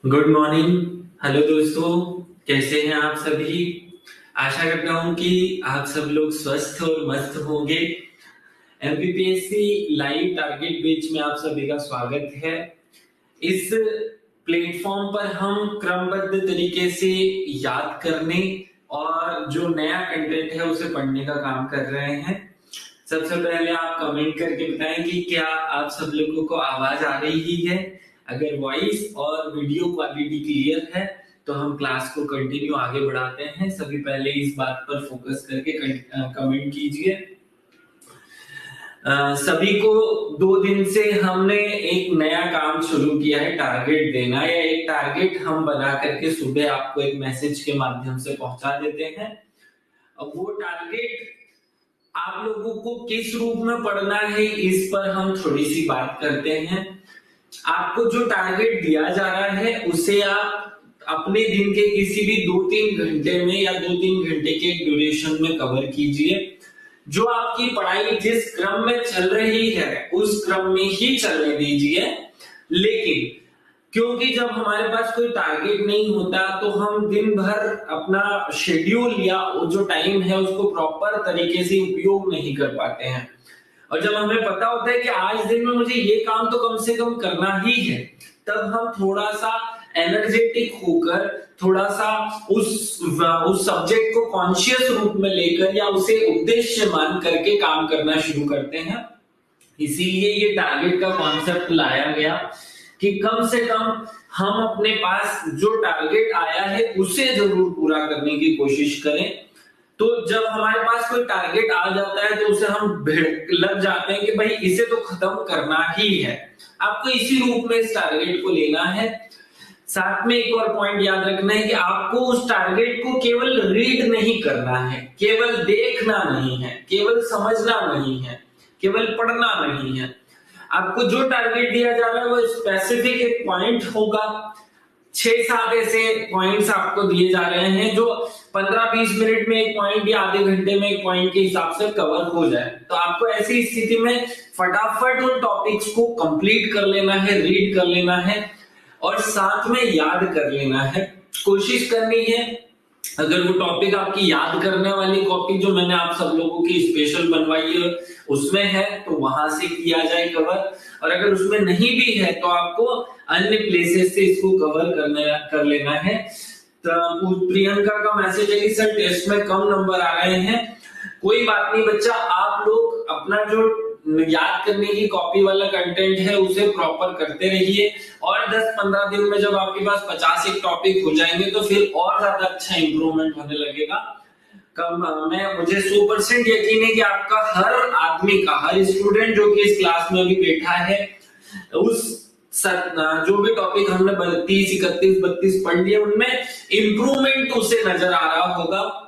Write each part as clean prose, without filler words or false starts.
Good morning. Hello दोस्तों, कैसे हैं आप सभी। आशा करता हूं कि आप सब लोग स्वस्थ और मस्त होंगे। एमपीपीएससी लाइव टारगेट बेच में आप सभी का स्वागत है। इस प्लेटफॉर्म पर हम क्रमबद्ध तरीके से याद करने और जो नया कंटेंट है उसे पढ़ने का काम कर रहे हैं। सबसे पहले आप कमेंट करके बताएं कि क्या आप सब लोगों को आवाज आ रही है। अगर वॉइस और वीडियो क्वालिटी क्लियर है तो हम क्लास को कंटिन्यू आगे बढ़ाते हैं। सभी पहले इस बात पर फोकस करके कमेंट कीजिए। सभी को 2 दिन से हमने एक नया काम शुरू किया है, टारगेट देना, या एक टारगेट हम बना करके सुबह आपको एक मैसेज के माध्यम से पहुंचा देते हैं। अब वो टारगेट आप लोगों को किस रूप में पढ़ना है इस पर हम थोड़ी सी बात करते हैं। आपको जो टारगेट दिया जा रहा है उसे आप अपने दिन के किसी भी 2-3 घंटे में या 2-3 घंटे के ड्यूरेशन में कवर कीजिए। जो आपकी पढ़ाई जिस क्रम में चल रही है उस क्रम में ही चलने दीजिए। लेकिन क्योंकि जब हमारे पास कोई टारगेट नहीं होता तो हम दिन भर अपना शेड्यूल या जो टाइम है उसको प्रॉपर तरीके से उपयोग नहीं कर पाते हैं। और जब हमें पता होता है कि आज दिन में मुझे ये काम तो कम से कम करना ही है, तब हम थोड़ा सा एनर्जेटिक होकर थोड़ा सा उस सब्जेक्ट को कॉन्शियस रूप में लेकर या उसे उद्देश्य मान करके काम करना शुरू करते हैं। इसीलिए ये टारगेट का कॉन्सेप्ट लाया गया कि कम से कम हम अपने पास जो टारगेट आया है उसे जरूर पूरा करने की कोशिश करें। तो जब हमारे पास कोई टारगेट आ जाता है तो उसे हम लग जाते हैं कि भाई इसे तो खत्म करना ही है। आपको इसी रूप में इस टारगेट को लेना है। साथ में एक और पॉइंट याद रखना है कि आपको उस टारगेट को केवल रीड नहीं करना है, केवल देखना नहीं है, केवल समझना नहीं है, केवल पढ़ना नहीं है। आपको जो टारगेट दिया जा रहा है वो स्पेसिफिक एक पॉइंट होगा। 6-7 ऐसे पॉइंट्स आपको दिए जा रहे हैं जो 15-20 मिनट में एक पॉइंट या आधे घंटे में एक पॉइंट के हिसाब से कवर हो जाए। तो आपको ऐसी स्थिति में फटाफट उन टॉपिक्स को कंप्लीट कर लेना है, रीड कर लेना है और साथ में याद कर लेना है। कोशिश करनी है अगर वो टॉपिक आपकी याद करने वाली कॉपी जो मैंने आप सब लोगों की स्पेशल बनवाई है उसमें है तो वहां से किया जाए कवर, और अगर उसमें नहीं भी है तो आपको अन्य प्लेसेस से इसको कवर कर लेना है। तो प्रियंका का मैसेज है कि सर टेस्ट में कम नंबर आ रहे हैं। कोई बात नहीं बच्चा, आप लोग अपना जो याद करने की कॉपी वाला कंटेंट है उसे प्रॉपर करते रहिए और 10-15 दिन में जब आपके पास 50 एक टॉपिक हो जाएंगे तो फिर और ज्यादा अच्छा इंप्रूवमेंट होने लगेगा। मुझे 100% यकीन है कि आपका हर आदमी का, हर स्टूडेंट जो कि इस क्लास में अभी बैठा है, उस जो भी टॉपिक हमने 32, 31, 32 पढ़ लिए उनमें इंप्रूवमेंट उसे नजर आ रहा होगा।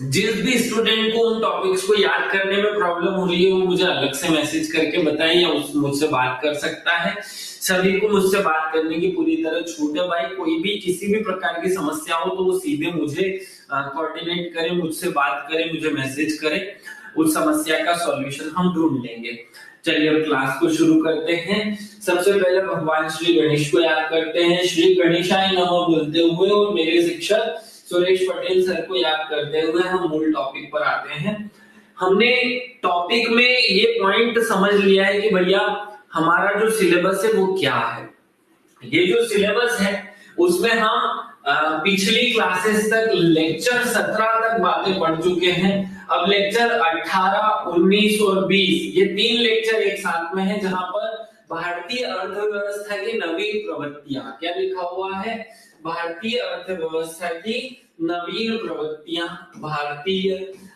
जिस भी स्टूडेंट को उन टॉपिक्स को याद करने में प्रॉब्लम हो रही है वो मुझे अलग से मैसेज करके बताए या मुझसे बात कर सकता है। सभी को मुझसे बात करने की पूरी तरह छूट है। भाई कोई भी किसी भी प्रकार की समस्या हो तो वो सीधे मुझे कोऑर्डिनेट करे, मुझसे बात करे, मुझे मैसेज करे, उस समस्या का सॉल्यूशन हम ढूंढ लेंगे। चलिए अब क्लास को शुरू करते हैं। सबसे पहले भगवान श्री गणेश को याद करते हैं। श्री गणेशाय नमः बोलते हुए और मेरे शिक्षक सुरेश पटेल सर को याद करते हुए हम मूल टॉपिक पर आते हैं। हमने टॉपिक में ये पॉइंट समझ लिया है कि भैया हमारा जो सिलेबस है वो क्या है। ये जो सिलेबस है उसमें हम पिछली क्लासेस तक लेक्चर 17 तक बातें पढ़ चुके हैं। अब लेक्चर 18, 19 और 20 ये 3 लेक्चर एक साथ में है जहां पर भारतीय अर्थव्यवस्था की नवीन प्रवृत्तियां, क्या लिखा हुआ है, भारतीय अर्थव्यवस्था की नवीन प्रवृत्तियां, भारतीय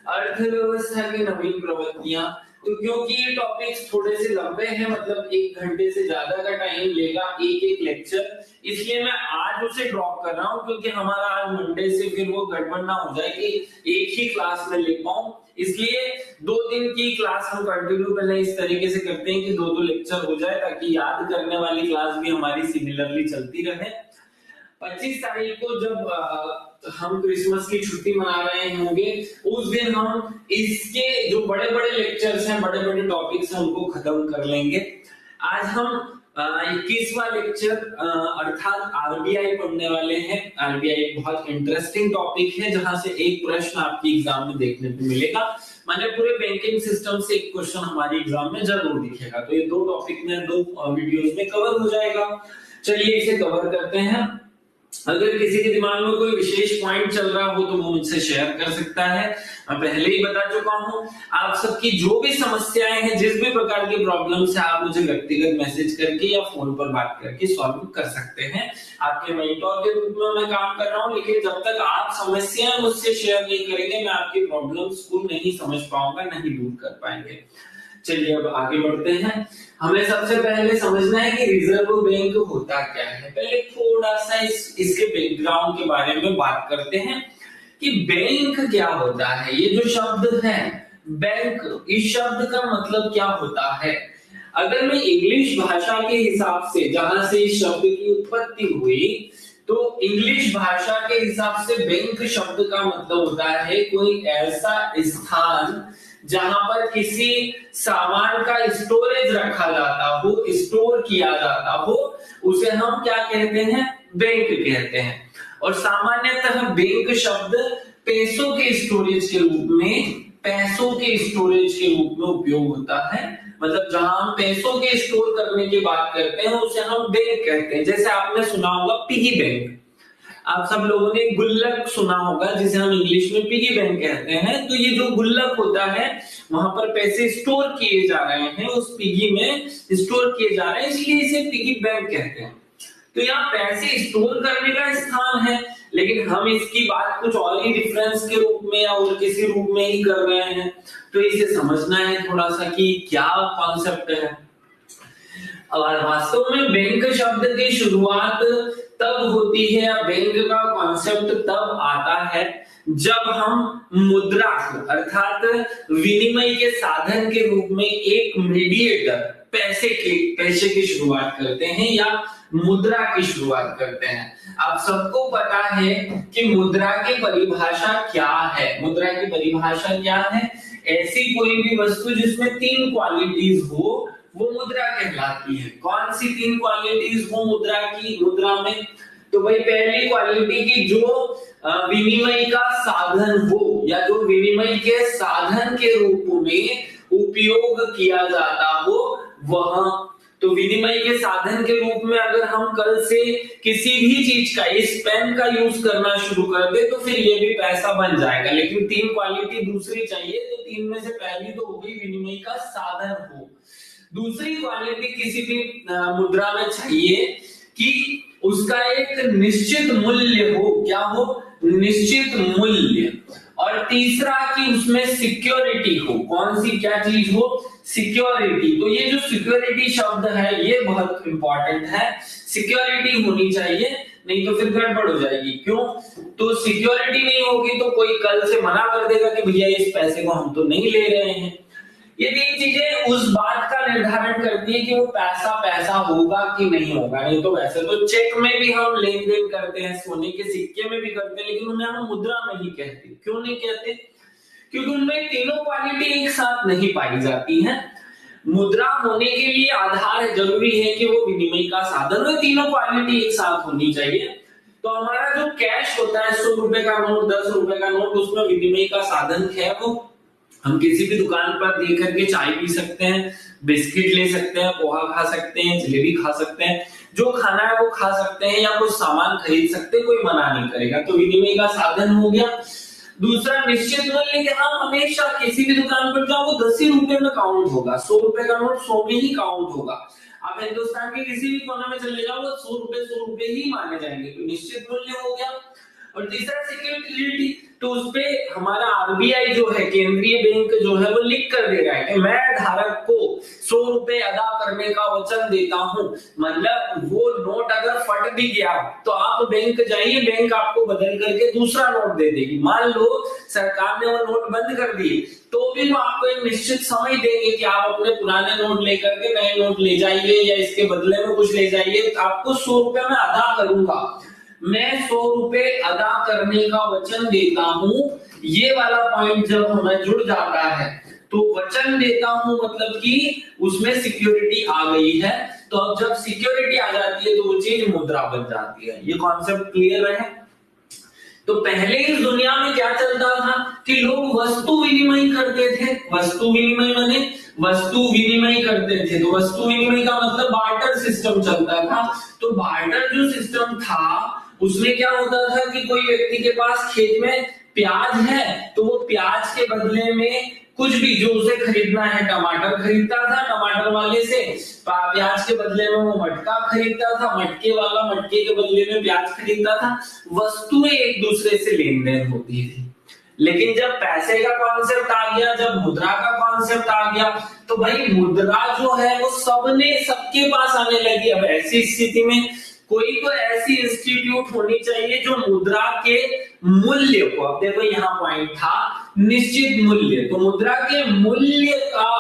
अर्थव्यवस्था की नवीन प्रवृत्तियां। तो क्योंकि ये टॉपिक्स थोड़े से लंबे हैं, मतलब 1 घंटे से ज्यादा का टाइम लेगा एक लेक्चर, इसलिए मैं आज उसे ड्रॉप कर रहा हूं क्योंकि हमारा आज मंडे से फिर वो गड़बड़ ना हो जाए कि एक ही क्लास में ले पाऊं। इसलिए 2 दिन की क्लास हम कंटिन्यू पहले इस तरीके से करते हैं कि 2-2 लेक्चर हो जाए ताकि याद करने वाली क्लास भी हमारी सिमिलरली चलती रहे। 25 तारीख को जब हम क्रिसमस की छुट्टी मना रहे होंगे उस दिन हम इसके जो बड़े बड़े लेक्चर्स हैं, बड़े बड़े टॉपिक्स हैं उनको खत्म कर लेंगे। आज हम 21वां लेक्चर अर्थात आरबीआई पढ़ने वाले हैं। आरबीआई एक बहुत इंटरेस्टिंग टॉपिक है जहां से एक प्रश्न आपकी एग्जाम में देखने को मिलेगा। माने पूरे बैंकिंग सिस्टम से एक क्वेश्चन हमारी एग्जाम में जरूर दिखेगा। तो ये दो टॉपिक में दो वीडियोस में कवर हो जाएगा। चलिए इसे कवर करते हैं। अगर किसी के दिमाग में कोई विशेष पॉइंट चल रहा हो तो वो मुझसे शेयर कर सकता है। मैं पहले ही बता चुका हूं, आप सबकी जो भी समस्याएं हैं, जिस भी प्रकार की प्रॉब्लम्स है, आप मुझे व्यक्तिगत मैसेज करके या फोन पर बात करके सॉल्व कर सकते हैं। आपके मेंटोर के रूप में मैं काम कर रहा हूं, लेकिन जब तक आप समस्याएं मुझसे शेयर नहीं करेंगे, मैं आपकी प्रॉब्लम्स को नहीं समझ पाऊंगा, नहीं दूर कर पाएंगे। चलिए अब आगे बढ़ते हैं। हमें सबसे पहले समझना है कि रिजर्व बैंक होता क्या है। पहले थोड़ा सा इसके बैकग्राउंड के बारे में बात करते हैं कि बैंक क्या होता है। ये जो शब्द है बैंक, इस शब्द का मतलब क्या होता है। अगर मैं इंग्लिश भाषा के हिसाब से, जहां से इस शब्द की उत्पत्ति हुई, तो इंग्लिश भाषा के हिसाब से बैंक शब्द का मतलब होता है कोई ऐसा स्थान जहां पर किसी सामान का स्टोरेज रखा जाता हो, स्टोर किया जाता हो, उसे हम क्या कहते हैं, बैंक कहते हैं। और सामान्यतः बैंक शब्द पैसों के स्टोरेज के रूप में उपयोग होता है। मतलब जहां हम पैसों के स्टोर करने की बात करते हैं उसे हम बैंक कहते हैं। जैसे आपने सुना होगा पिगी बैंक, आप सब लोगों ने गुल्लक सुना होगा जिसे हम इंग्लिश में पिगी बैंक कहते हैं। तो ये जो गुल्लक होता है वहां पर पैसे स्टोर किए जा रहे हैं, उस पिगी में स्टोर किए जा रहे हैं, इसलिए इसे पिगी बैंक कहते हैं। तो यहाँ पैसे स्टोर करने का स्थान है, लेकिन हम इसकी बात कुछ और ही डिफरेंस के रूप में या और किसी रूप में ही कर रहे हैं। तो इसे समझना है थोड़ा सा कि क्या कॉन्सेप्ट है। और वास्तव में बैंक शब्द की शुरुआत तब होती है या बैंक का कॉन्सेप्ट तब आता है जब हम मुद्रा को, अर्थात विनिमय के साधन के रूप में एक मीडिएटर, पैसे की शुरुआत करते हैं या मुद्रा की शुरुआत करते हैं। आप सबको पता है कि मुद्रा की परिभाषा क्या है। मुद्रा की परिभाषा क्या है, ऐसी कोई भी वस्तु जिसमें 3 क्वालिटीज हो वो मुद्रा कहलाती है। कौन सी 3 क्वालिटीज हो मुद्रा में? तो भाई पहली क्वालिटी की जो विनिमय का साधन हो या जो विनिमय के साधन के रूप में उपयोग किया जाता हो वह। तो विनिमय के साधन के रूप में अगर हम कल से किसी भी चीज का, इस पेन का यूज करना शुरू कर दे तो फिर ये भी पैसा बन जाएगा। लेकिन 3 क्वालिटी दूसरी चाहिए, तो 3 में से पहली तो हो गई विनिमय का साधन हो। दूसरी क्वालिटी किसी भी मुद्रा में चाहिए कि उसका एक निश्चित मूल्य हो। क्या हो? निश्चित मूल्य। और तीसरा कि उसमें सिक्योरिटी हो। कौन सी क्या चीज हो? सिक्योरिटी। तो ये जो सिक्योरिटी शब्द है ये बहुत इंपॉर्टेंट है। सिक्योरिटी होनी चाहिए, नहीं तो फिर गड़बड़ हो जाएगी। क्यों? तो सिक्योरिटी नहीं होगी तो कोई कल से मना कर देगा कि भैया इस पैसे को हम तो नहीं ले रहे हैं। ये 3 चीजें उस बात का निर्धारण करती है कि वो पैसा होगा कि नहीं होगा। नहीं तो वैसे तो चेक में भी हम लेन देन करते हैं, सोने के सिक्के में भी करते हैं, लेकिन उन्हें हम मुद्रा नहीं कहते। क्यों नहीं कहते? क्योंकि उनमें तीनों क्वालिटी एक साथ नहीं पाई जाती है। मुद्रा होने के लिए आधार जरूरी है कि वो विनिमय का साधन हो, तीनों क्वालिटी एक साथ होनी चाहिए। तो हमारा जो कैश होता है, 100 रुपए का नोट, 10 रुपए का नोट, उसमें विनिमय का साधन है वो। हम किसी भी दुकान पर देख करके चाय पी सकते हैं, बिस्किट ले सकते हैं, पोहा खा सकते हैं, जलेबी खा सकते हैं, जो खाना है वो खा सकते हैं, या कुछ सामान खरीद सकते हैं, कोई मना नहीं करेगा। तो विनिमय का साधन हो गया। दूसरा निश्चित मूल्य कि हाँ हमेशा किसी भी दुकान पर जाओ वो 10 ही रुपए में काउंट होगा। 100 रुपए का नोट 100 में ही काउंट होगा। आप हिंदुस्तान के किसी भी कोने में चले जाओ वो 100 रुपए ही माने जाएंगे। तो निश्चित मूल्य हो गया। और तीसरा सिक्योरिटी, तो उसपे हमारा आरबीआई जो है, केंद्रीय बैंक जो है, वो लिख कर दे रहा है कि मैं धारक को 100 रुपए अदा करने का वचन देता हूं। मतलब वो नोट अगर फट भी गया तो आप बैंक जाइए, बैंक आपको बदल करके दूसरा नोट दे देगी। मान लो सरकार ने वो नोट बंद कर दिए तो भी वो आपको एक निश्चित समय देंगे कि आप अपने पुराने नोट लेकर के नए नोट ले जाइए या इसके बदले में कुछ ले जाइए। आपको 100 रुपए में अदा करूंगा, मैं 100 रुपए अदा करने का वचन देता हूं। ये वाला पॉइंट जब हमें जुड़ जाता है तो वचन देता हूं मतलब कि उसमें सिक्योरिटी आ गई है, तो अब जब सिक्योरिटी आ जाती है तो वो चीज मुद्रा बन जाती है। ये कॉन्सेप्ट क्लियर है? तो पहले इस दुनिया में क्या चलता था कि लोग वस्तु विनिमय करते थे। वस्तु विनिमय माने वस्तु विनिमय करते थे, तो वस्तु विनिमय का मतलब बार्टर सिस्टम चलता था। तो बार्टर जो सिस्टम था उसमें क्या होता था कि कोई व्यक्ति के पास खेत में प्याज है तो वो प्याज के बदले में कुछ भी जो उसे खरीदना है, टमाटर खरीदता था टमाटर वाले से, प्याज के बदले में वो मटका खरीदता था, मटके वाला मटके के बदले में प्याज खरीदता था। वस्तुएं एक दूसरे से लेन देन होती थी। लेकिन जब पैसे का कॉन्सेप्ट आ गया, जब मुद्रा का कॉन्सेप्ट आ गया, तो भाई मुद्रा जो है वो सबके पास आने लगी। अब ऐसी स्थिति में कोई तो ऐसी इंस्टीट्यूट होनी चाहिए जो मुद्रा के मूल्य को, अब देखो यहाँ पॉइंट था निश्चित मूल्य, तो मुद्रा के मूल्य का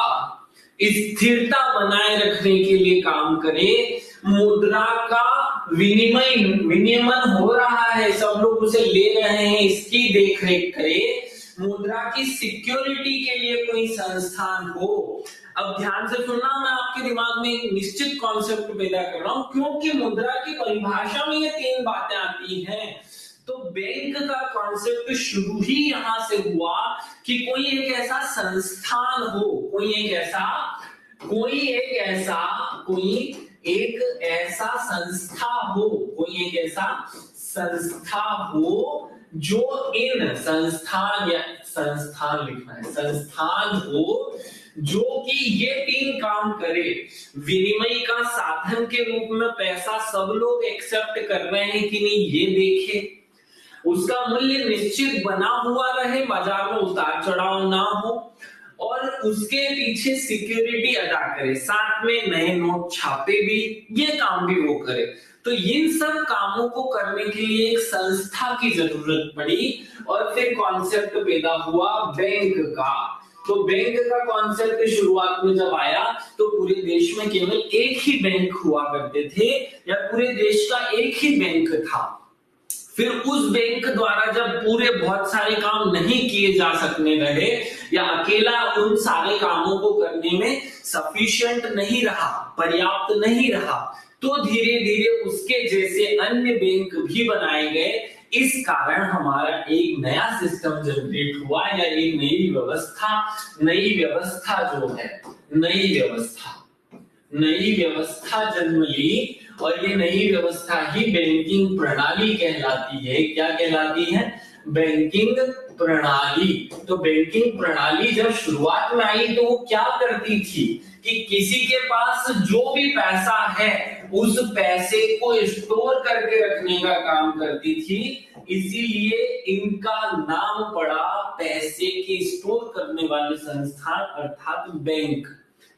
स्थिरता बनाए रखने के लिए काम करे। मुद्रा का विनियमन हो रहा है, सब लोग उसे ले रहे हैं, इसकी देखरेख करे। मुद्रा की सिक्योरिटी के लिए कोई संस्थान हो। अब ध्यान से सुनना, मैं आपके दिमाग में एक निश्चित कॉन्सेप्ट पैदा कर रहा हूं, क्योंकि मुद्रा की परिभाषा में ये तीन बातें आती हैं। तो बैंक का कॉन्सेप्ट शुरू ही यहां से हुआ कि कोई एक ऐसा संस्थान हो, कोई एक ऐसा संस्था हो जो इन संस्थान लिखना है, संस्थान हो जो कि ये तीन काम करे। विनिमय का साधन के रूप में पैसा सब लोग एक्सेप्ट कर रहे हैं कि नहीं ये देखे, उसका मूल्य निश्चित बना हुआ रहे, बाजार में उतार चढ़ाव ना हो, और उसके पीछे सिक्योरिटी अदा करे, साथ में नए नोट छापे भी, ये काम भी वो करे। तो इन सब कामों को करने के लिए एक संस्था की जरूरत पड़ी, और फिर कॉन्सेप्ट पैदा हुआ बैंक का। तो बैंक का कॉन्सेप्ट शुरुआत में जब आया तो पूरे देश में केवल एक ही बैंक हुआ करते थे, या पूरे देश का एक ही बैंक था। फिर उस बैंक द्वारा जब पूरे बहुत सारे काम नहीं किए जा सकने रहे, या अकेला उन सारे कामों को करने में सफिशिएंट नहीं रहा, पर्याप्त नहीं रहा, तो धीरे धीरे उसके जैसे अन्य बैंक भी बनाए गए। इस कारण हमारा एक नया सिस्टम जनरेट हुआ, या एक नई व्यवस्था जो है, नई व्यवस्था जन्म ली, और ये नई व्यवस्था ही बैंकिंग प्रणाली कहलाती है। क्या कहलाती है? बैंकिंग प्रणाली। तो बैंकिंग प्रणाली जब शुरुआत में आई तो वो क्या करती थी कि किसी के पास जो भी पैसा है उस पैसे को स्टोर करके रखने का काम करती थी, इसीलिए इनका नाम पड़ा पैसे के स्टोर करने वाले संस्थान अर्थात बैंक।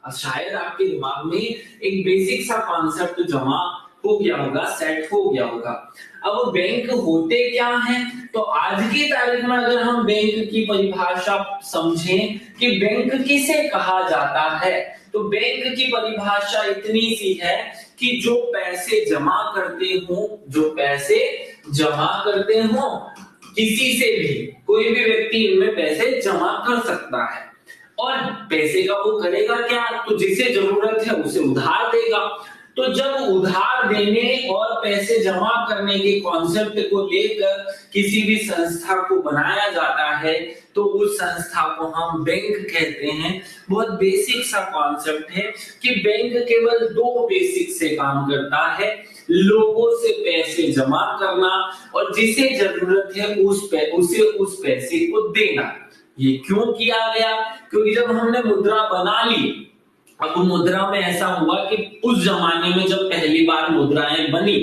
शायद आपके दिमाग में एक बेसिक सा कॉन्सेप्ट जमा हो गया होगा, सेट हो गया होगा। अब बैंक होते क्या हैं? तो आज की तारीख में अगर हम बैंक की परिभाषा समझें कि बैंक किसे कहा जाता है, तो बैंक की परिभाषा इतनी सी है कि जो पैसे जमा करते हो किसी से भी, कोई भी व्यक्ति इनमें पैसे जमा कर सकता है। और पैसे का वो करेगा क्या? तो जिसे जरूरत है उसे उधार देगा। तो जब उधार देने और पैसे जमा करने के कॉन्सेप्ट को लेकर किसी भी संस्था को बनाया जाता है तो उस संस्था को हम बैंक कहते हैं। बहुत बेसिक सा कॉन्सेप्ट है कि बैंक केवल दो बेसिक से काम करता है, लोगों से पैसे जमा करना और जिसे जरूरत है उसे उस पैसे को देना। ये क्यों किया गया? क्योंकि जब हमने मुद्रा बना ली, अब मुद्रा में ऐसा हुआ कि उस जमाने में जब पहली बार मुद्राएं बनी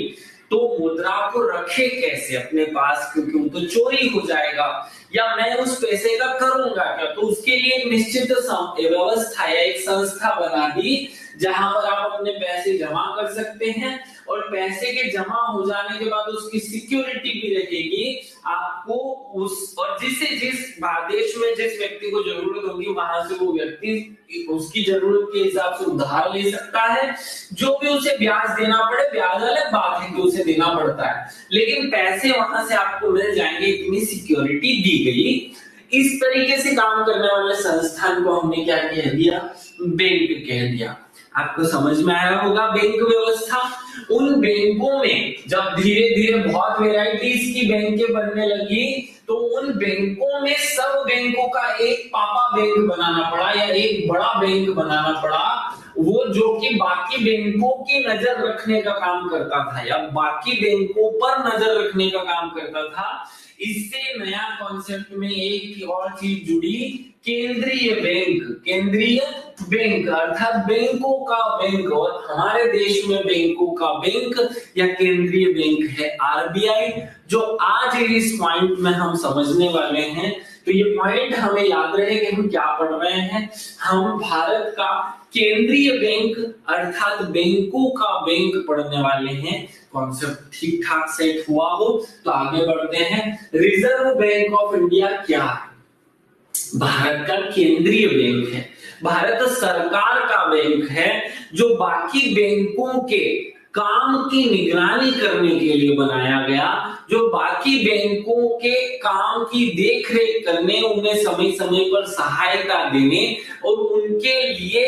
तो मुद्रा को रखे कैसे अपने पास, क्योंकि वो तो चोरी हो जाएगा, या मैं उस पैसे का करूंगा क्या? तो उसके लिए एक निश्चित व्यवस्था या एक संस्था बना दी जहां पर आप अपने पैसे जमा कर सकते हैं, और पैसे के जमा हो जाने के बाद उसकी सिक्योरिटी भी रहेगी आपको और जिस देश में जिस व्यक्ति को जरूरत होगी वहां से वो व्यक्ति उसकी जरूरत के हिसाब से उधार ले सकता है। जो भी उसे ब्याज देना पड़े, ब्याज अलग बात है कि उसे देना पड़ता है, लेकिन पैसे वहां से आपको मिल जाएंगे, इतनी सिक्योरिटी दी गई। इस तरीके से काम करने वाले संस्थान को हमने क्या कह दिया, बैंक कह दिया। आपको समझ में आया होगा बैंक व्यवस्था। उन बैंकों में जब धीरे धीरे बहुत वेराइटीज की बैंकें बनने लगी तो उन बैंकों में सब बैंकों का एक पापा बैंक बनाना पड़ा या एक बड़ा बैंक बनाना पड़ा, वो जो कि बाकी बैंकों की नजर रखने का काम करता था या बाकी बैंकों पर नजर रखने का काम करता था। इससे नया कॉन्सेप्ट में एक और चीज जुड़ी, केंद्रीय बैंक। केंद्रीय बैंक अर्थात बैंकों का बैंक, और हमारे देश में बैंकों का बैंक या केंद्रीय बैंक है आरबीआई। जो आज इस पॉइंट में हम समझने वाले हैं, तो ये पॉइंट हमें याद रहे कि हम क्या पढ़ रहे हैं। हम भारत का केंद्रीय बैंक अर्थात बैंकों का बैंक पढ़ने वाले हैं। कॉन्सेप्ट ठीक ठाक सेट हुआ हो तो आगे बढ़ते हैं। रिजर्व बैंक ऑफ इंडिया क्या है? भारत का केंद्रीय बैंक है, भारत सरकार का बैंक है, जो बाकी बैंकों के काम की निगरानी करने के लिए बनाया गया, जो बाकी बैंकों के काम की देखरेख करने, उन्हें समय समय पर सहायता देने और उनके लिए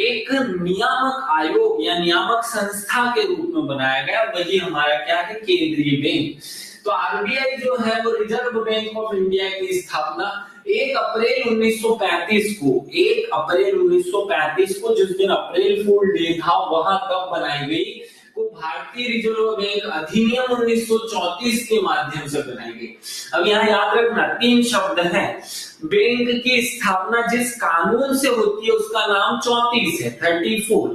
एक नियामक आयोग या नियामक संस्था के रूप में बनाया गया, वही हमारा क्या है, केंद्रीय बैंक। तो आरबीआई जो है वो रिजर्व बैंक ऑफ इंडिया की स्थापना 1 अप्रैल 1935 को, 1 अप्रैल 1935 को, जिस दिन अप्रैल फूल डे था वहां तब बनाई गई, को भारतीय रिजर्व बैंक अधिनियम 1934 के माध्यम से बनाई गई। अब यहाँ याद रखना 3 शब्द हैं। बैंक की स्थापना जिस कानून से होती है उसका नाम 34 है, 34।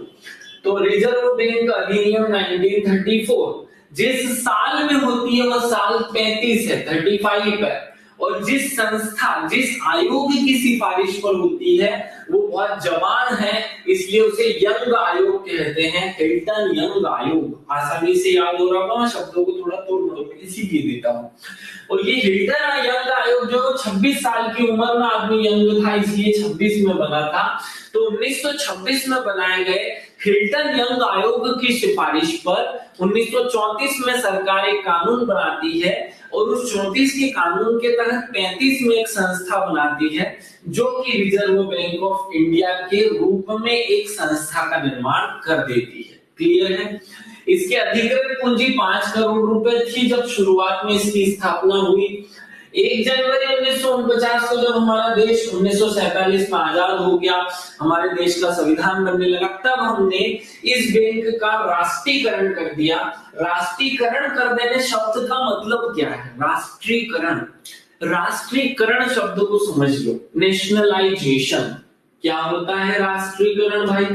तो रिजर्व बैंक अधिनियम 1934 जिस साल में होती है वह साल 35 है, 35 है। और जिस संस्था, जिस आयोग की सिफारिश पर होती है वो बहुत जवान है, इसलिए उसे यंग आयोग कहते हैं, हिल्टन यंग आयोग। आसानी से याद हो रहा होगा, शब्दों को थोड़ा तोड़ मरोड़ के इसीलिए देता हूँ। और ये हिल्टन यंग आयोग जो 26 साल की उम्र में आदमी यंग था, इसलिए 26 में बना था। तो 1926 में बनाए गए हिल्टन यंग आयोग की सिफारिश पर 1934 में सरकार एक कानून बनाती है और उस 34 के कानून के तहत 35 में एक संस्था बनाती है जो कि रिजर्व बैंक ऑफ इंडिया के रूप में एक संस्था का निर्माण कर देती है। क्लियर है? इसकी अधिकृत पूंजी 5 करोड़ रुपए थी जब शुरुआत में इसकी स्थापना हुई। 1 जनवरी 1949 को जब हमारा देश 1947 में आजाद हो गया, हमारे देश का संविधान बनने लगा, तब हमने इस बैंक का राष्ट्रीयकरण कर दिया। राष्ट्रीयकरण कर देने शब्द का मतलब क्या है? राष्ट्रीयकरण। राष्ट्रीयकरण शब्द को समझ लो, नेशनलाइजेशन। क्या होता है राष्ट्रीयकरण भाई?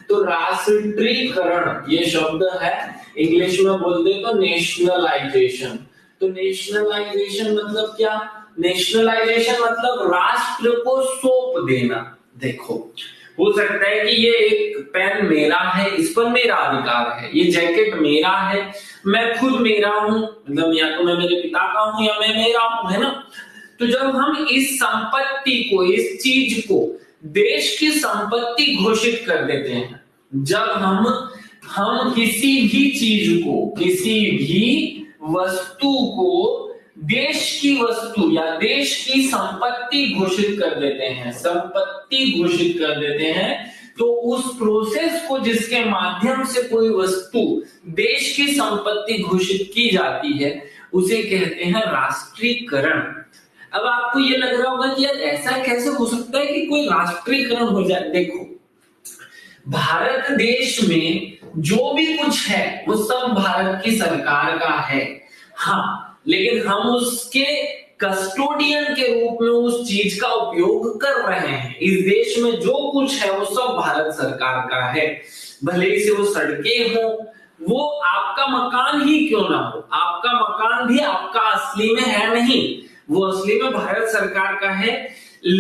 तो राष्ट्रीयकरण ये शब्द है, इंग्लिश में बोल दे तो नेशनलाइजेशन। तो नेशनलाइजेशन मतलब क्या? नेशनलाइजेशन मतलब राष्ट्र को सौंप देना। देखो, हो सकता है कि ये एक पेन मेरा है, इस पर मेरा अधिकार है, ये जैकेट मेरा है, मैं खुद मेरा हूं, मतलब या तो मैं मेरे पिता का हूं या मैं मेरा हूं, है ना? तो जब हम इस संपत्ति को, इस चीज को देश की संपत्ति घोषित कर देते हैं, जब हम किसी भी चीज को, किसी भी वस्तु को देश की वस्तु या देश की संपत्ति घोषित कर देते हैं, संपत्ति घोषित कर देते हैं, तो उस प्रोसेस को जिसके माध्यम से कोई वस्तु देश की संपत्ति घोषित की जाती है उसे कहते हैं राष्ट्रीयकरण। अब आपको ये लग रहा होगा कि यार ऐसा कैसे हो सकता है कि कोई राष्ट्रीयकरण हो जाए? देखो, भारत देश में जो भी कुछ है वो सब भारत की सरकार का है, हाँ, लेकिन हम उसके कस्टोडियन के रूप में उस चीज का उपयोग कर रहे हैं। इस देश में जो कुछ है वो सब भारत सरकार का है, भले ही से वो सड़कें हो, वो आपका मकान ही क्यों ना हो, आपका मकान भी आपका असली में है नहीं, वो असली में भारत सरकार का है।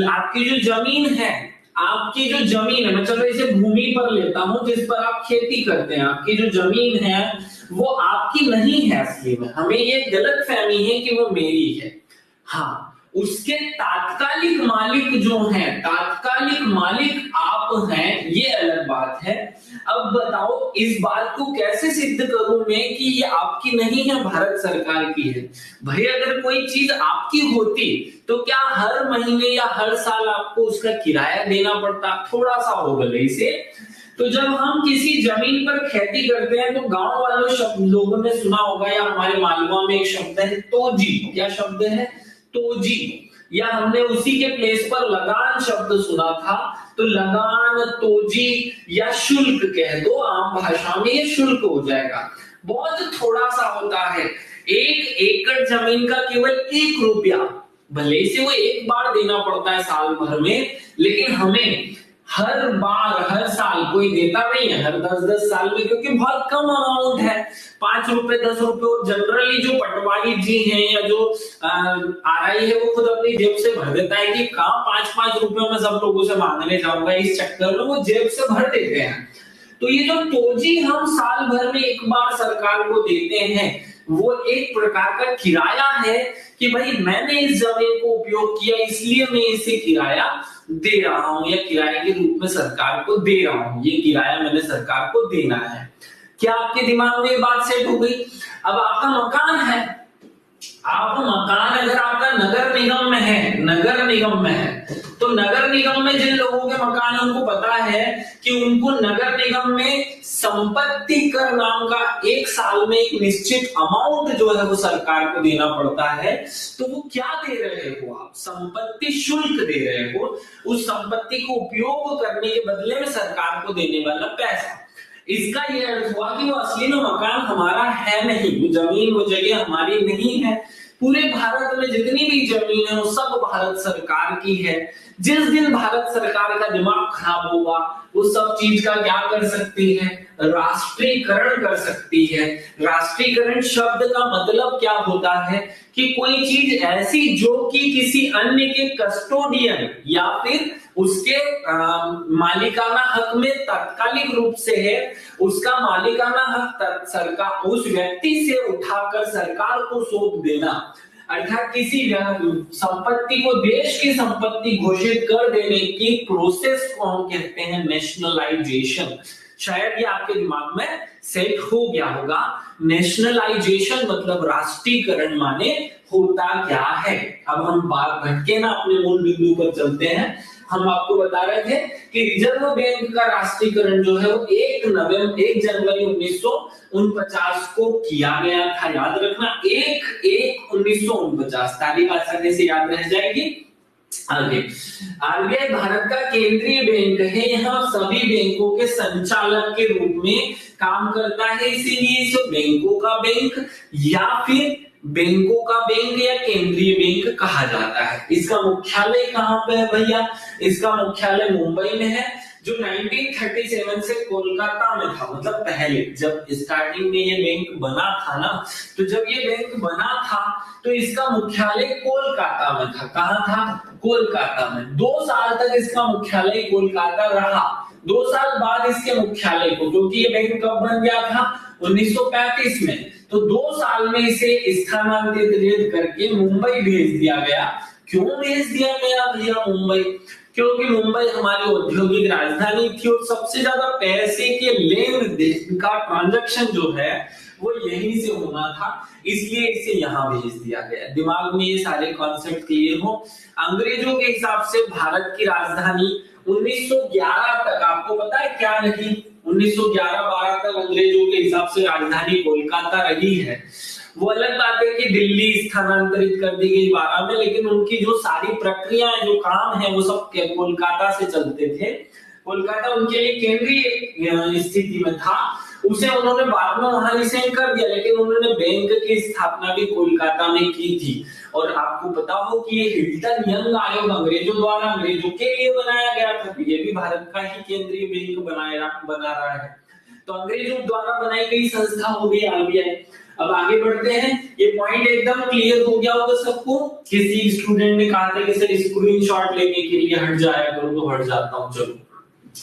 आपकी जो जमीन है, आपकी जो जमीन है, मैं चलो इसे भूमि पर लेता हूं जिस पर आप खेती करते हैं, आपकी जो जमीन है वो आपकी नहीं है असली में, हमें ये गलत फहमी है कि वो मेरी है। हाँ, उसके तात्कालिक मालिक जो हैं, तात्कालिक मालिक आप हैं, ये अलग बात है। अब अब बताओ इस बात को कैसे सिद्ध करूं मैं कि ये आपकी नहीं है, भारत सरकार की है। भाई अगर कोई चीज आपकी होती तो क्या हर महीने या हर साल आपको उसका किराया देना पड़ता? थोड़ा सा हो भले इसे। तो जब हम किसी जमीन पर खेती करते हैं तो गांव वालों शब्द लोगों ने सुना होगा, या हमारे मालवा में एक शब्द है तोजी। क्या शब्द है? तोजी। या हमने उसी के प्लेस पर लगान शब्द सुना था। तो लगान, तोजी या शुल्क कह दो, आम भाषा में ये शुल्क हो जाएगा। बहुत थोड़ा सा होता है, 1 एकड़ जमीन का केवल 1 रुपया, भले से वो एक बार देना पड़ता है साल भर में, लेकिन हमें हर बार हर साल कोई देता नहीं है, हर 10-10 साल में, क्योंकि बहुत कम अमाउंट है, 5 रुपए 10 रुपए। और जनरली जो पटवारी जी हैं या जो आरआई है वो खुद अपनी जेब से भर देता है कि कहां 5-5 रुपयों में सब लोगों से मांगने जाऊंगा, इस चक्कर में वो जेब से भर देते हैं। तो ये जो तोजी हम साल भर में एक बार सरकार को देते हैं, वो एक प्रकार का किराया है कि भाई मैंने इस जमीन को उपयोग किया इसलिए मैं इसे किराया दे रहा हूं, या किराए के रूप में सरकार को दे रहा हूं, ये किराया मैंने सरकार को देना है। क्या आपके दिमाग में ये बात सेट हो गई? अब आपका मकान है, आप मकान अगर आपका नगर निगम में है, नगर निगम में है, तो नगर निगम में जिन लोगों के मकान है उनको पता है कि उनको नगर निगम में संपत्ति कर नाम का एक साल में एक निश्चित अमाउंट जो है वो सरकार को देना पड़ता है। तो वो क्या दे रहे हो आप? संपत्ति शुल्क दे रहे हो, उस संपत्ति को उपयोग करने के बदले में सरकार को देने वाला पैसा। इसका ये अर्थ हुआ कि वो असली में मकान हमारा है नहीं, वो जमीन वो जगह हमारी नहीं है। पूरे भारत में जितनी भी जमीन है वो सब भारत सरकार की है। जिस दिन भारत सरकार का दिमाग खराब होगा वो सब चीज का क्या कर सकती है? राष्ट्रीयकरण कर सकती है। राष्ट्रीयकरण शब्द का मतलब क्या होता है कि कोई चीज ऐसी जो कि किसी अन्य के कस्टोडियन या फिर उसके मालिकाना हक में तात्कालिक रूप से है, उसका मालिकाना हक सरकार उस व्यक्ति से उठाकर सरकार को सौंप देना। अर्थात किसी संपत्ति को देश की संपत्ति घोषित कर देने की प्रोसेस को हम कहते हैं नेशनलाइजेशन। शायद ये आपके दिमाग में सेट हो गया होगा। नेशनलाइजेशन मतलब राष्ट्रीयकरण माने होता क्या है। अब हम बात भटके ना, अपने मूल बिंदु पर चलते हैं। हम आपको बता रहे थे कि रिजर्व बैंक का राष्ट्रीयकरण जो है वो 1 जनवरी 1949 को किया गया था। याद रखना 1/1/1949, तारीख आसानी से याद रह जाएगी। आगे आरबीआई भारत का केंद्रीय बैंक है, यहाँ सभी बैंकों के संचालक के रूप में काम करता है, इसीलिए इसे बैंकों का बैंक या फिर बैंकों का बैंक या केंद्रीय बैंक कहा जाता है। इसका मुख्यालय कहाँ पे है भैया? इसका मुख्यालय मुंबई में है, जो 1937 से कोलकाता में था। मतलब पहले जब स्टार्टिंग में ये बैंक बना था ना, तो जब ये बैंक बना था तो इसका मुख्यालय कोलकाता में था। कहाँ था? कोलकाता में। 2 साल तक इसका मुख्यालय कोलकाता रहा। 2 साल बाद इसके मुख्यालय को, क्योंकि ये बैंक कब बन गया था? 1935 में। तो 2 साल में इसे स्थानांतरित करके मुंबई भेज दिया गया। क्यों भेज दिया गया भैया मुंबई? क्योंकि मुंबई हमारी औद्योगिक राजधानी थी और सबसे ज्यादा पैसे के लेन देन का ट्रांजैक्शन जो है वो यहीं से होना था, इसलिए इसे यहाँ भेज दिया गया। दिमाग में ये सारे कॉन्सेप्ट क्लियर हो। अंग्रेजों के हिसाब से भारत की राजधानी 1911 तक, आपको पता है क्या रही? 1911-12 तक अंग्रेजों के हिसाब से राजधानी कोलकाता रही है। वो अलग बात है कि दिल्ली स्थानांतरित कर दी गई 12 में, लेकिन उनकी जो सारी प्रक्रियाएं, जो काम है, वो सब कोलकाता से चलते थे। कोलकाता उनके लिए केंद्रीय स्थिति में था। उसे उन्होंने बाद में वहां रिसेंट कर दिया, लेकिन उन्होंने बैंक की स्थापना भी कोलकाता में की थी। और आपको पता हो कि ये हिल्टन यंग आयोग अंग्रेजों द्वारा अंग्रेजों के लिए बनाया गया था। ये भी भारत का ही केंद्रीय बैंक बना रहा है। तो अंग्रेजों द्वारा बनाई गई संस्था हो गई आरबीआई। अब आगे बढ़ते हैं। ये पॉइंट एकदम क्लियर हो गया होगा सबको। किसी स्टूडेंट ने कहा था कि सर स्क्रीनशॉट लेने के लिए हट जाया करो, तो हट जाता हूं। चलो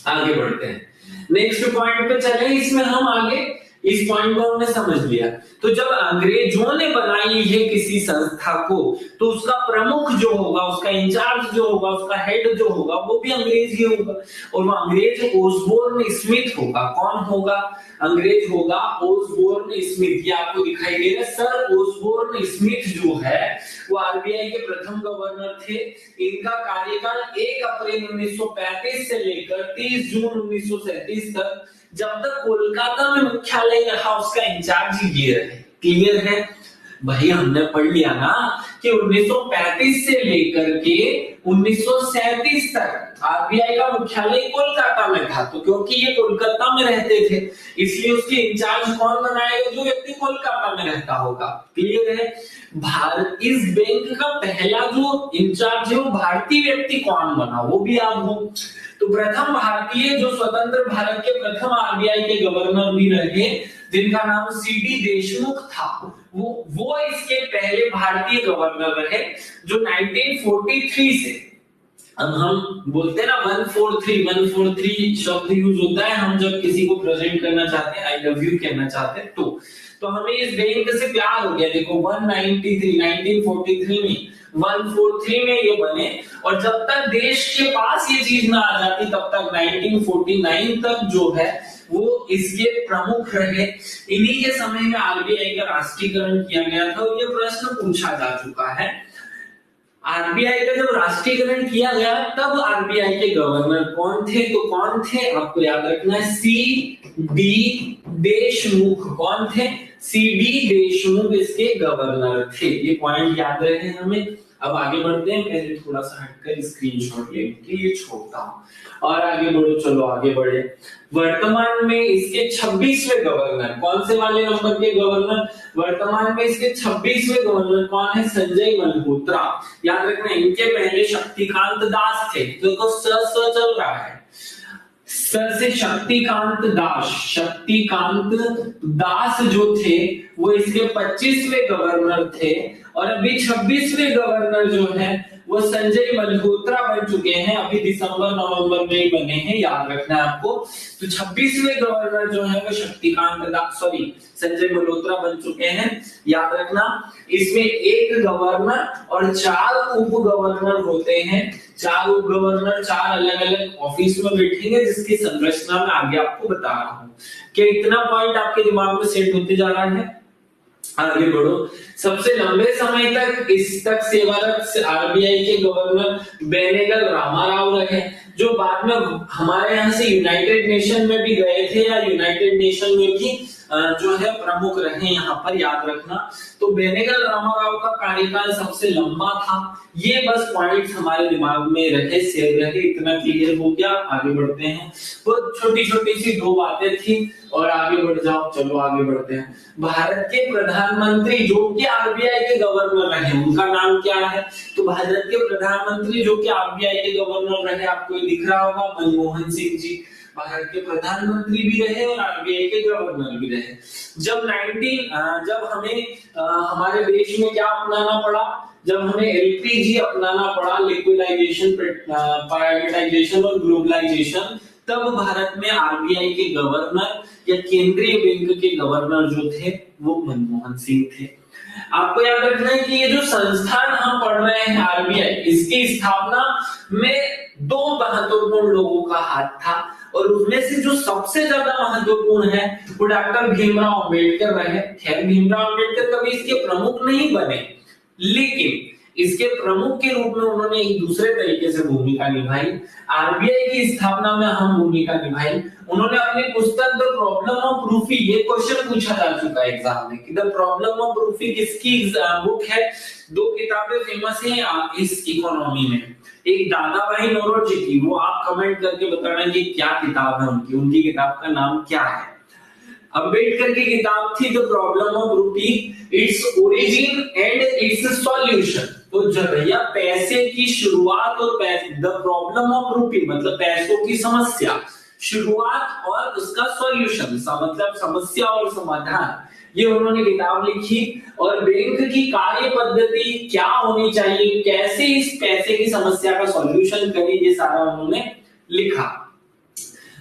आगे बढ़ते हैं, नेक्स्ट पॉइंट पे चले। इसमें हम आगे इस पॉइंट को हमने समझ लिया। तो जब अंग्रेजों ने बनाई है किसी संस्था को, तो उसका प्रमुख जो होगा, उसका इंचार्ज जो होगा, उसका हेड जो होगा, वो भी अंग्रेज ही होगा, और वो अंग्रेज ओसबोर्न स्मिथ होगा। कौन होगा? अंग्रेज होगा ओसबोर्न स्मिथ। ये आपको दिखाई दे रहा है, सर ओसबोर्न स्मिथ जो है वो आरबीआई के प्रथम गवर्नर थे। इनका कार्यकाल 1 अप्रैल 1935 से लेकर 30 जून 1937 तक, जब तक कोलकाता में मुख्यालय रहा, उसका इंचार्ज ये रहे। क्लियर है भाई? हमने पढ़ लिया ना कि 1935 से लेकर के 1937 तक आरबीआई का मुख्यालय कोलकाता में था। तो क्योंकि ये कोलकाता में रहते थे, इसलिए उसके इंचार्ज कौन बनाएगा? जो व्यक्ति कोलकाता में रहता होगा। क्लियर है? भारत इस बैंक का पहला जो इंचार्ज है वो भारतीय व्यक्ति कौन बना, वो भी याद हो। तो प्रथम भारतीय जो स्वतंत्र भारत के प्रथम आरबीआई के गवर्नर भी रहे, जिनका नाम सीडी देशमुख था, वो इसके पहले भारतीय गवर्नर रहे, जो 1943 से, अब हम बोलते हैं ना 143 शब्द यूज होता है हम जब किसी को प्रेजेंट करना चाहते हैं, आई लव यू कहना चाहते हैं, तो हमें इस बैंक से प्यार हो गया। देखो 1943 में 143 में ये बने, और जब तक देश के पास ये चीज ना आ जाती तब तक 1949 तक जो है वो इसके प्रमुख रहे। इन्हीं के समय में आरबीआई का राष्ट्रीयकरण किया गया था। ये प्रश्न पूछा जा चुका है। आरबीआई का जब राष्ट्रीयकरण किया गया तब आरबीआई के गवर्नर कौन थे? तो कौन थे आपको याद रखना है, सी डी देशमुख। कौन थे? सी डी देशमुख इसके गवर्नर थे। ये पॉइंट याद रहे हमें। अब आगे बढ़ते हैं, पहले थोड़ा सा हटकर स्क्रीनशॉट लेके ये छोड़ता हूं और आगे बढ़ो। चलो आगे बढ़े। वर्तमान में इसके 26वें गवर्नर, कौन से वाले नंबर के गवर्नर? वर्तमान में इसके 26वें गवर्नर कौन है? संजय मल्होत्रा। याद रखना, इनके पहले शक्तिकांत दास थे। तो स चल रहा है, सर से शक्तिकांत दास जो थे वो इसके 25वें गवर्नर थे, और अभी 26वें गवर्नर जो है वो संजय मल्होत्रा बन चुके हैं। अभी दिसंबर नवंबर में ही बने हैं, याद रखना है आपको। तो 26वें गवर्नर जो है वो संजय मल्होत्रा बन चुके हैं, याद रखना। इसमें एक गवर्नर और 4 उप गवर्नर होते हैं। 4 उप गवर्नर 4 अलग अलग ऑफिस में बैठेंगे, जिसकी संरचना मैं आगे आपको बता रहा हूँ। क्या इतना पॉइंट आपके दिमाग में सेट होते जा रहा है? आगे बढ़ो। सबसे लंबे समय तक सेवारत आरबीआई के गवर्नर बेनेगल रामाराव रहे, जो बाद में हमारे यहाँ से यूनाइटेड नेशन में भी गए थे, या यूनाइटेड नेशन में भी जो है प्रमुख रहे यहाँ पर, याद रखना। तो बेनेगल रामाराव का कार्यकाल सबसे लंबा था। ये बस पॉइंट हमारे दिमाग में रहे, सेव रहे। इतना क्लियर हो गया? आगे बढ़ते हैं। वो छोटी छोटी सी 2 बातें थी और आगे बढ़ जाओ। चलो आगे बढ़ते हैं। भारत के प्रधानमंत्री जो कि आरबीआई के गवर्नर रहे, उनका नाम क्या है? तो भारत के प्रधानमंत्री जो कि आरबीआई के गवर्नर रहे, आपको दिख रहा होगा, मनमोहन सिंह जी। भारत के प्रधानमंत्री भी रहे और आरबीआई के गवर्नर भी रहे। जब हमें हमारे देश में क्या अपनाना पड़ा? जब हमें एलपीजी अपनाना पड़ा, लिक्विडाइजेशन, प्राइवेटाइजेशन और ग्लोबलाइजेशन, तब भारत में आरबीआई के गवर्नर या केंद्रीय बैंक के गवर्नर जो थे वो मनमोहन सिंह थे। आपको याद रखना है कि ये जो संस्थान हम पढ़ रहे हैं आरबीआई, इसकी स्थापना में 2 महत्वपूर्ण लोगों का हाथ था, और उसमें से जो सबसे ज्यादा महत्वपूर्ण है वो डॉक्टर भीमराव अंबेडकर रहे। खैर भीमराव अंबेडकर कभी इसके प्रमुख नहीं बने, लेकिन इसके प्रमुख के रूप में उन्होंने एक दूसरे तरीके से भूमिका निभाई। आरबीआई की स्थापना में अहम भूमिका निभाई। उन्होंने अपनी पुस्तक द प्रॉब्लम ऑफ रूफी, ये क्वेश्चन पूछा जा चुका है एग्जाम में कि द प्रॉब्लम ऑफ रूफी किसकी बुक है? 2 किताबें फेमस हैं इस इकोनॉमी में। एक दादा भाई नौरोजी की, वो आप कमेंट करके बताना कि क्या किताब है उनकी किताब का नाम क्या है। अंबेडकर की किताब थी द प्रॉब्लम ऑफ रूपी, its origin and it's solution. तो जब भैया पैसे की शुरुआत और द प्रॉब्लम ऑफ रूपी मतलब पैसों की समस्या, शुरुआत और उसका सॉल्यूशन, मतलब समस्या और समाधान, ये उन्होंने किताब लिखी। और बैंक की कार्य पद्धति क्या होनी चाहिए, कैसे इस पैसे की समस्या का सॉल्यूशन करें, ये सारा उन्होंने लिखा।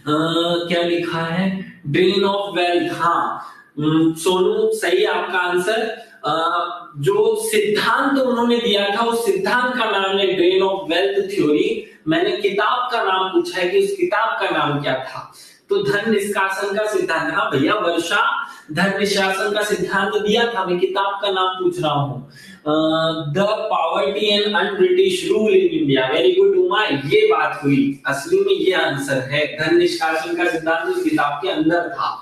क्या लिखा है, ड्रेन ऑफ वेल्थ। हाँ सोनू सही आपका आंसर। जो सिद्धांत उन्होंने दिया था उस सिद्धांत का नाम है ड्रेन ऑफ वेल्थ थ्योरी। मैंने किताब का नाम पूछा है कि उस किताब का नाम क्या था, तो धन निष्कासन का सिद्धांत। हाँ भैया वर्षा, धन निष्कासन का सिद्धांत दिया था, मैं किताब का नाम पूछ रहा हूँ। The poverty and un British rule in India. Very good Uma, ये बात हुई, असली में ये आंसर है, धन निष्कासन का सिद्धांत उस किताब के अंदर था।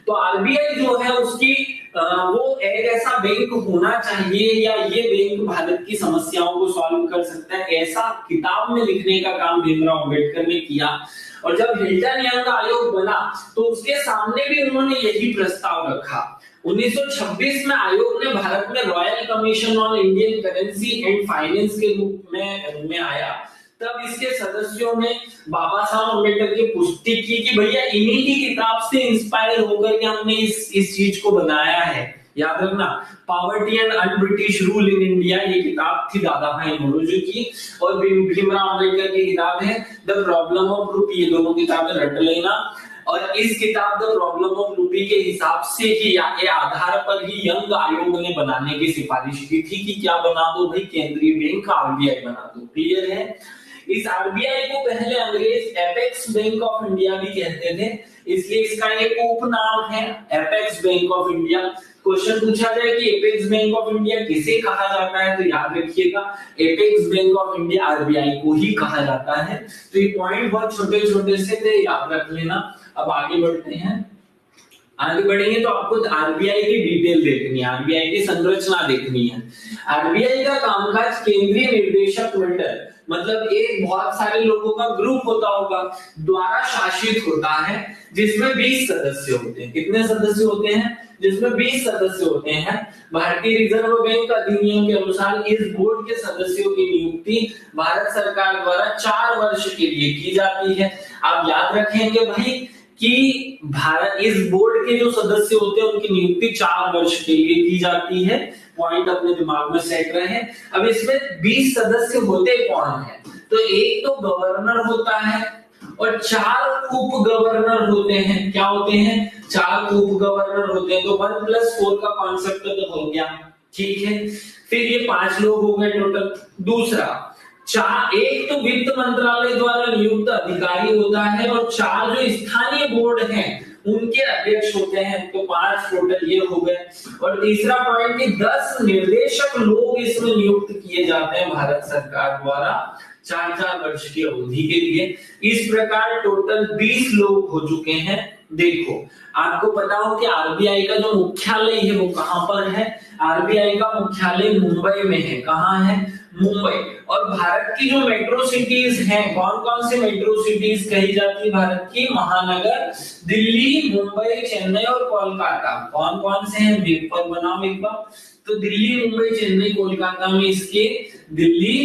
तो आरबीआई जो है उसकी वो एक ऐसा बैंक होना चाहिए या ये बैंक भारत की समस्याओं को सॉल्व कर सकता है, ऐसा किताब में लिखने का काम भीमराव अंबेडकर ने किया। और जब हिल्टन यंग आयोग बना तो उसके सामने भी उन्होंने यही प्रस्ताव रखा। 1926 में आयोग ने भारत में royal commission on Indian currency and finance के रूप में आया। तब इसके सदस्यों ने बाबा साहब अम्बेडकर की पुष्टि की कि भैया इन्हीं की किताब से इंस्पायर होकर के हमने इस चीज को बनाया है। याद रखना, poverty and un British rule in India, ये किताब थी दादा भाई नौरोजी की, और भीमराव अम्बेडकर की किताब है द प्रॉब्लम ऑफ रूपी। ये दोनों किताबें रट लेना। और इस किताब द प्रॉब्लम ऑफ रूपी के हिसाब से ही ये आधार पर ही यंग आयोग ने बनाने की सिफारिश की थी कि क्या बना दो भाई, केंद्रीय बैंक आरबीआई बना दो। क्लियर है। इस आरबीआई को पहले अंग्रेज एपेक्स बैंक ऑफ इंडिया भी कहते थे, इसलिए इसका एक उपनाम है apex bank of India. Question पूछा जाए कि एपेक्स बैंक ऑफ इंडिया किसे कहा जाता है, तो याद रखिएगा apex bank of India RBI को ही कहा जाता है। तो ये पॉइंट बहुत छोटे छोटे से थे, याद रख लेना। अब आगे बढ़ते हैं। आगे बढ़ेंगे तो आपको आरबीआई की डिटेल देखनी है, आरबीआई की संरचना देखनी है। आरबीआई का कामकाज केंद्रीय निर्देशक मंडल, मतलब एक बहुत सारे लोगों का ग्रुप होता होगा, द्वारा शासित होता है, जिसमें 20 सदस्य होते हैं। कितने सदस्य होते हैं? जिसमें 20 सदस्य होते हैं। भारतीय रिजर्व बैंक अधिनियम के अनुसार इस बोर्ड के सदस्यों की नियुक्ति भारत सरकार द्वारा 4 वर्ष के लिए की जाती है। आप याद रखेंगे भाई कि भारत इस बोर्ड के जो सदस्य होते हैं उनकी नियुक्ति 4 वर्ष के लिए की जाती है। पॉइंट अपने दिमाग में सेट रहे। अब इसमें 20 सदस्य होते कौन है? तो एक तो गवर्नर होता है और 4 उप गवर्नर होते हैं। क्या होते हैं? 4 उप गवर्नर होते हैं। तो 1+4 का कॉन्सेप्ट तो हो गया, ठीक है। फिर ये 5 लोग हो गए टोटल। दूसरा, एक तो वित्त मंत्रालय द्वारा नियुक्त अधिकारी होता है और 4 जो स्थानीय बोर्ड हैं उनके अध्यक्ष होते हैं। तो 5 टोटल ये हो गए। और तीसरा पॉइंट कि 10 निर्देशक लोग इसमें नियुक्त किए जाते हैं भारत सरकार द्वारा 4-4 वर्ष की अवधि के लिए। इस प्रकार टोटल 20 लोग हो चुके हैं। देखो, आपको पता हो कि आरबीआई का जो मुख्यालय है वो कहां पर है? आरबीआई का मुख्यालय मुंबई में है। कहां है? मुंबई। और भारत की जो मेट्रो सिटीज हैं, कौन कौन सी मेट्रो सिटीज कही जाती है भारत की? महानगर, दिल्ली, मुंबई, चेन्नई और कोलकाता। कौन कौन से हैं? मैप पर बनाओ एक बार। तो दिल्ली, मुंबई, चेन्नई, कोलकाता में इसके दिल्ली,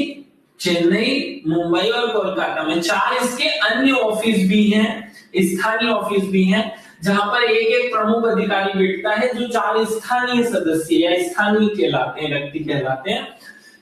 चेन्नई, मुंबई और कोलकाता में 4 इसके अन्य ऑफिस भी हैं, स्थानीय ऑफिस भी हैं, जहां पर एक एक प्रमुख अधिकारी बैठता है जो 4 स्थानीय सदस्य या स्थानीय कहलाते हैं, व्यक्ति कहलाते हैं।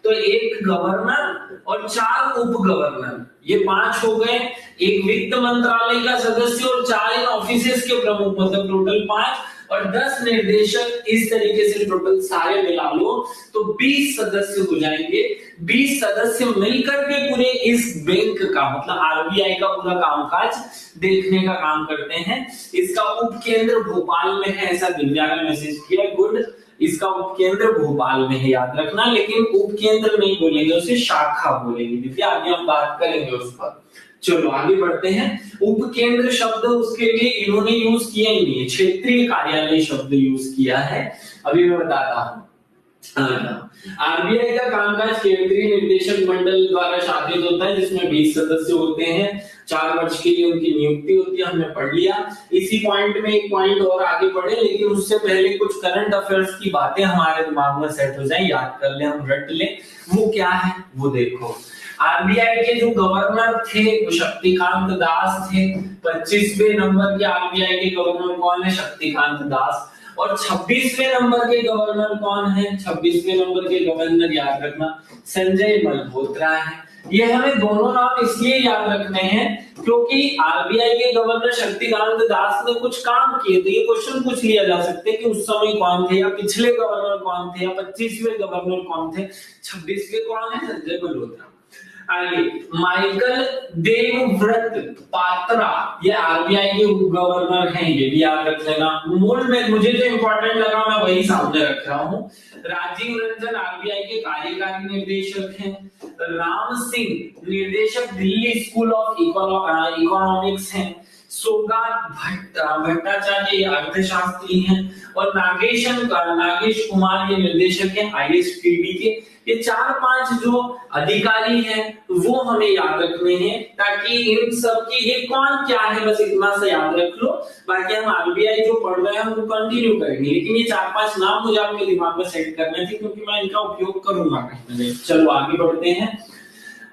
तो एक गवर्नर और 4 उप गवर्नर, ये 5 हो गए। एक वित्त मंत्रालय का सदस्य और 4 इन ऑफिसेस के प्रमुख, मतलब टोटल 5 और 10 निर्देशक। इस तरीके से टोटल सारे मिला लो तो 20 सदस्य हो जाएंगे। 20 सदस्य मिलकर के पूरे इस बैंक का, मतलब आरबीआई का पूरा कामकाज देखने का काम करते हैं। इसका उपकेंद्र भोपाल में है, ऐसा दिव्या ने मैसेज किया। गुड, इसका उपकेंद्र भोपाल में है, याद रखना। लेकिन उपकेंद्र नहीं बोलेंगे, उसे शाखा बोलेंगे दिव्या, आगे हम बात करेंगे उस पर। चलो आगे बढ़ते हैं। उपकेंद्र शब्द उसके लिए इन्होंने यूज किया ही नहीं है, क्षेत्रीय कार्यालय शब्द यूज किया है। अभी मैं बताता हूँ। आरबीआई का कामकाज केंद्रीय निर्देशक मंडल द्वारा शासित होता है, जिसमें 20 सदस्य होते हैं। 4 वर्ष के लिए उनकी नियुक्ति होती है, हमने पढ़ लिया। इसी पॉइंट में एक पॉइंट और आगे बढ़े, लेकिन उससे पहले कुछ करंट अफेयर्स की बातें हमारे दिमाग में सेट हो जाए, याद कर ले, हम रट ले। वो क्या है वो देखो। आरबीआई के जो गवर्नर थे वो शक्तिकांत दास थे। 25वें नंबर के आरबीआई के गवर्नर कौन है? शक्तिकांत दास। और 26वें नंबर के गवर्नर कौन है? 26वें नंबर के गवर्नर याद रखना संजय मल्होत्रा है। ये हमें दोनों नाम इसलिए याद रखने हैं क्योंकि आरबीआई के गवर्नर शक्तिकांत दास ने कुछ काम किए, तो ये क्वेश्चन पूछ लिया जा सकता है कि उस समय कौन थे, या पिछले गवर्नर कौन थे, या 25वें गवर्नर कौन थे, 26वें कौन है, संजय मल्होत्रा। आगे माइकल देवव्रत पात्रा, ये आरबीआई के गवर्नर हैं, ये भी याद रख लेना। मूल में मुझे जो इंपॉर्टेंट लगा मैं वही सामने रख रहा हूँ। राजीव रंजन आरबीआई के कार्यकारी निर्देशक हैं। राम सिंह निर्देशक दिल्ली स्कूल ऑफ इकोनॉमिक्स हैं। सौगात भट्टाचार्य अर्थशास्त्री हैं। और नागेश कुमार ये निर्देशक हैं आईएसटीबी के। ये 4-5 जो अधिकारी हैं वो हमें याद रखने हैं, ताकि इन सब की ये कौन क्या है बस इतना सा याद रख लो, बाकी हम आरबीआई जो पढ़ रहे हैं हम कंटिन्यू करेंगे, लेकिन ये 4-5 नाम मुझे आपके दिमाग में सेट करने थे क्योंकि मैं इनका उपयोग करूंगा कहीं। चलो आगे बढ़ते हैं।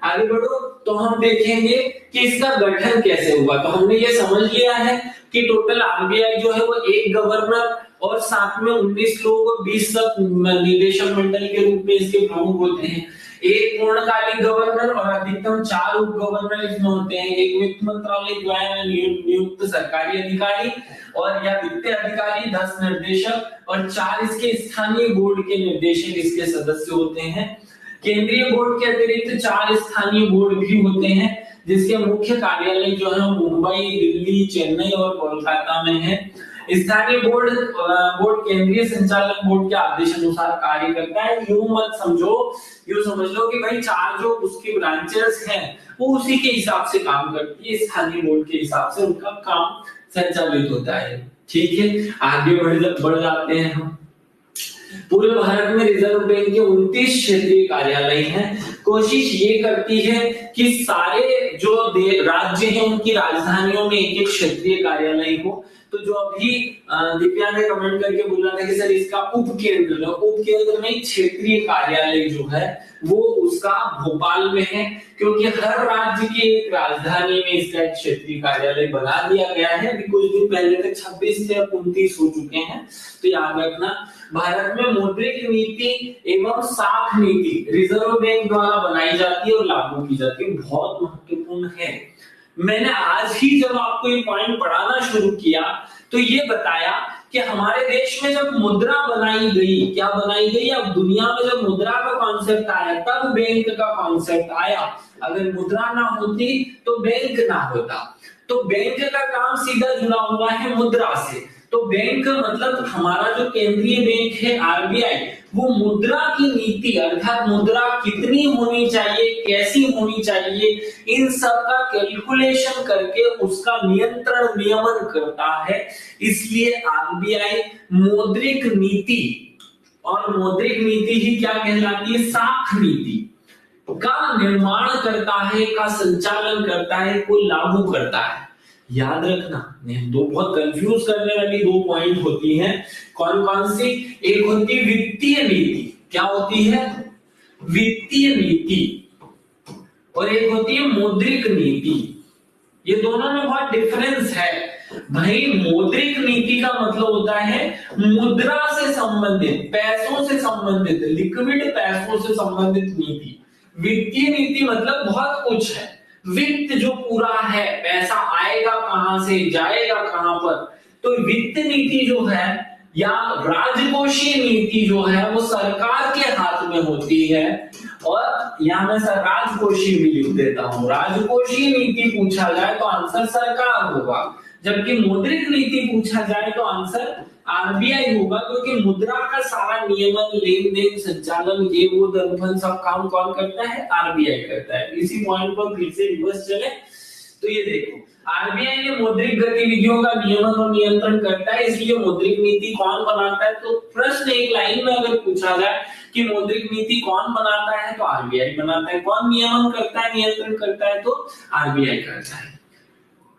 आगे बढ़ो तो हम देखेंगे कि इसका गठन कैसे हुआ। तो हमने ये समझ लिया है कि टोटल आरबीआई जो है वो एक गवर्नर और साथ में 19 लोग और 20 निदेशक मंडल के रूप में इसके प्रमुख होते हैं। एक पूर्णकालिक गवर्नर और अधिकतम 4 उप गवर्नर इसमें होते हैं। एक वित्त मंत्रालय द्वारा नियुक्त सरकारी अधिकारी और या वित्तीय अधिकारी, 10 निर्देशक और 4 इसके स्थानीय बोर्ड के निर्देशक इसके सदस्य होते हैं। केंद्रीय बोर्ड के अतिरिक्त 4 स्थानीय बोर्ड भी होते हैं जिसके मुख्य कार्यालय जो है मुंबई, दिल्ली, चेन्नई और कोलकाता में है। स्थानीय बोर्ड केंद्रीय संचालक बोर्ड के आदेश अनुसार कार्य करता है। यूं मत समझो, यूं समझ लो कि भाई 4 जो उसकी ब्रांचेस हैं वो उसी के हिसाब से काम करती है, स्थानीय बोर्ड के हिसाब से उनका काम संचालित होता है। ठीक है, आगे बढ़ जाते हैं हम। पूरे भारत में रिजर्व बैंक के 29 क्षेत्रीय कार्यालय हैं। कोशिश ये करती है कि सारे जो राज्य हैं उनकी राजधानियों में एक क्षेत्रीय कार्यालय हो। तो जो अभी दिव्या ने कमेंट करके बोला था कि सर इसका उप केंद्र में क्षेत्रीय कार्यालय जो है वो उसका भोपाल में है, क्योंकि हर राज्य की एक राजधानी में इसका एक क्षेत्रीय कार्यालय बना दिया गया है। अभी कुछ दिन पहले तक 26 से 29 हो चुके हैं। तो याद रखना, भारत में मौद्रिक नीति एवं साख नीति रिजर्व बैंक द्वारा बनाई जाती है और लागू की जाती है। बहुत महत्वपूर्ण है। मैंने आज ही जब आपको ये पॉइंट पढ़ाना शुरू किया तो ये बताया कि हमारे देश में जब मुद्रा बनाई गई, क्या बनाई गई, अब दुनिया में जब मुद्रा का कॉन्सेप्ट आया तब बैंक का कॉन्सेप्ट आया। अगर मुद्रा ना होती तो बैंक ना होता। तो बैंक का काम सीधा जुड़ा हुआ है मुद्रा से। तो बैंक मतलब हमारा जो केंद्रीय बैंक है आरबीआई, वो मुद्रा की नीति अर्थात मुद्रा कितनी होनी चाहिए, कैसी होनी चाहिए, इन सब का कैलकुलेशन करके उसका नियंत्रण नियमन करता है। इसलिए आरबीआई मौद्रिक नीति, और मौद्रिक नीति ही क्या कहलाती है, साख नीति का निर्माण करता है, का संचालन करता है, को लागू करता है। याद रखना, दो बहुत कंफ्यूज करने वाली 2 पॉइंट होती हैं। कौन कौन सी? एक होती है वित्तीय नीति। क्या होती है? वित्तीय नीति। और एक होती है मौद्रिक नीति। ये दोनों में बहुत डिफरेंस है भाई। मौद्रिक नीति का मतलब होता है मुद्रा से संबंधित, पैसों से संबंधित, लिक्विड पैसों से संबंधित नीति। वित्तीय नीति मतलब बहुत कुछ है, वित्त जो पूरा है, पैसा आएगा कहां से, जाएगा कहां पर। तो वित्त नीति जो है या राजकोषीय नीति जो है वो सरकार के हाथ में होती है। और यहां मैं राजकोषीय भी लिख देता हूं। राजकोषीय नीति पूछा जाए तो आंसर सरकार होगा, जबकि मौद्रिक नीति पूछा जाए तो आंसर आरबीआई होगा, क्योंकि मुद्रा का सारा नियमन, लेन देन, संचालन, ये वो दरफन सब काम कौन करता है? आरबीआई करता है। इसी पॉइंट पर फिर से रिवर्स चले तो ये देखो, आरबीआई ने मौद्रिक गतिविधियों का नियमन और नियंत्रण करता है। इसलिए मौद्रिक नीति कौन बनाता है? तो प्रश्न एक लाइन में अगर पूछा जाए कि मौद्रिक नीति कौन बनाता है तो आरबीआई बनाता है। कौन नियमन करता है, नियंत्रण करता है? तो आरबीआई करता है।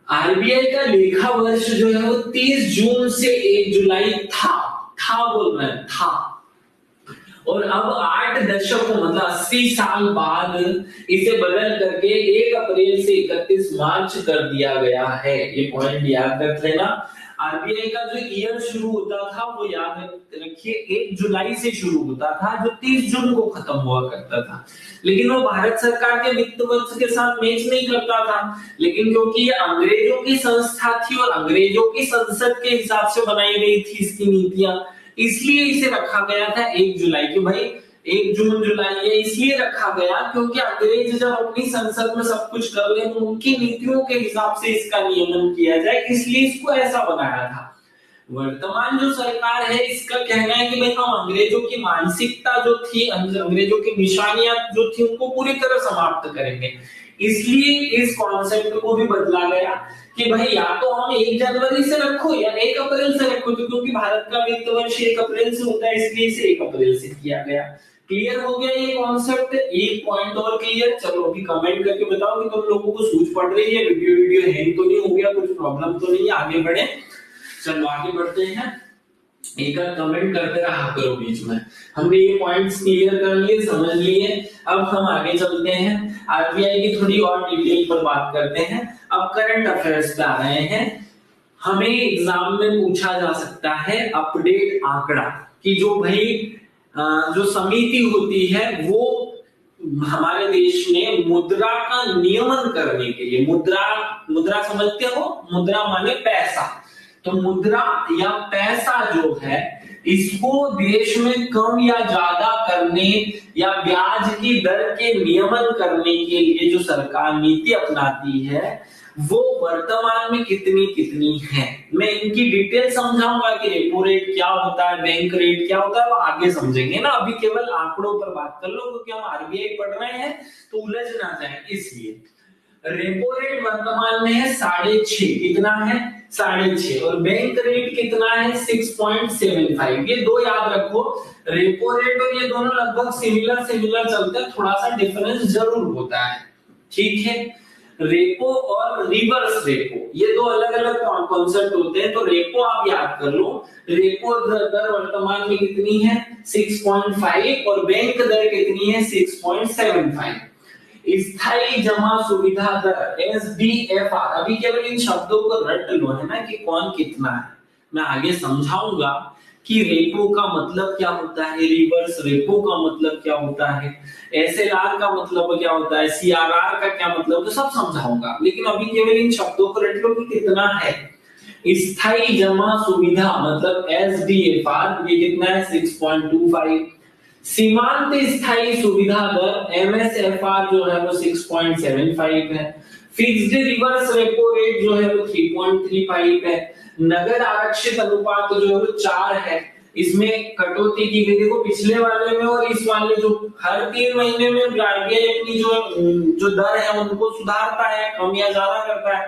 आरबीआई का लेखा वर्ष जो है वो 30 जून से 1 जुलाई था बोल रहे हैं, था। और अब 8 दशकों मतलब 80 साल बाद इसे बदल करके 1 अप्रैल से 31 मार्च कर दिया गया है। ये पॉइंट याद रख लेना। आरबीआई का जो ईयर शुरू होता था वो याद रखिए 1 जुलाई से शुरू होता था, जो 30 जून को खत्म हुआ करता था। लेकिन वो भारत सरकार के वित्त वर्ष के साथ मैच नहीं करता था। लेकिन क्योंकि ये अंग्रेजों की संस्था थी और अंग्रेजों की संसद के हिसाब से बनाई गई थी इसकी नीतियां, इसलिए इसे रखा गया था 1 जुलाई की। भाई 1 जून जुलाई ये इसलिए रखा गया क्योंकि अंग्रेज जब अपनी संसद में सब कुछ कर ले तो उनकी नीतियों के हिसाब से इसका नियमन किया जाए, इसलिए इसको ऐसा बनाया था। वर्तमान जो सरकार है इसका कहना है कि भाई हम अंग्रेजों की मानसिकता जो थी, अंग्रेजों की निशानियां जो थी उनको पूरी तरह समाप्त करेंगे। इसलिए इस कॉन्सेप्ट को भी बदला गया कि भाई या तो हम 1 जनवरी से रखो या 1 अप्रैल से रखो, क्योंकि भारत का वित्त वर्ष 1 अप्रैल से होता है, इसलिए इसे 1 अप्रैल से किया गया। क्लियर हो गया ये कॉन्सेप्ट? एक पॉइंट और क्लियर? चलो अभी कमेंट करके बताओ कि तुम लोगों को सूझ पड़ रही है, वीडियो हैंग तो नहीं हो गया, कुछ प्रॉब्लम तो नहीं है, आगे बढ़े। चलो आगे बढ़ते हैं। एक कमेंट करते रहा करो बीच में। हमने ये पॉइंट्स क्लियर कर लिए, समझ लिए। अब हम आगे चलते हैं, आरबीआई की थोड़ी और डिटेल पर बात करते हैं। अब करंट अफेयर्स पे आ रहे हैं। हमें एग्जाम में पूछा जा सकता है अपडेट आंकड़ा कि जो भाई जो समिति होती है वो हमारे देश में मुद्रा का नियमन करने के लिए, मुद्रा समझते हो, मुद्रा माने पैसा, तो मुद्रा या पैसा जो है इसको देश में कम या ज्यादा करने या ब्याज की दर के नियमन करने के लिए जो सरकार नीति अपनाती है वो वर्तमान में कितनी है। मैं इनकी डिटेल समझाऊंगा कि रेपो रेट क्या होता है, बैंक रेट क्या होता है, वो आगे समझेंगे ना। अभी केवल आंकड़ों पर बात कर लो क्योंकि हम आरबीआई पढ़ रहे हैं तो उलझ ना जाए इसलिए। रेपो रेट वर्तमान में है 6.5, कितना है 6.5, और बैंक रेट कितना है 6.75। ये दो याद रखो, रेपो रेट और ये दोनों लगभग सिमिलर चलते हैं, थोड़ा सा डिफरेंस जरूर होता है, ठीक है। रेपो और रिवर्स रेपो ये दो अलग अलग कॉन्सेप्ट होते हैं, तो रेपो आप याद कर लो, रेपो दर वर्तमान में कितनी है 6.5 और बैंक दर कितनी है 6.75। स्थायी जमा सुविधा दर SDFR, अभी केवल इन शब्दों को रट लो है ना कि कौन कितना है। मैं आगे समझाऊंगा कि रेपो का मतलब क्या होता है, रिवर्स रेपो का मतलब क्या होता है, SLR का मतलब क्या होता है, CRR का क्या मतलब, तो सब समझाऊंगा। लेकिन अभी केवल इन शब्दों को रट लो कि कितना है। स्थायी जमा सुविधा मतलब SDFR ये कितना है 6.25। सीमांत स्थायी सुविधा दर MSFR जो है वो 6.75 है। फिक्स्ड रिवर्स रेपो रेट जो है वो 3.35 है। नगद आरक्षित अनुपात जो है वो 4 है। इसमें कटौती की गई, देखो पिछले वाले में और इस वाले जो हर 3 महीने में आरबीआई अपनी जो दर है उनको सुधारता है, कम या ज्यादा करता है।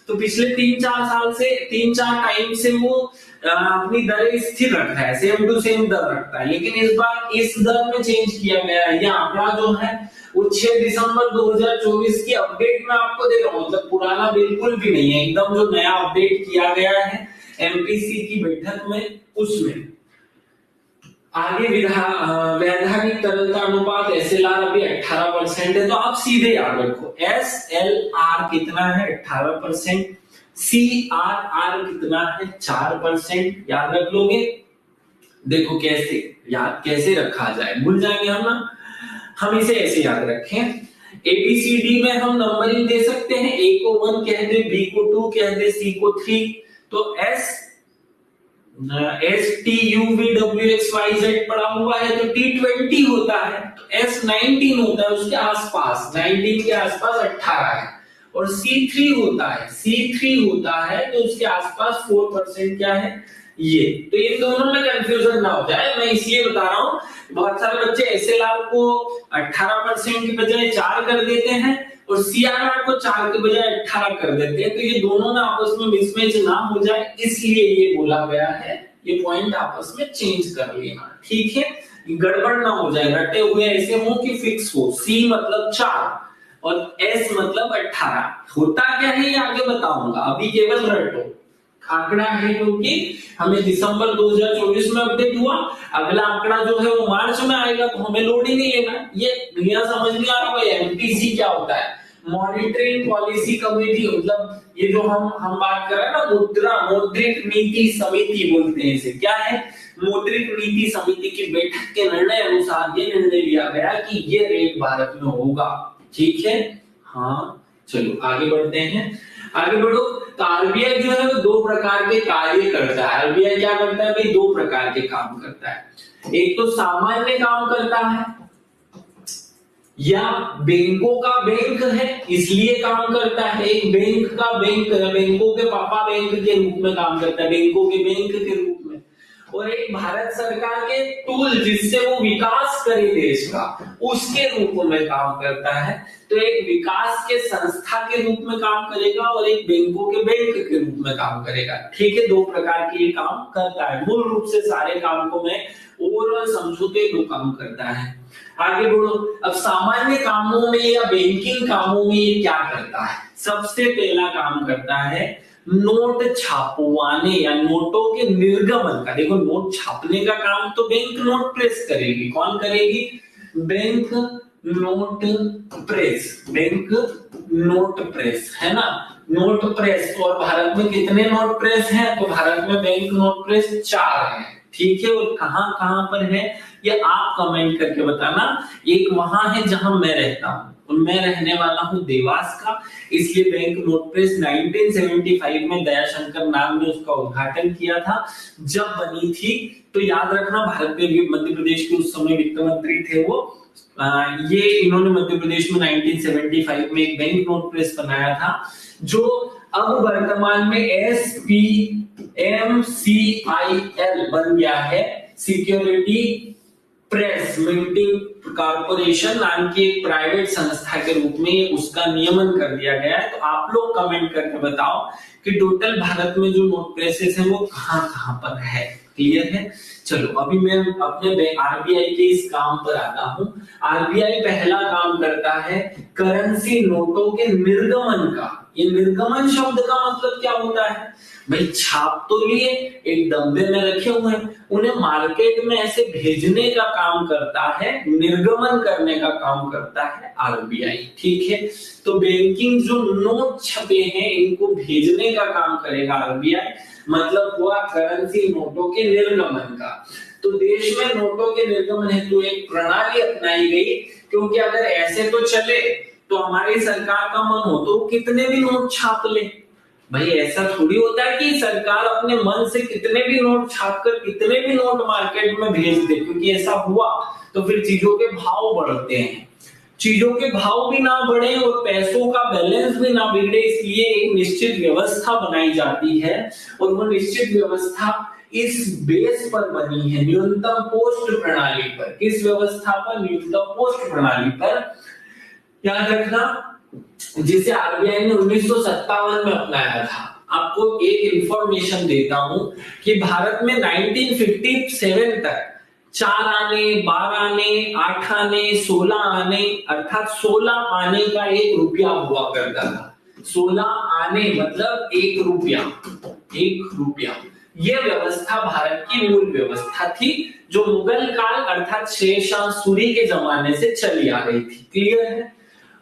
तो पिछले 3-4 साल से 3-4 टाइम से वो अपनी दरें स्थिर रखता है, सेम टू सेम दर रखता है। लेकिन इस बार इस दर में चेंज किया गया है। ये आंकड़ा जो है वो 6 दिसंबर 2024 की अपडेट में आपको दे रहा हूं, मतलब पुराना बिल्कुल भी नहीं है, एकदम जो नया अपडेट किया गया है एमपीसी की बैठक में उसमें। आगे वैधानिक तरलता अनुपात SLR अभी 18% है, तो आप सीधे याद रखो SLR कितना है 18%, CRR कितना है 4%, याद रख लोगे। देखो कैसे रखा जाए, भूल जाएंगे हम ना, हम इसे ऐसे याद रखें। ABCD में हम नंबरिंग दे सकते हैं, A को 1 कह दे, B को 2 कह दे, C को 3, तो STUVWXYZ पड़ा हुआ है तो T20 होता है, तो S19 होता है उसके आसपास, 19 के आसपास 18 है, और C3 होता है तो उसके आसपास 4% क्या है ये। तो इन दोनों में कंफ्यूजन ना हो जाए, मैं इसलिए बता रहा हूं। बहुत सारे बच्चे SLR को 18% की बजाय 4 कर देते हैं और CRR को 4 के बजाय 18 कर देते हैं, तो ये दोनों ना आपस में मिसमैच ना हो जाए इसलिए ये बोला गया है। ये पॉइंट आपस में चेंज कर लेना, ठीक है, गड़बड़ ना हो जाए, रटे हुए ऐसे हो कि फिक्स हो। C मतलब 4 और S मतलब 18 होता क्या है ये आगे बताऊंगा, अभी केवल रटो। आंकड़ा है क्योंकि हमें दिसंबर 2024 में अपडेट हुआ, अगला आंकड़ा जो है वो मार्च में आएगा, तो हमें लोड ही नहीं लेना। ये यहाँ समझ नहीं आ रहा भाई एमपीसी क्या होता है, मॉनिटरिंग पॉलिसी कमेटी, मतलब ये जो हम बात कर रहे हैं ना, मौद्रिक नीति समिति बोलते हैं इसे। क्या है? मौद्रिक नीति समिति की बैठक के निर्णय अनुसार ये निर्णय लिया गया कि ये रेट भारत में होगा। ठीक है, हाँ चलो आगे बढ़ते हैं, आगे बढ़ो। तो आरबीआई जो है वो दो प्रकार के कार्य करता है। आरबीआई क्या करता है भाई? दो प्रकार के काम करता है। एक तो सामान्य काम करता है, या बैंकों का बैंक है इसलिए काम करता है। एक बैंक का बैंक, बैंकों के पापा बैंक के रूप में काम करता है, बैंकों के बैंक के रूप में। और एक भारत सरकार के टूल जिससे वो विकास करे देश का, उसके रूप में काम करता है। तो एक विकास के संस्था के रूप में काम करेगा और एक बैंकों के बैंक के रूप में काम करेगा। ठीक है, दो प्रकार के ये काम करता है। मूल रूप से सारे काम को मैं ओवरऑल समझो तो दो काम करता है। आगे बढ़ो। अब सामान्य कामों में या बैंकिंग कामों में ये क्या करता है? सबसे पहला काम करता है नोट छापवाने या नोटों के निर्गमन का। देखो, नोट छापने का काम तो बैंक नोट प्रेस करेगी। कौन करेगी? Bank note press, bank note press, है ना, नोट प्रेस। और भारत में कितने नोट प्रेस हैं? तो भारत में बैंक नोट प्रेस 4 है। ठीक है, और कहां कहां पर है ये आप कमेंट करके बताना। एक वहां है जहां मैं रहता हूं, और मैं रहने वाला हूं देवास का, इसलिए बैंक नोट प्रेस 1975 में दयाशंकर नाग ने उसका उद्घाटन किया था जब बनी थी। तो याद रखना, भारत के मध्य प्रदेश के उस समय वित्त मंत्री थे वो। ये इन्होंने मध्य प्रदेश में 1975 में एक बैंक नोट प्रेस बनाया था, जो अब वर्तमान में SPMCIL बन गया है, सिक्योरिटी प्रेस मिंटिंग कॉर्पोरेशन नाम की एक प्राइवेट संस्था के रूप में उसका नियमन कर दिया गया है। तो आप लोग कमेंट करके बताओ कि टोटल भारत में जो नोट प्रेसेस है वो कहां कहां पर है। क्लियर है? चलो अभी मैं अपने आरबीआई के इस काम पर आता हूं। आरबीआई पहला काम करता है करेंसी नोटों के निर्गमन का। ये निर्गमन शब्द का मतलब क्या होता है भाई? छाप तो लिए, एक डब्बे में रखे हुए हैं, उन्हें मार्केट में ऐसे भेजने का काम करता है, निर्गमन करने का काम करता है आरबीआई। ठीक है, तो बैंकिंग जो नोट छपे हैं इनको भेजने का काम करेगा आरबीआई, मतलब हुआ करेंसी नोटों के निर्गमन का। तो देश में नोटों के निर्गमन हेतु एक प्रणाली अपनाई गई, क्योंकि अगर ऐसे तो चले तो हमारी सरकार का मन हो तो कितने भी नोट छाप ले। भाई ऐसा थोड़ी होता है कि सरकार अपने मन से कितने भी नोट छापकर कितने भी नोट मार्केट में भेज दे, क्योंकि ऐसा हुआ तो फिर चीजों के भाव बढ़ते हैं। चीजों के भाव भी ना बढ़े और पैसों का बैलेंस भी ना बिगड़े, इसलिए एक निश्चित व्यवस्था बनाई जाती है। और वो निश्चित व्यवस्था इस बेस पर बनी है, न्यूनतम पोस्ट प्रणाली पर। किस व्यवस्था पर? न्यूनतम पोस्ट प्रणाली पर। याद रखना, जिसे आरबीआई ने 1957 में अपनाया था। आपको एक इंफॉर्मेशन देता हूं कि भारत में 1957 तक 4 आने, 12 आने, 8 आने, 16 आने, अर्थात 16 आने का 1 रुपया हुआ करता था। 16 आने मतलब 1 रुपया, 1 रुपया। यह व्यवस्था भारत की मूल व्यवस्था थी, जो मुगल काल अर्थात शेरशाह सूरी के जमाने से चली आ रही थी। क्लियर है?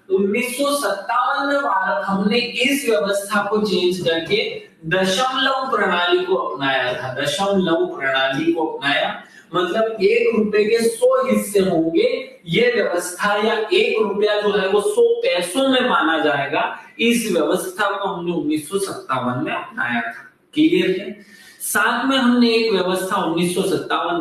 1957 में भारत हमने इस व्यवस्था को चेंज करके दशमलव प्रणाली को अपनाया था। दशमलव प्रणाली को अपनाया मतलब 1 रुपए के 100 हिस्से होंगे। ये व्यवस्था या 1 रुपया जो है वो 100 पैसों में माना जाएगा। इस व्यवस्था को हमने 1957 में अपनाया था। क्लियर है? साथ में हमने एक व्यवस्था 1957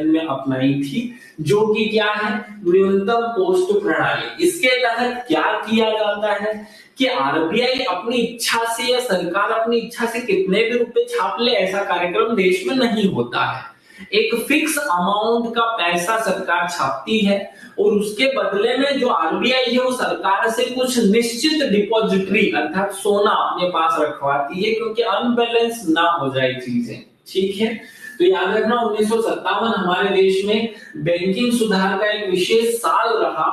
में अपनाई थी, जो कि क्या है? न्यूनतम पोस्ट प्रणाली। इसके तहत क्या किया जाता है कि आरबीआई अपनी इच्छा से या सरकार अपनी इच्छा से कितने भी रुपए छाप ले, ऐसा कार्यक्रम देश में नहीं होता है। एक फिक्स अमाउंट का पैसा सरकार छापती है और उसके बदले में जो आरबीआई है वो सरकार से कुछ निश्चित डिपॉजिटरी अर्थात सोना अपने पास रखवाती है, क्योंकि अनबैलेंस ना हो जाए चीजें। ठीक है, तो याद रखना 1957 हमारे देश में बैंकिंग सुधार का एक विशेष साल रहा।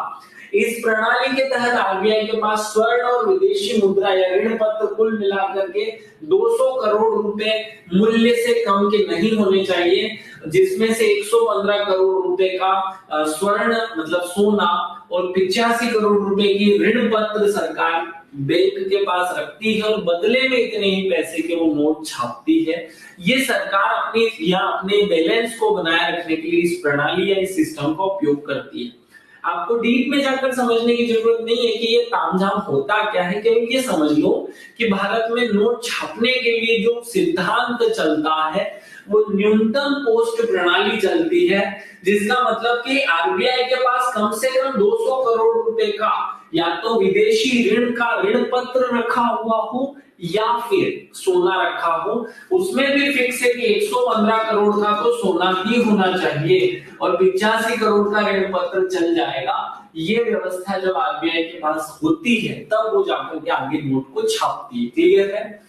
इस प्रणाली के तहत आरबीआई के पास स्वर्ण और विदेशी मुद्रा या ऋण पत्र कुल मिलाकर के 200 करोड़ रुपए मूल्य से कम के नहीं होने चाहिए, जिसमें से 115 करोड़ रुपए का स्वर्ण मतलब सोना और 85 करोड़ रुपए की ऋण पत्र सरकार बैंक के पास रखती है और बदले में इतने ही पैसे के वो नोट छापती है। ये सरकार अपने बैलेंस को बनाए रखने के लिए इस प्रणाली या इस सिस्टम का उपयोग करती है। आपको डीप में जाकर समझने की जरूरत नहीं है कि ये तामझाम होता क्या है, केवल ये समझ लो कि भारत में नोट छापने के लिए जो सिद्धांत चलता है वो न्यूनतम पोस्ट प्रणाली चलती है, जिसका मतलब कि आरबीआई के पास कम से कम 200 करोड़ रुपए का या तो विदेशी ऋण का ऋण पत्र रखा हुआ हो या फिर सोना रखा हो। उसमें भी फिक्स है कि 115 करोड़ का तो सोना ही होना चाहिए और 85 करोड़ का ऋण पत्र चल जाएगा। ये व्यवस्था जब आरबीआई के पास होती है तब वो जाकर के आगे नोट को छापती है। क्लियर है?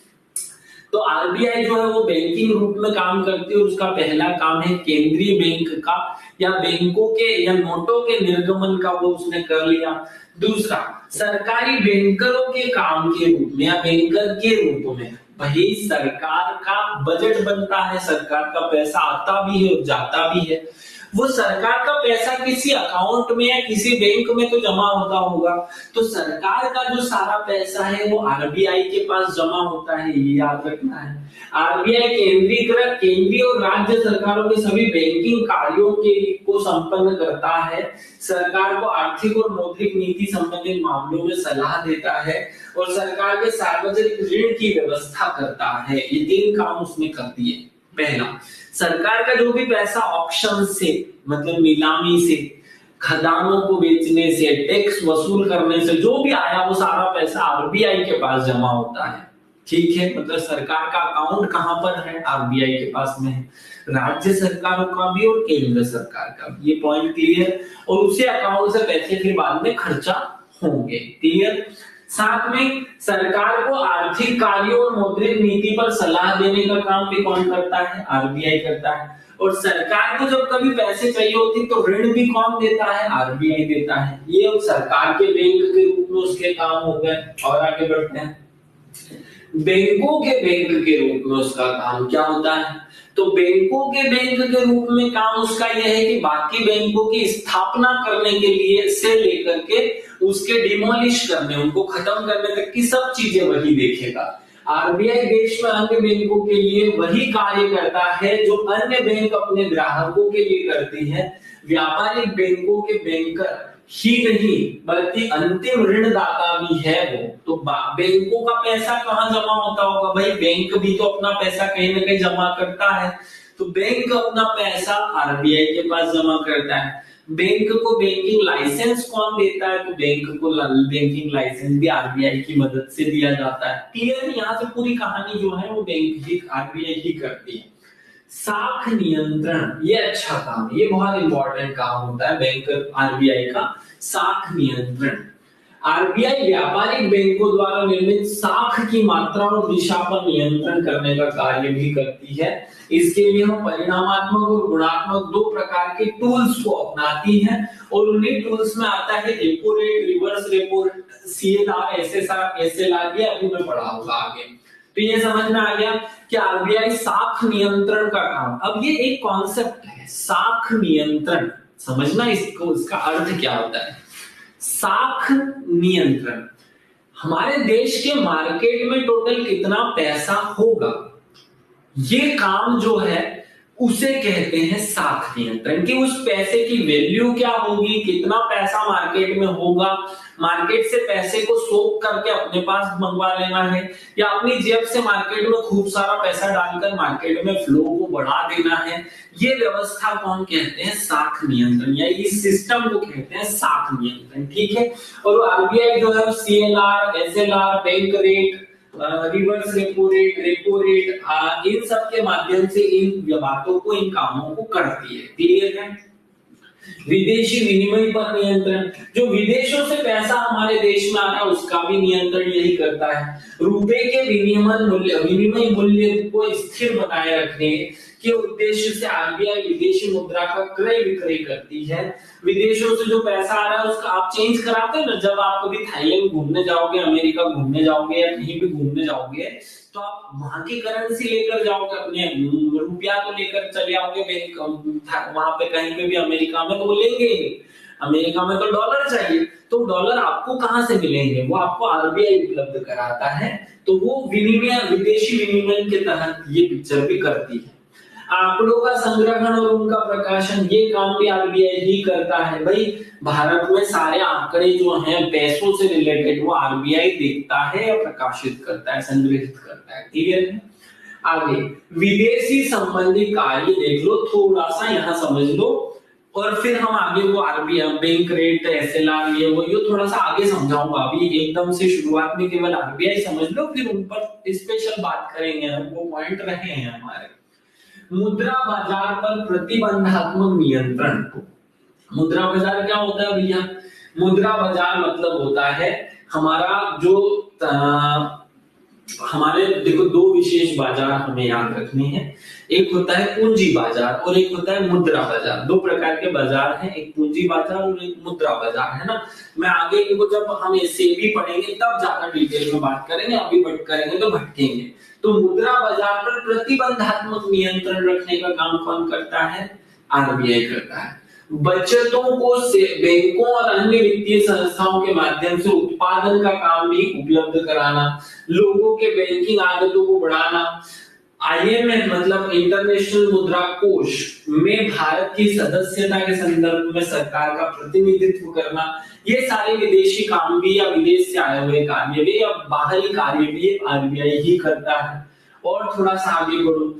तो आरबीआई जो है वो बैंकिंग रूप में काम करती है। उसका पहला काम है केंद्रीय बैंक का या बैंकों के या नोटों के निर्गमन का, वो उसने कर लिया। दूसरा, सरकारी बैंकरों के काम के रूप में या बैंकर के रूप में भाई सरकार का बजट बनता है, सरकार का पैसा आता भी है और जाता भी है। वो सरकार का पैसा किसी अकाउंट में या किसी बैंक में तो जमा होता होगा, तो सरकार का जो सारा पैसा है वो आरबीआई के पास जमा होता है, ये याद रखना है। आरबीआई केंद्रीय और राज्य सरकारों के सभी बैंकिंग कार्यों को संपन्न करता है, सरकार को आर्थिक और मौद्रिक नीति संबंधित मामलों में सलाह देता है और सरकार के सार्वजनिक ऋण की व्यवस्था करता है। ये 3 काम उसने कर दिए। पहला, सरकार का जो भी पैसा ऑक्शन से मतलब नीलामी से, खदानों को बेचने से, टैक्स वसूल करने से जो भी आया वो सारा पैसा आरबीआई के पास जमा होता है। ठीक है, मतलब सरकार का अकाउंट कहां पर है? आरबीआई के पास में है। राज्य सरकारों का भी और केंद्र सरकार का भी, ये पॉइंट क्लियर। और उसी अकाउंट से पैसे फिर बाद में खर्चा होंगे। क्लियर? साथ में सरकार को आर्थिक कार्यों और मौद्रिक नीति पर सलाह देने का काम भी कौन करता है? आरबीआई करता है। और सरकार को जब कभी पैसे चाहिए होते तो ऋण भी कौन देता है? आरबीआई देता है। ये सरकार के बैंक के रूप में उसके काम हो गए। और आगे बढ़ते हैं, बैंकों के बैंक के रूप में उसका काम क्या होता है? तो बैंकों के बैंक के रूप में काम उसका यह है कि बाकी बैंकों की स्थापना करने के लिए से लेकर के उसके डिमोलिश करने, उनको खत्म करने तक की सब चीजें वही देखेगा। आरबीआई देश में अन्य बैंकों के लिए वही कार्य करता है जो अन्य बैंक अपने ग्राहकों के लिए करती है। व्यापारिक बैंकों के बैंकर ही नहीं बल्कि अंतिम ऋणदाता भी है वो। तो बैंकों का पैसा कहाँ जमा होता होगा? भाई बैंक भी तो अपना पैसा कहीं ना कहीं जमा करता है, तो बैंक अपना पैसा आरबीआई के पास जमा करता है। बैंक को बैंकिंग लाइसेंस कौन देता है? तो बैंक को बैंकिंग लाइसेंस भी आरबीआई की मदद से दिया जाता है। क्लियर? यहाँ से पूरी कहानी जो है वो बैंक ही आरबीआई ही करती है। साख नियंत्रण, ये अच्छा काम है, ये बहुत इंपॉर्टेंट काम होता है बैंक आरबीआई का। साख नियंत्रण, आरबीआई व्यापारिक बैंकों द्वारा निर्मित साख की मात्रा और दिशा पर नियंत्रण करने का कार्य भी करती है। इसके लिए हम परिणामात्मक और गुणात्मक 2 प्रकार के टूल्स को अपनाती है और उन्हीं टूल्स में आता है repo rate, reverse repo rate, CLR, SSR, SLR, ये अभी मैं पढ़ा होगा आगे। तो ये समझ में आ गया कि आरबीआई साख नियंत्रण का काम। अब ये एक कॉन्सेप्ट है साख नियंत्रण, समझना इसको, इसका अर्थ क्या होता है। साख नियंत्रण, हमारे देश के मार्केट में टोटल कितना पैसा होगा, ये काम जो है उसे कहते हैं साख नियंत्रण। कि उस पैसे की वैल्यू क्या होगी, कितना पैसा मार्केट में होगा, मार्केट से पैसे को सोख करके अपने पास मंगवा लेना है या अपनी जेब से मार्केट में खूब सारा पैसा डालकर मार्केट में फ्लो को बढ़ा देना है। ये व्यवस्था को हम कहते हैं साख नियंत्रण या इस सिस्टम को कहते हैं साख नियंत्रण। ठीक है, और आरबीआई जो है CLR, SLR, bank rate, reverse repo rate, इन सब के माध्यम से इन बातों को, इन कामों को करती है। क्लियर है? विदेशी विनिमय पर नियंत्रण, जो विदेशों से पैसा हमारे देश में आ रहा है उसका भी नियंत्रण यही करता है। रुपए के विनिमय मूल्य को स्थिर बनाए रखने के उद्देश्य से आरबीआई विदेशी मुद्रा का क्रय विक्रय करती है। विदेशों से जो पैसा आ रहा है उसका आप चेंज कराते हो ना, जब आप कभी थाईलैंड घूमने जाओगे, अमेरिका घूमने जाओगे या कहीं भी घूमने जाओगे तो आप वहां की करेंसी लेकर जाओगे, अपने रुपया तो लेकर चले आओगे बैंक, वहां पे कहीं पे भी अमेरिका में तो वो लेंगे ही, अमेरिका में तो डॉलर चाहिए, तो डॉलर आपको कहां से मिलेंगे, वो आपको आरबीआई उपलब्ध कराता है। तो वो विनिमय, विदेशी विनिमय के तहत ये पिक्चर भी करती है। आंकड़ों का संग्रहण और उनका प्रकाशन, ये काम भी आरबीआई ही करता है। भाई भारत में सारे आंकड़े जो हैं पैसों से रिलेटेड वो आरबीआई देखता है या प्रकाशित करता है, संग्रहित करता है। क्लियर है? आगे विदेशी संबंधी कार्य देख लो, थोड़ा सा यहाँ समझ लो और फिर हम आगे वो आरबीआई बैंक रेट, एसएलआर, ये वो थोड़ा सा आगे समझाऊंगा। अभी एकदम से शुरुआत में केवल आरबीआई समझ लो, फिर उन पर स्पेशल बात करेंगे हम, वो पॉइंट रहे हैं हमारे। मुद्रा बाजार पर प्रतिबंधात्मक नियंत्रण। मुद्रा बाजार क्या होता है भैया? मुद्रा बाजार मतलब होता है हमारा जो हमारे, देखो दो विशेष बाजार हमें याद रखने हैं, एक होता है पूंजी बाजार और एक होता है मुद्रा बाजार। दो प्रकार के बाजार हैं, एक पूंजी बाजार और एक मुद्रा बाजार, है ना। मैं आगे इनको जब हम सेबी पढ़ेंगे तब ज्यादा डिटेल में बात करेंगे, अभी बट करेंगे तो भटकेंगे। तो मुद्रा बाजार पर प्रतिबंधात्मक नियंत्रण रखने का काम कौन करता है? आरबीआई करता है। बचतों को बैंकों और अन्य वित्तीय संस्थाओं के माध्यम से उत्पादन का काम भी उपलब्ध कराना, लोगों के बैंकिंग आदतों को बढ़ाना, आईएमएफ मतलब इंटरनेशनल मुद्रा कोष में भारत की सदस्यता के संदर्भ में सरकार का प्रतिनिधित्व करना, ये सारे विदेशी काम भी या विदेश से आए हुए कार्य भी या बाहरी कार्य भी आरबीआई ही करता है। और थोड़ा सा आगे बढ़ो,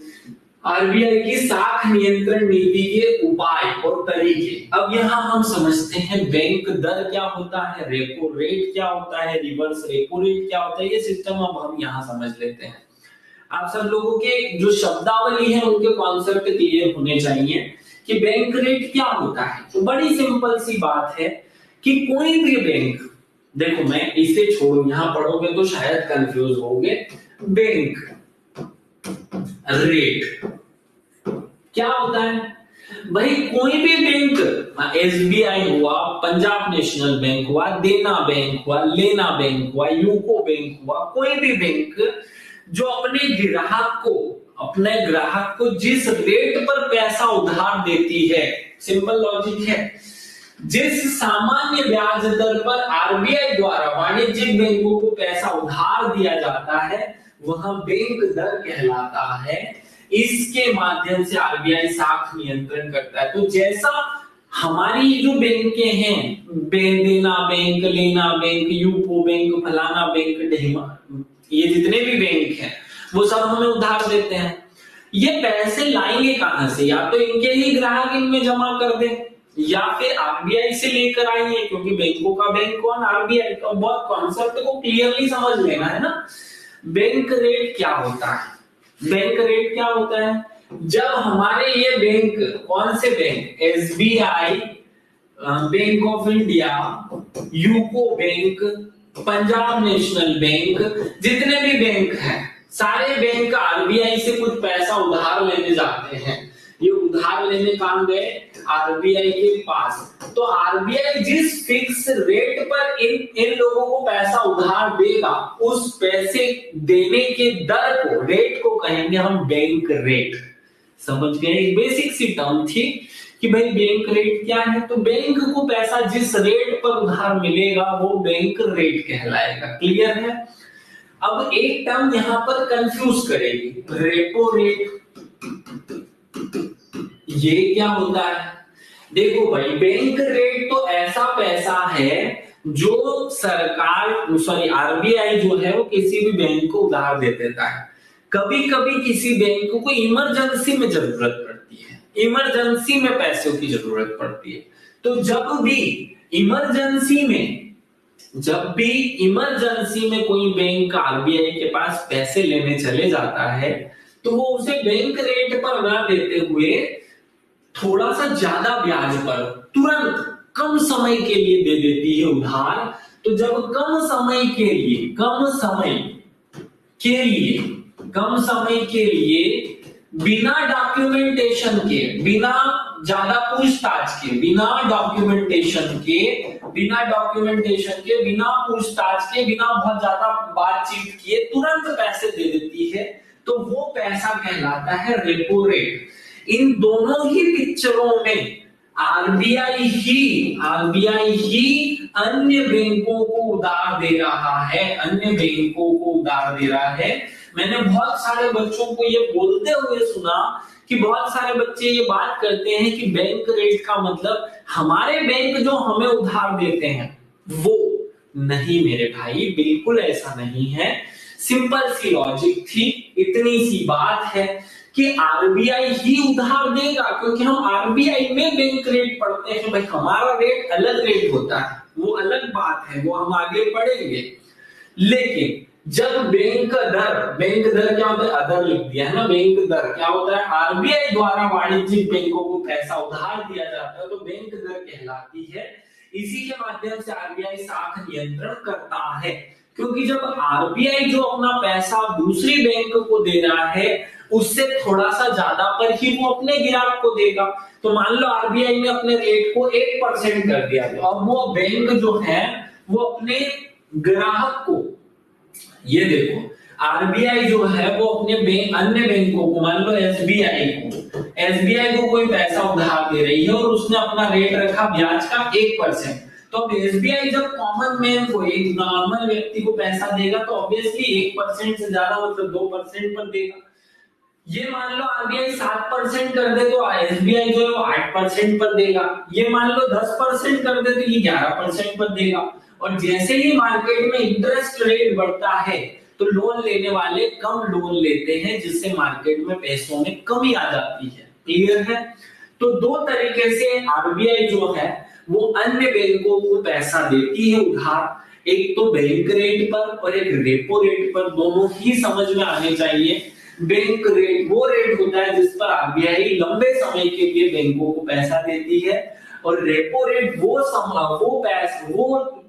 आरबीआई की साख नियंत्रण नीति के उपाय और तरीके। अब यहाँ हम समझते हैं बैंक दर क्या होता है, रेपो रेट क्या होता है, रिवर्स रेपो रेट क्या होता है, ये सिस्टम अब हम यहाँ समझ लेते हैं। आप सब लोगों के जो शब्दावली है उनके कॉन्सेप्ट क्लियर होने चाहिए कि बैंक रेट क्या होता है। तो बड़ी सिंपल सी बात है कि कोई भी बैंक, देखो मैं इसे छोड़, यहां पढ़ोगे तो शायद कंफ्यूज होगे। बैंक रेट क्या होता है भाई? कोई भी बैंक, एसबीआई हुआ, पंजाब नेशनल बैंक हुआ, देना बैंक हुआ, लेना बैंक हुआ, यूको बैंक हुआ, कोई भी बैंक जो अपने ग्राहक को जिस रेट पर पैसा उधार देती है, सिंपल लॉजिक है, जिस सामान्य ब्याज दर पर आरबीआई द्वारा वाणिज्यिक बैंकों को पैसा उधार दिया जाता है वह बैंक दर कहलाता है। इसके माध्यम से आरबीआई साख नियंत्रण करता है। तो जैसा हमारी जो बैंकें हैं, देना बैंक, लेना बैंक, यूको बैंक, फलाना बैंक, ये जितने भी बैंक हैं वो सब हमें उधार देते हैं। ये पैसे लाएंगे कहां से? या तो इनके ही ग्राहक इनमें जमा कर दे या फिर आरबीआई से लेकर आएंगे, क्योंकि बैंकों का बैंक कौन? आरबीआई। तो बहुत कॉन्सेप्ट को क्लियरली समझ लेना है ना। बैंक रेट क्या होता है? बैंक रेट क्या होता है? जब हमारे ये बैंक, कौन से bank? SBI, bank of India, UCO bank, Punjab national bank, जितने भी बैंक हैं सारे बैंक आरबीआई से कुछ पैसा उधार लेने जाते हैं। ये उधार लेने काम गए आरबीआई के पास। तो आरबीआई जिस फिक्स रेट पर इन लोगों को पैसा उधार देगा, उस पैसे देने के दर को, रेट को कहेंगे हम बैंक रेट। समझ गए? एक बेसिक सी टर्म थी कि भाई बैंक रेट क्या है। तो बैंक को पैसा जिस रेट पर उधार मिलेगा वो बैंक रेट कहलाएगा। क्लियर है? अब एक टर्म यहां पर कंफ्यूज करेगी, रेपो रेट। ये क्या होता है? देखो भाई, बैंक रेट तो ऐसा पैसा है जो आरबीआई जो है वो किसी भी बैंक को उधार दे देता है। कभी कभी किसी बैंक को इमरजेंसी में जरूरत पड़ती है, इमरजेंसी में पैसों की जरूरत पड़ती है। तो जब भी इमरजेंसी में कोई बैंक आरबीआई के पास पैसे लेने चले जाता है तो वो उसे बैंक रेट पर ना देते हुए थोड़ा सा ज्यादा ब्याज पर तुरंत कम समय के लिए दे देती है उधार। तो जब कम समय के लिए बिना डॉक्यूमेंटेशन के, बिना ज्यादा पूछताछ के, बिना बहुत ज्यादा बातचीत किए तुरंत पैसे दे देती है, तो वो पैसा कहलाता है रेपो रेट। इन दोनों ही पिक्चरों में आरबीआई ही अन्य बैंकों को उधार दे रहा है। मैंने बहुत सारे बच्चों को ये बोलते हुए सुना कि बहुत सारे बच्चे ये बात करते हैं कि बैंक रेट का मतलब हमारे बैंक जो हमें उधार देते हैं वो। नहीं मेरे भाई, बिल्कुल ऐसा नहीं है। सिंपल सी लॉजिक थी, इतनी सी बात है कि आरबीआई ही उधार देगा, क्योंकि हम आरबीआई में बैंक रेट पढ़ते हैं। भाई हमारा रेट अलग रेट होता है, वो अलग बात है, वो हम आगे पढ़ेंगे। लेकिन जब बैंक दर क्या होता है, अदर लिख दिया है ना, बैंक दर क्या होता है, आरबीआई द्वारा वाणिज्यिक बैंकों को पैसा उधार दिया जाता है, तो बैंक दर कहलाती है। इसी के माध्यम से आरबीआई साख नियंत्रण करता है, क्योंकि जब आरबीआई जो अपना पैसा दूसरी बैंक को दे रहा है उससे थोड़ा सा ज्यादा पर ही वो अपने ग्राहक को देगा। तो मान लो आरबीआई ने अपने रेट को 1% कर दिया, तो अब वो बैंक जो है वो अपने ग्राहक को, ये देखो आरबीआई जो है वो अपने अन्य बैंकों को, मान लो एसबीआई को कोई पैसा उधार दे रही है और उसने अपना रेट रखा ब्याज का 1%। तो अब एसबीआई जब कॉमन मैन को, एक नॉर्मल व्यक्ति को पैसा देगा तो ऑब्वियसली 1% से ज्यादा मतलब 2% पर देगा। ये मान लो आरबीआई 7% कर दे तो एसबीआई जो है वो 8% पर देगा। ये मान लो 10% कर दे तो ये 11% पर देगा। और जैसे ही मार्केट में इंटरेस्ट रेट बढ़ता है तो लोन लेने वाले कम लोन लेते हैं, जिससे मार्केट में पैसों में कमी आ जाती है। क्लियर है? तो दो तरीके से आरबीआई जो है वो अन्य बैंकों को पैसा देती है उधार, एक तो बैंक रेट पर और एक रेपो रेट पर। दोनों ही समझ में आने चाहिए। बैंक रेट वो रेट होता है जिस पर आरबीआई लंबे समय के लिए बैंकों को पैसा देती है, और रेपो रेट वो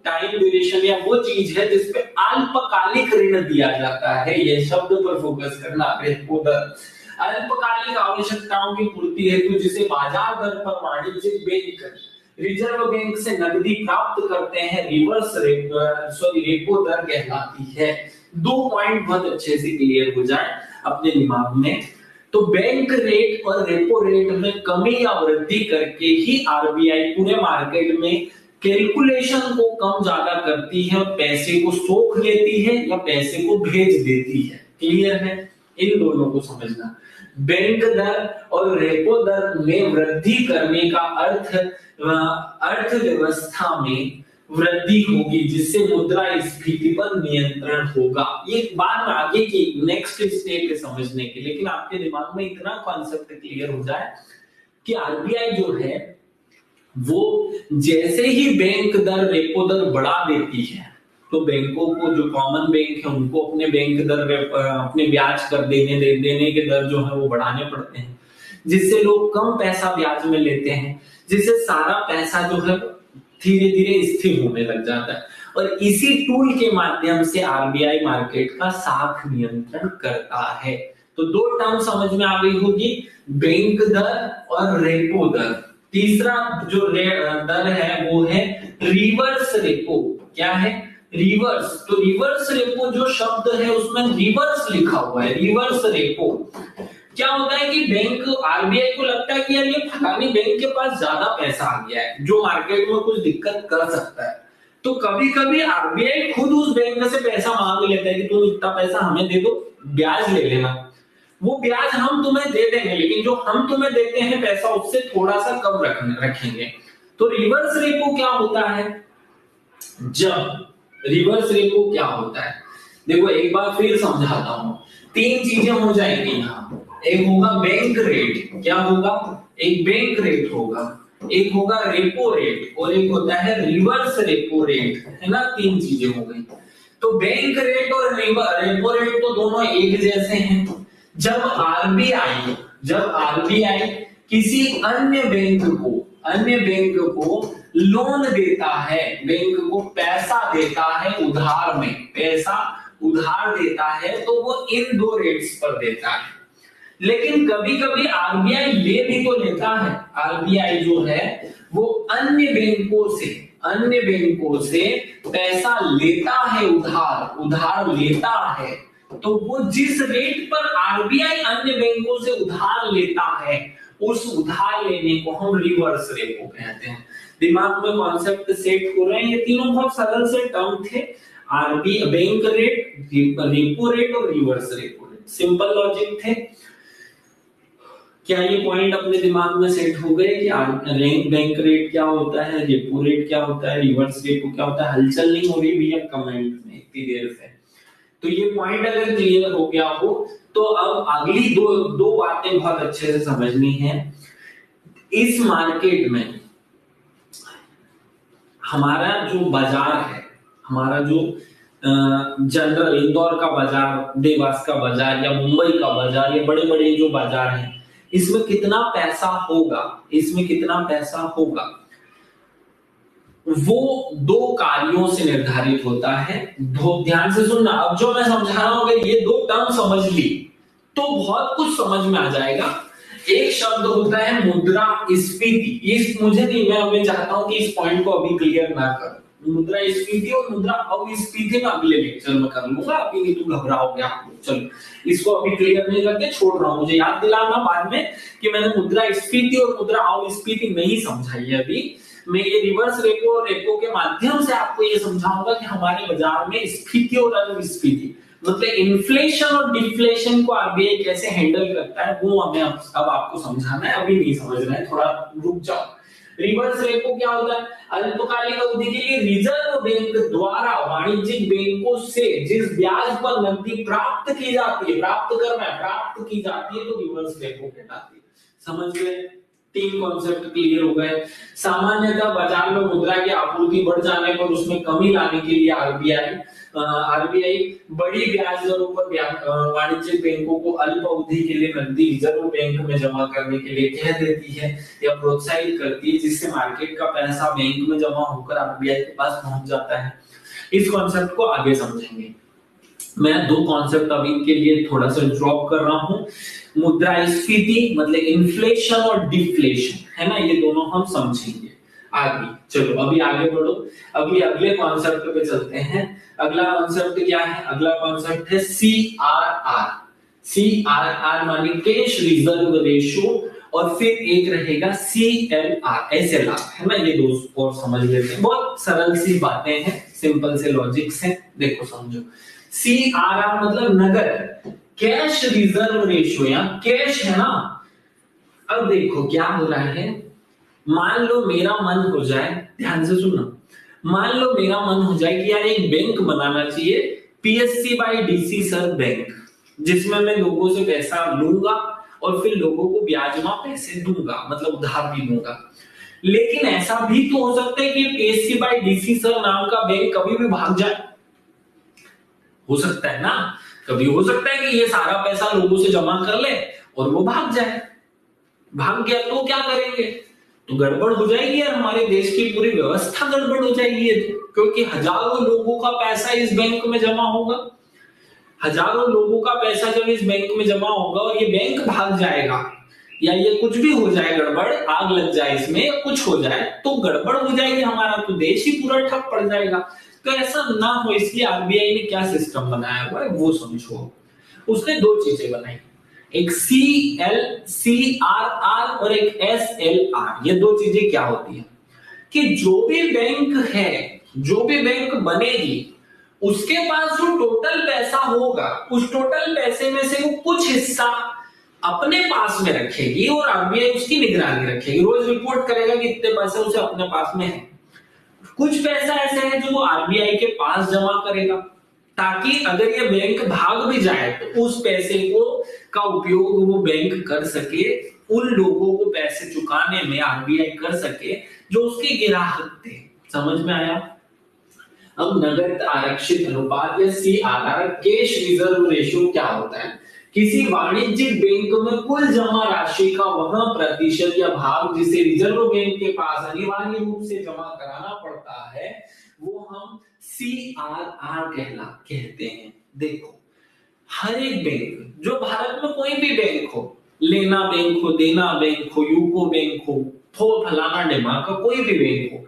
टाइम ड्यूरेशन या वो चीज है जिसपे अल्पकालिक ऋण दिया जाता है। ये शब्द पर फोकस करना। रेपो दर अल्पकालिक आवश्यकताओं की पूर्ति हेतु जिसे बाजार दर पर वाणिज्यिक बैंक रिजर्व बैंक से नकदी प्राप्त करते हैं, रेपो दर कहलाती है। दो पॉइंट बहुत अच्छे से क्लियर हो जाए अपने दिमाग में। तो बैंक रेट और रेपो रेट में कमी या वृद्धि करके ही आरबीआई पूरे मार्केट में कैलकुलेशन को कम ज्यादा करती है और पैसे को सोख लेती है या पैसे को भेज देती है। क्लियर है? इन दोनों को समझना। बैंक दर और रेपो दर में वृद्धि करने का अर्थ अर्थव्यवस्था में वृद्धि होगी, जिससे मुद्रास्फीति पर नियंत्रण होगा। ये बात में आगे की नेक्स्ट स्टेप समझने की, लेकिन आपके दिमाग में इतना कॉन्सेप्ट क्लियर हो जाए कि आरबीआई जो है वो जैसे ही बैंक दर रेपो दर बढ़ा देती है तो बैंकों को, जो कॉमन बैंक है उनको अपने बैंक दर, अपने ब्याज कर देने के दर जो है वो बढ़ाने पड़ते हैं, जिससे लोग कम पैसा ब्याज में लेते हैं, जिससे सारा पैसा जो है धीरे धीरे स्थिर होने लग जाता है। और इसी टूल के माध्यम से आरबीआई मार्केट का साख नियंत्रण करता है। तो दो टर्म समझ में आ गई होगी, बैंक दर और रेपो दर। तीसरा जो दर है वो है रिवर्स रेपो। क्या है? रिवर्स। तो रिवर्स रेपो जो शब्द है उसमें रिवर्स लिखा हुआ है। रिवर्स रेपो क्या होता है कि बैंक, आरबीआई को लगता है कि यार ये फलानी बैंक के पास ज्यादा पैसा आ गया है जो मार्केट में कुछ दिक्कत कर सकता है, तो कभी कभी आरबीआई खुद उस बैंक से पैसा मांग लेता है कि तुम इतना पैसा हमें दे दो, ब्याज ले लेना। वो ब्याज हम तुम्हें दे देंगे, लेकिन जो हम तुम्हें देते हैं पैसा उससे थोड़ा सा कम रखेंगे। तो रिवर्स रेपो क्या होता है? जब रिवर्स रेपो क्या होता है, देखो एक बार फिर समझाता हूं। तीन चीजें हो जाएंगी यहाँ। एक होगा बैंक रेट। क्या होगा? एक बैंक रेट होगा, एक होगा रेपो रेट और एक होता है रिवर्स रेपो रेट, है ना। तीन चीजें हो गई। तो बैंक रेट और रेपो रेट तो दोनों एक जैसे हैं। जब आरबीआई किसी अन्य बैंक को लोन देता है, बैंक को पैसा देता है उधार में, पैसा उधार देता है तो वो इन दो रेट्स पर देता है। लेकिन कभी कभी आरबीआई ले भी तो लेता है, आरबीआई जो है वो अन्य बैंकों से पैसा लेता है, उधार लेता है, तो वो जिस रेट पर आरबीआई अन्य बैंकों से उधार लेता है उस उधार लेने को हम रिवर्स रेपो कहते हैं। दिमाग में कॉन्सेप्ट सेट हो रहे हैं, ये तीनों बहुत सरल से टर्म थे, RBI bank rate, repo rate और reverse repo rate, simple logic थे। क्या ये पॉइंट अपने दिमाग में सेट हो गए कि बैंक रेट क्या होता है, रेपो रेट क्या होता है, रिवर्स रेपो क्या होता है? हलचल नहीं हो रही भैया कमेंट में इतनी देर से? तो ये पॉइंट अगर क्लियर हो गया हो तो अब अगली दो बातें बहुत अच्छे से समझनी है। इस मार्केट में हमारा जो बाजार है, हमारा जो जनरल इंदौर का बाजार, देवास का बाजार या मुंबई का बाजार या बड़े बड़े जो बाजार हैं, इसमें कितना पैसा होगा वो दो कार्यों से निर्धारित होता है। ध्यान से सुनना, अब जो मैं समझा रहा हूं अगर ये दो टर्म समझ ली तो बहुत कुछ समझ में आ जाएगा। एक शब्द होता है मुद्रास्फीति, मैं चाहता हूं कि इस पॉइंट को अभी क्लियर ना कर, मुद्रास्फीति और मुद्रा अपस्फीति में अगले लेक्चर में कर लूंगा, अभी नहीं तो घबराओगे आप लोग। चलो इसको अभी क्लियर नहीं करके छोड़ रहा हूं, मुझे याद दिलाना बाद में कि मैंने मुद्रास्फीति और मुद्रा अपस्फीति नहीं समझाई है अभी। मैं ये रिवर्स रेपो और रेपो के माध्यम से आपको ये समझाऊंगा कि हमारे बाजार में स्फीति और अपस्फीति मतलब इन्फ्लेशन और डिफ्लेशन को आरबीआई कैसे हैंडल करता है वो हमें अब आपको समझाना है, अभी नहीं समझना है, थोड़ा रुक जाओ। रिवर्स रेपो क्या होता है? अल्पकालिक अवधि के लिए रिजर्व बैंक द्वारा वाणिज्यिक बैंकों से जिस ब्याज पर नकदी प्राप्त की जाती है तो रिवर्स रेपो कहलाती है। समझ गए? तीन कॉन्सेप्ट क्लियर हो गए। सामान्यतः बाजार में मुद्रा की आपूर्ति बढ़ जाने पर उसमें कमी लाने के लिए आरबीआई बड़ी ब्याज दरों पर वाणिज्यिक बैंकों को अल्प अवधि के लिए नकदी रिजर्व बैंक में जमा करने के लिए कह देती है या प्रोत्साहित करती है, जिससे मार्केट का पैसा बैंक में जमा होकर आरबीआई के पास पहुंच जाता है। इस कॉन्सेप्ट को आगे समझेंगे। मैं दो कॉन्सेप्ट अभी के लिए थोड़ा सा ड्रॉप कर रहा हूं, मुद्रास्फीति मतलब इन्फ्लेशन और डिफ्लेशन, है ना, ये दोनों हम समझेंगे आगे। चलो अभी आगे बढ़ो, अभी अगले कॉन्सेप्ट पे चलते हैं। अगला कॉन्सेप्ट क्या है? अगला कॉन्सेप्ट है CRR माने कैश रिजर्व रेशियो, और फिर एक रहेगा SLR, है ना। ये दो और समझ लेते हैं, बहुत सरल सी बातें हैं, सिंपल से लॉजिक्स हैं, देखो समझो। CRR मतलब नगद, कैश रिजर्व रेशियो या कैश, है ना। अब देखो क्या हो रहा है, मान लो मेरा मन हो जाए, ध्यान से सुनना, मान लो मेरा मन हो जाए कि यार एक बैंक बनाना चाहिए, PSC by DC sir bank, जिसमें मैं लोगों से पैसा लूंगा और फिर लोगों को ब्याज में पैसे दूंगा, मतलब उधार भी दूंगा। लेकिन ऐसा भी तो हो सकता है कि PSC by DC सर नाम का बैंक कभी भी भाग जाए, हो सकता है ना, कभी हो सकता है कि ये सारा पैसा लोगों से जमा कर ले और वो भाग जाए। भाग गया तो क्या करेंगे? तो गड़बड़ हो जाएगी यार, हमारे देश की पूरी व्यवस्था गड़बड़ हो जाएगी, क्योंकि हजारों लोगों का पैसा इस बैंक में जमा होगा। हजारों लोगों का पैसा जब इस बैंक में जमा होगा और ये बैंक भाग जाएगा या ये कुछ भी हो जाए, गड़बड़, आग लग जाए इसमें या कुछ हो जाए, तो गड़बड़ हो जाएगी, हमारा तो देश ही पूरा ठप पड़ जाएगा। तो ऐसा ना हो इसलिए आरबीआई ने क्या सिस्टम बनाया हुआ है वो समझो। उसने दो चीजें बनाई, एक CRR और एक SLR। ये दो चीजें क्या होती है कि जो भी बैंक बनेगी उसके पास जो टोटल पैसा होगा, उस टोटल पैसे में से वो कुछ हिस्सा अपने पास में रखेगी और आरबीआई उसकी निगरानी रखेगी, रोज रिपोर्ट करेगा कि इतने पैसे उसे अपने पास में है। कुछ पैसा ऐसे है जो वो आरबीआई के पास जमा करेगा, ताकि अगर ये बैंक भाग भी जाए तो उस पैसे का उपयोग वो बैंक कर सके, उन लोगों को पैसे चुकाने में आरबीआई कर सके जो उसके ग्राहक थे। समझ में आया? अब नगद आरक्षित अनुपात या CRR कैश रिजर्व रेशियो क्या होता है? किसी वाणिज्यिक बैंक में कुल जमा राशि का वह प्रतिशत या भाग जिसे रिजर्व बैंक के पास अनिवार्य रूप से जमा कराना पड़ता है वो हम CRR कहते हैं। देखो, हर एक बैंक, जो भारत में कोई भी बैंक हो, लेना बैंक हो, देना बैंक हो, यूको बैंक हो, फलाना ढिमाका, कोई भी बैंक हो,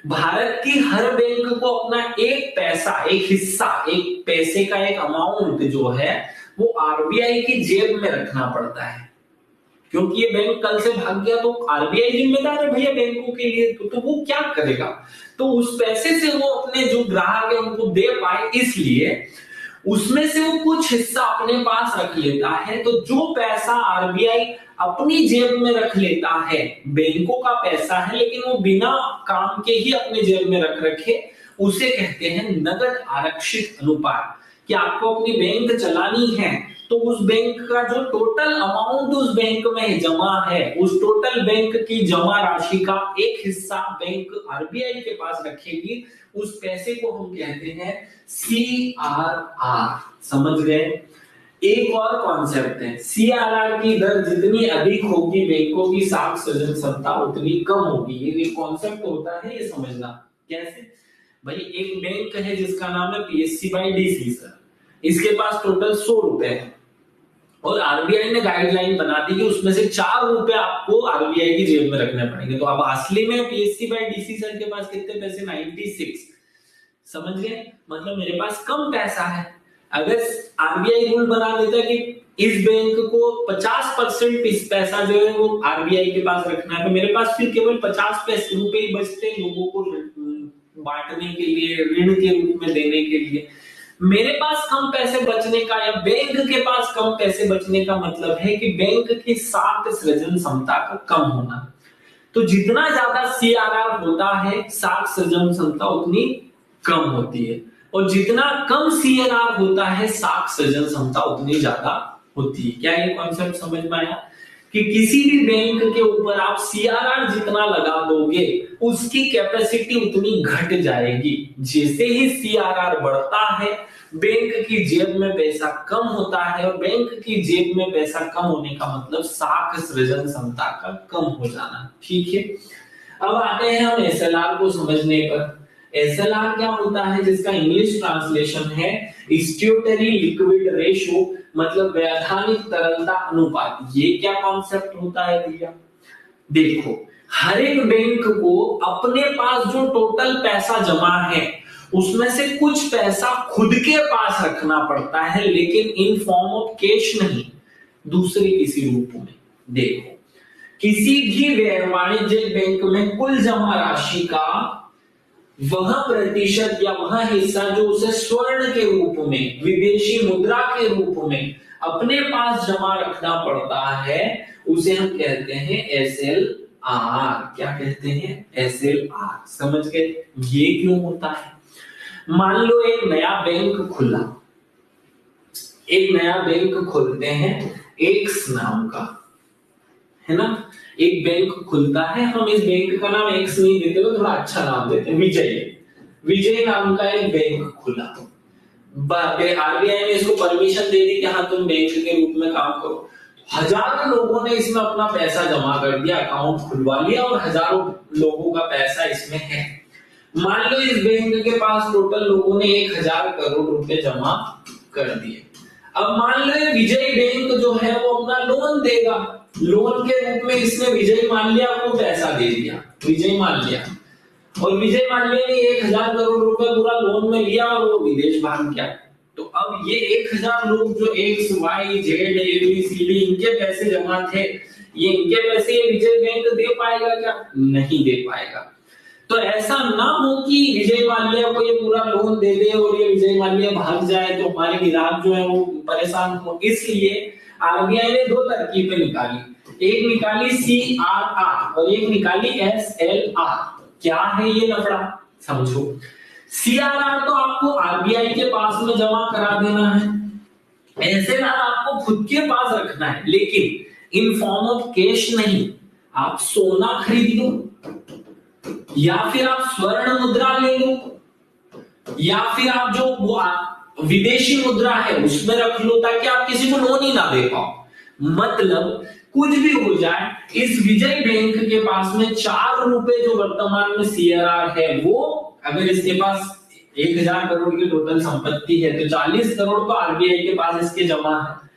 भारत की हर बैंक को अपना एक पैसा, एक हिस्सा, एक पैसे का एक अमाउंट जो है वो आरबीआई की जेब में रखना पड़ता है। क्योंकि ये बैंक कल से भाग गया तो आरबीआई जिम्मेदार है भैया बैंकों के लिए, तो वो क्या करेगा, तो उस पैसे से वो अपने जो ग्राहक है उनको दे पाए, इसलिए उसमें से वो कुछ हिस्सा अपने पास रख लेता है। तो जो पैसा आरबीआई अपनी जेब में रख लेता है, बैंकों का पैसा है लेकिन वो बिना काम के ही अपने जेब में रख रखे, उसे कहते हैं नगद आरक्षित अनुपात। कि आपको अपनी बैंक चलानी है तो उस बैंक का जो टोटल अमाउंट उस बैंक में जमा है, उस टोटल बैंक की जमा राशि का एक हिस्सा बैंक आरबीआई के पास रखेगी, उस पैसे को हम कहते हैं CRR। समझ गए? एक और कॉन्सेप्ट है, CRR की दर जितनी अधिक होगी बैंकों की साख सृजन क्षमता उतनी कम होगी। ये कॉन्सेप्ट होता है, ये समझना कैसे। भाई एक बैंक है जिसका नाम है PSC/DC सर, इसके पास टोटल 100 रुपए है और आरबीआई ने गाइडलाइन बना दी कि उसमें से 4 रुपए आपको आरबीआई की जेब में रखने पड़ेंगे। तो अब असली में PSC/DC सर के पास कितने पैसे, 96। समझ गए? मतलब मेरे पास कम पैसा है। अगर आरबीआई रूल बना देता कि इस बैंक को 50% इस पैसा जो है वो आरबीआई के पास रखना है, तो मेरे पास फिर केवल 50 पैसे रुपए ही बचते लोगों को बांटने के लिए, ऋण के रूप में देने के लिए। मेरे पास कम पैसे बचने का या बैंक के पास कम पैसे बचने का मतलब है कि बैंक की साख सृजन क्षमता का कम होना। तो जितना ज्यादा CRR होता है, साख सृजन क्षमता उतनी कम होती है, और जितना कम CRR होता है, साख सृजन क्षमता उतनी ज्यादा होती है। क्या ये कॉन्सेप्ट समझ में आया? कि किसी भी बैंक के ऊपर आप CRR जितना लगा दोगे उसकी कैपेसिटी उतनी घट जाएगी। जैसे ही CRR बढ़ता है बैंक की जेब में पैसा कम होता है, और बैंक की जेब में पैसा कम होने का मतलब साख सृजन क्षमता का कम हो जाना। ठीक है, अब आते हैं हम SLR को समझने पर। SLR क्या होता है, जिसका इंग्लिश ट्रांसलेशन है स्ट्यूटरी लिक्विड रेशियो, मतलब वैधानिक तरलता अनुपात। ये क्या कॉन्सेप्ट होता है भैया? देखो, हर एक बैंक को अपने पास जो टोटल पैसा जमा है उसमें से कुछ पैसा खुद के पास रखना पड़ता है, लेकिन इन फॉर्म ऑफ कैश नहीं, दूसरे किसी रूप में। देखो, किसी भी वाणिज्यिक बैंक में कुल जमा राशि का वह प्रतिशत या वह हिस्सा जो उसे स्वर्ण के रूप में, विदेशी मुद्रा के रूप में अपने पास जमा रखना पड़ता है, उसे हम कहते हैं SLR। क्या कहते हैं? SLR। समझ गए? ये क्यों होता है? मान लो एक नया बैंक खुला, एक नया बैंक खोलते हैं एक्स नाम का, है ना। एक बैंक खुलता है, हम इस बैंक का नाम एक्स नहीं देते हुए थोड़ा अच्छा नाम देते हैं, विजय नाम का एक बैंक खुला। आरबीआई ने इसको परमिशन दे दी कि हाँ तुम बैंक के रूप में काम करो। हजारों लोगों ने इसमें अपना पैसा जमा कर दिया, अकाउंट खुलवा लिया, और हजारों लोगों का पैसा इसमें है। मान लो इस बैंक के पास टोटल लोगों ने 1000 करोड़ रुपए जमा कर दिए। अब मान लो विजय बैंक जो है वो अपना लोन देगा, लोन के रूप में इसने विजय माल्या को पैसा दे दिया, विजय माल्या, और विजय माल्या ने 1000 करोड़ रुपए पूरा लोन में लिया और वो विदेश भाग गया। तो अब ये 1000 लोग जो एक्स वाई जेड ABCD इनके पैसे जमा थे, ये इनके पैसे ये विजय बैंक दे पाएगा क्या? नहीं दे पाएगा। तो ऐसा ना हो कि विजय माल्या को ये पूरा लोन दे दे और ये विजय माल्या भाग जाए तो हमारे ग्राहक जो है वो परेशान हो। इसलिए आरबीआई ने 2 तरकीबें निकाली, एक निकाली CRR और एक निकाली SLR। क्या है ये लफड़ा? समझो, CRR तो आपको आरबीआई के पास में जमा करा देना है, SLR आपको खुद के पास रखना है, लेकिन इन फॉर्म ऑफ कैश नहीं। आप सोना खरीद लो, या फिर आप स्वर्ण मुद्रा ले लो, या फिर आप जो वो विदेशी मुद्रा है उसमें रख लो ताकि आप किसी को लोन ही ना दे पाओ। मतलब कुछ भी हो जाए, इस विजय बैंक के पास में 4 रुपए जो वर्तमान में सीआरआर है, वो अगर इसके पास 1000 करोड़ की टोटल संपत्ति है तो 40 करोड़ तो आरबीआई के पास इसके जमा है,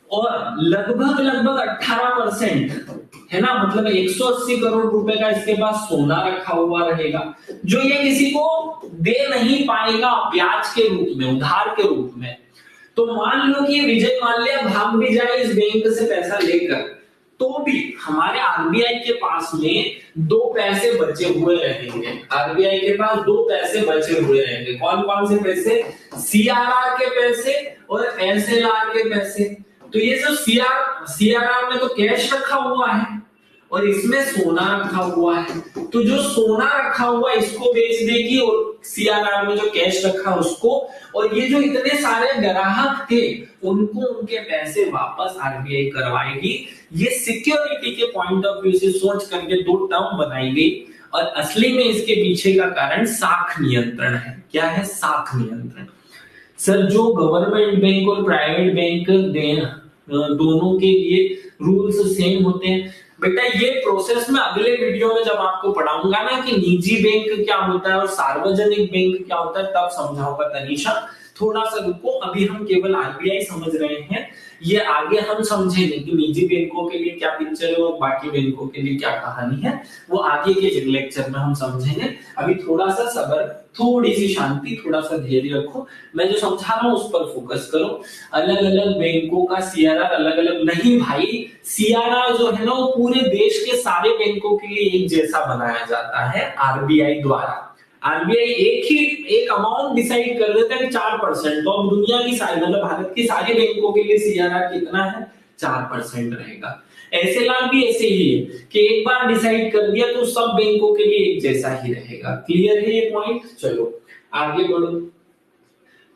और लगभग लगभग 18% है ना, मतलब 180 करोड़ रुपए का इसके पास सोना रखा हुआ रहेगा, जो ये किसी को दे नहीं पाएगा ब्याज के रूप में, उधार के रूप में। तो मान लो कि विजय माल्या भाग भी जाए इस बैंक से पैसा लेकर, तो भी हमारे आरबीआई के पास में 2 पैसे बचे हुए रहेंगे। आरबीआई के पास 2 पैसे बचे हुए रहेंगे। कौन कौन से पैसे? सीआरआर के पैसे और एसएलआर के पैसे। तो ये जो सीआरआर में तो कैश रखा हुआ है और इसमें सोना रखा हुआ है, तो जो सोना रखा हुआ है इसको बेच देगी और सीआरआर में जो कैश रखा उसको, और ये जो इतने सारे ग्राहक थे उनको उनके पैसे वापस आरबीआई करवाएगी। ये सिक्योरिटी के पॉइंट ऑफ व्यू से सोच करके 2 टर्म बनाई गई, और असली में इसके पीछे का कारण साख नियंत्रण है। क्या है? साख नियंत्रण। सर जो गवर्नमेंट बैंक और प्राइवेट बैंक दोनों के लिए रूल्स सेम होते हैं, बेटा ये प्रोसेस में अगले वीडियो में जब आपको पढ़ाऊंगा ना कि निजी बैंक क्या होता है और सार्वजनिक बैंक क्या होता है, तब समझाऊंगा। तनीषा थोड़ा सा रुको, अभी हम केवल आरबीआई समझ रहे हैं, ये आगे हम समझेंगे कि निजी बैंकों के लिए क्या पिक्चर है और बाकी बैंकों के लिए क्या कहानी है, वो आगे के लेक्चर में हम समझेंगे। अभी थोड़ा सा सब्र, थोड़ी सी शांति, थोड़ा सा धैर्य रखो। मैं जो समझा रहा हूँ उस पर फोकस करो। अलग अलग बैंकों का सीआरआर अलग अलग नहीं भाई, सीआरआर जो है ना वो पूरे देश के सारे बैंकों के लिए एक जैसा बनाया जाता है आरबीआई द्वारा। आरबीआई एक अमाउंट डिसाइड कर देता है कि 4%, तो अब दुनिया की सारी, मतलब भारत की सारी बैंकों के लिए सीआरआर कितना है? 4% रहेगा। एसएलआर भी ऐसे ही है कि एक बार डिसाइड कर दिया तो सब बैंकों के लिए एक जैसा ही रहेगा। क्लियर है ये पॉइंट? चलो आगे बढ़ो।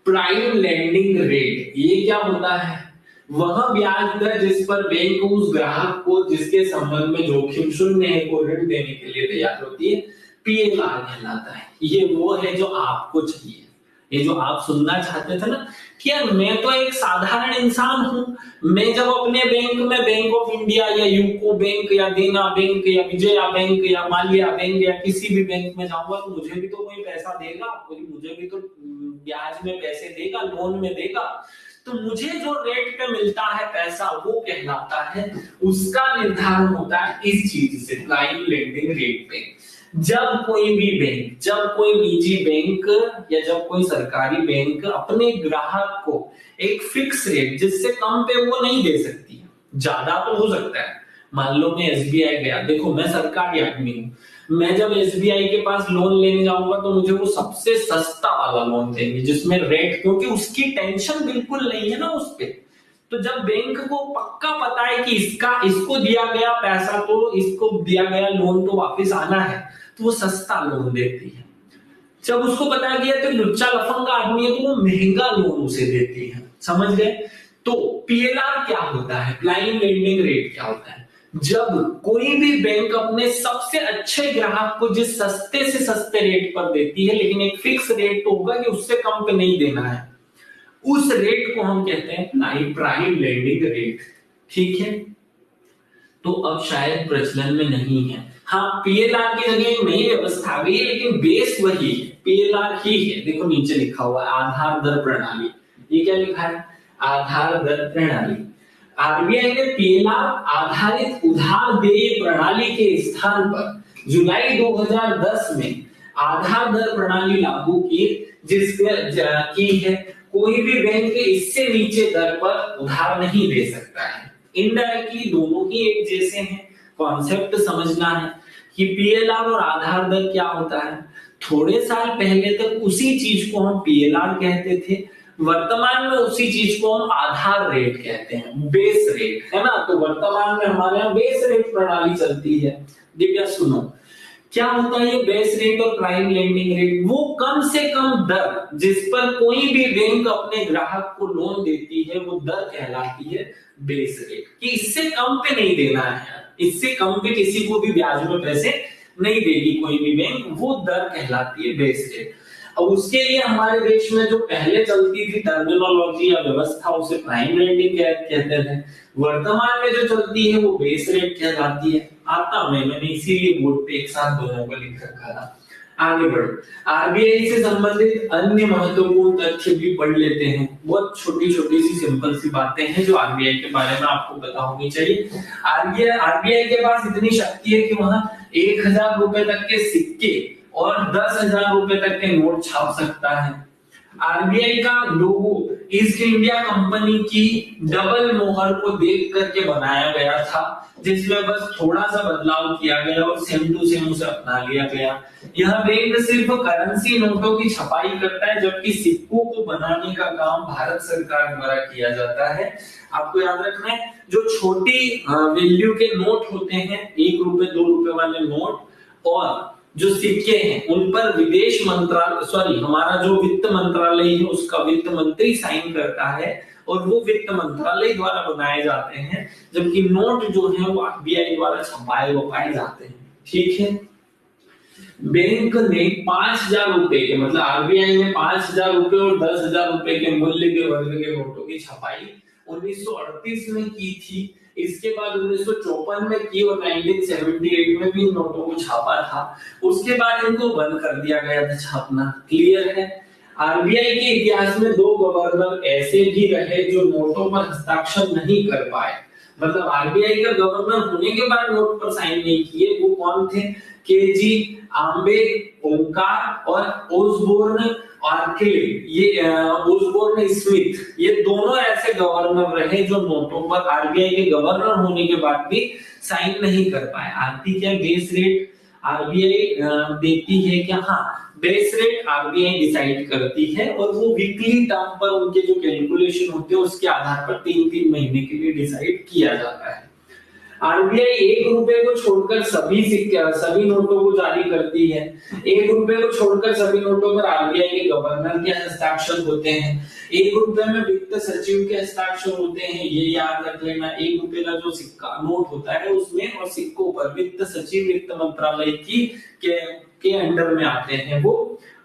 प्राइम लेंडिंग रेट, ये क्या होता है? वह ब्याज दर जिस पर बैंक उस ग्राहक को जिसके संबंध में जोखिम शून्य है को ऋण देने के लिए तैयार होती है, पीएलआर कहलाता है। ये वो है जो आपको चाहिए, ये जो आप सुनना चाहते थे ना कि यार मैं तो एक साधारण इंसान हूं, मैं जब अपने बैंक में बैंक ऑफ इंडिया या यूको बैंक या देना बैंक या विजया बैंक या माल्या बैंक या किसी भी बैंक में जाऊंगा तो मुझे भी तो कोई पैसा देगा, कोई मुझे भी तो ब्याज में पैसे देगा, लोन में देगा। तो मुझे जो रेट पे मिलता है पैसा वो कहलाता है, उसका निर्धारण होता है इस चीज से, प्राइम लेंडिंग रेट पे। जब कोई भी बैंक, जब कोई निजी बैंक या जब कोई सरकारी बैंक अपने ग्राहक को एक फिक्स रेट जिससे कम पे वो नहीं दे सकती है, ज्यादा तो हो सकता है। मान लो मैं एसबीआई गया, देखो मैं सरकारी आदमी हूं, मैं जब एसबीआई के पास लोन लेने जाऊंगा तो मुझे वो सबसे सस्ता वाला लोन देंगे जिसमें रेट, क्योंकि उसकी टेंशन बिल्कुल नहीं है ना उस पे। तो जब बैंक को पक्का पता है कि इसको दिया गया पैसा, तो इसको दिया गया लोन तो वापस आना है, तो वो सस्ता लोन देती है। जब उसको पता गया तो लुच्चा लफंगा आदमी है तो वो महंगा लोन उसे देती है। समझ गए? तो पीएलआर क्या होता है, प्राइम लेंडिंग रेट क्या होता है? जब कोई भी बैंक अपने सबसे अच्छे ग्राहक को जिस सस्ते से सस्ते रेट पर देती है, लेकिन एक फिक्स रेट तो होगा कि उससे कम पे नहीं देना है, उस रेट को हम कहते हैं प्राइम लेंडिंग रेट। ठीक है, तो अब शायद प्रचलन में नहीं है। हाँ, पीएलआर की जगह एक नई व्यवस्था आ गई है, लेकिन बेस वही है, पीएलआर ही है। देखो नीचे लिखा हुआ है आधार दर प्रणाली। ये क्या लिखा है? आधार दर प्रणाली। आरबीआई ने पीएलआर आधारित उधार देय प्रणाली के स्थान पर जुलाई 2010 में आधार दर प्रणाली लागू की, जिसकी है कोई भी बैंक इससे नीचे दर पर उधार नहीं दे सकता है। इनडायरेक्टली दोनों ही एक जैसे हैं। कॉन्सेप्ट समझना है कि पीएलआर और आधार दर क्या होता है। थोड़े साल पहले तक उसी चीज को हम पीएलआर कहते थे, वर्तमान में उसी चीज को हम आधार रेट कहते हैं, बेस रेट, है ना। तो वर्तमान में हमारे यहाँ बेस रेट प्रणाली चलती है। दिव्या सुनो, क्या होता है ये बेस रेट और प्राइम लेंडिंग रेट? वो कम से कम दर जिस पर कोई भी बैंक अपने ग्राहक को लोन देती है, वो दर कहलाती है बेस रेट। कि इससे कम पे नहीं देना है, इससे कम पे किसी को भी ब्याज में पैसे नहीं देगी कोई भी बैंक, वो दर कहलाती है बेस रेट। अब उसके लिए हमारे देश में जो पहले चलती थी टर्मिनोलॉजी या व्यवस्था, उसे प्राइम रेटिंग कहते थे। वर्तमान में जो चलती है वो बेस रेट कहलाती है। आता मैंने इसीलिए बोर्ड पे एक साथ दोनों को लिख रखा था। आगे बढ़ो, आरबीआई से संबंधित अन्य महत्वपूर्ण तथ्य भी पढ़ लेते हैं। बहुत छोटी छोटी सी सिंपल सी बातें हैं जो आरबीआई के बारे में आपको पता होनी चाहिए। आरबीआई के पास इतनी शक्ति है कि वहां 1000 रुपए तक के सिक्के और 10,000 रुपए तक के नोट छाप सकता है। आरबीआई का लोगो ईस्ट इंडिया कंपनी की डबल मोहर को देख करके बनाया गया था, जिसमें बस थोड़ा सा बदलाव किया गया और सेम टू सेम उसे अपना लिया गया। यह बैंक सिर्फ करेंसी नोटों की छपाई करता है, जबकि सिक्कों को बनाने का काम भारत सरकार द्वारा किया जाता है। आपको याद रखना है, जो छोटी वैल्यू के नोट होते हैं, 1 रुपए 2 रुपए वाले नोट, और जो सिक्के हैं उन पर विदेश मंत्रालय हमारा जो वित्त मंत्रालय है उसका वित्त मंत्री साइन करता है और वो वित्त मंत्रालय द्वारा बनाए जाते हैं, जबकि नोट जो है वो आरबीआई द्वारा छपाए जाते हैं। ठीक है, बैंक ने 5,000 रुपए के, मतलब आरबीआई ने 5,000 रुपए और 10,000 रुपए के मूल्य के वर्ग के नोटों की छपाई 1938 में की थी। इसके बाद 1954 में की और 1978 में भी नोटों को छापा था। उसके बाद इनको बंद कर दिया गया था छापना। क्लियर है। आरबीआई के इतिहास में 2 गवर्नर ऐसे भी रहे जो नोटों पर हस्ताक्षर नहीं कर पाए। मतलब आरबीआई का गवर्नर होने के बाद नोट पर साइन नहीं किए। वो कौन थे? केजी आम्बे ओंकार और ओसबोर्न आर्किले, ये ओसबोर्न स्मिथ, ये दोनों ऐसे गवर्नर रहे जो नोटों पर आरबीआई के गवर्नर होने के बाद भी साइन नहीं कर पाए। आती क्या बेस रेट आरबीआई देती है क्या? हाँ, बेस रेट आरबीआई डिसाइड करती है और वो वीकली टर्म पर उनके जो कैलकुलेशन होते हैं उसके आधार पर 3-3 महीने के लिए डिसाइड किया जाता है। आरबीआई 1 रुपए को छोड़कर सभी नोटों को जारी करती है। 1 रुपए को छोड़कर सभी नोटों पर आरबीआई के गवर्नर के हस्ताक्षर होते हैं। 1 रुपए में वित्त सचिव के हस्ताक्षर होते हैं, ये याद रख लेना। 1 रुपए का जो सिक्का नोट होता है उसमें और सिक्कों पर वित्त सचिव वित्त मंत्रालय के अंडर में आते हैं वो।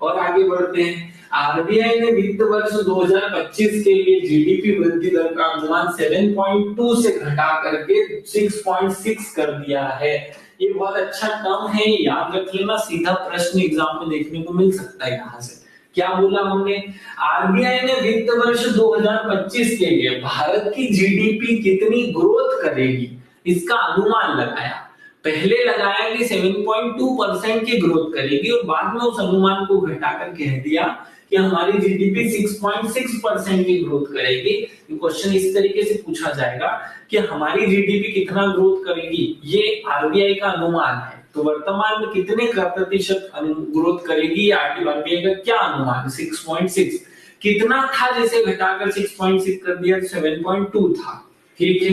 और आगे बढ़ते हैं, आरबीआई ने वित्त वर्ष 2025 के लिए जीडीपी वृद्धि दर का अनुमान 7.2 से घटा करके 6.6 कर दिया है। ये बहुत अच्छा टर्म है, याद रख लेना। सीधा प्रश्न एग्जाम में देखने को मिल सकता है यहाँ से। क्या बोला हमने? आरबीआई ने वित्त वर्ष 2025 के लिए भारत की जीडीपी कितनी ग्रोथ करेगी इसका अनुमान लगाया। पहले लगाया कि 7.2% की ग्रोथ करेगी और बाद में उस अनुमान को घटाकर कह दिया कि हमारी जीडीपी 6.6% की ग्रोथ करेगी। क्वेश्चन इस तरीके से पूछा जाएगा कि हमारी जीडीपी कितना ग्रोथ करेगी, ये आरबीआई का अनुमान है। तो वर्तमान में कितने प्रतिशत ग्रोथ करेगी आरबीआई का क्या अनुमान? 6.6। कितना था जिसे घटाकर 6.6 कर दिया? 7.2 था। ठीक है।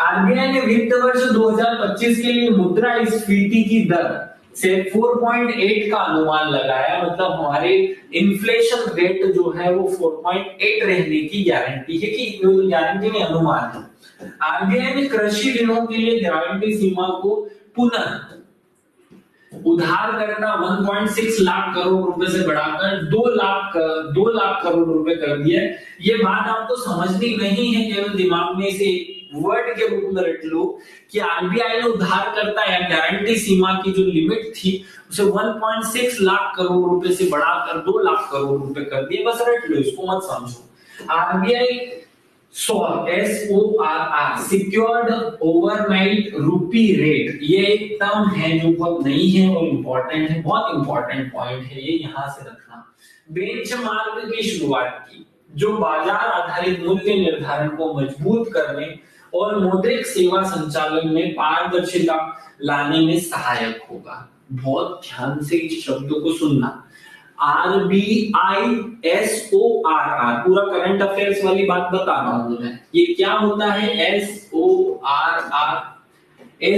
आरबीआई ने वित्त वर्ष 2025 के लिए मुद्रास्फीति की दर से 4.8 का अनुमान लगाया। मतलब हमारे इन्फ्लेशन रेट जो है वो 4.8 रहने की गारंटी है, कि गारंटी नहीं, अनुमान है। आरबीआई ने कृषि ऋणों के लिए गारंटी सीमा को पुनः उधार करना 1.6 लाख करोड़ रुपए से बढ़ाकर 2 लाख करोड़ रुपए कर दिया। ये बात आपको समझनी नहीं है, केवल दिमाग में इसे वर्ड के रूप में रट लो कि आरबीआई ने उधारकर्ता या गारंटी सीमा की जो लिमिट थी उसे 1.6 लाख करोड़ रुपए से बढ़ाकर 2 लाख करोड़ रुपए कर दिए। बस रट लो, इसको मत समझो। आरबीआई SORR सिक्योर्ड ओवरनाइट रूपी रेट, ये एक टर्म है जो बहुत नई है और इम्पोर्टेंट है। बहुत इंपॉर्टेंट पॉइंट है ये, यहां से रखना। बेंचमार्क की शुरुआत की, जो बाजार आधारित मूल्य निर्धारण को मजबूत करने और मौद्रिक सेवा संचालन में पारदर्शिता लाने में सहायक होगा। बहुत ध्यान से इस शब्दों को सुनना। RBI SORR, पूरा करंट अफेयर्स वाली बात बता रहा हूं मैं। ये क्या होता है?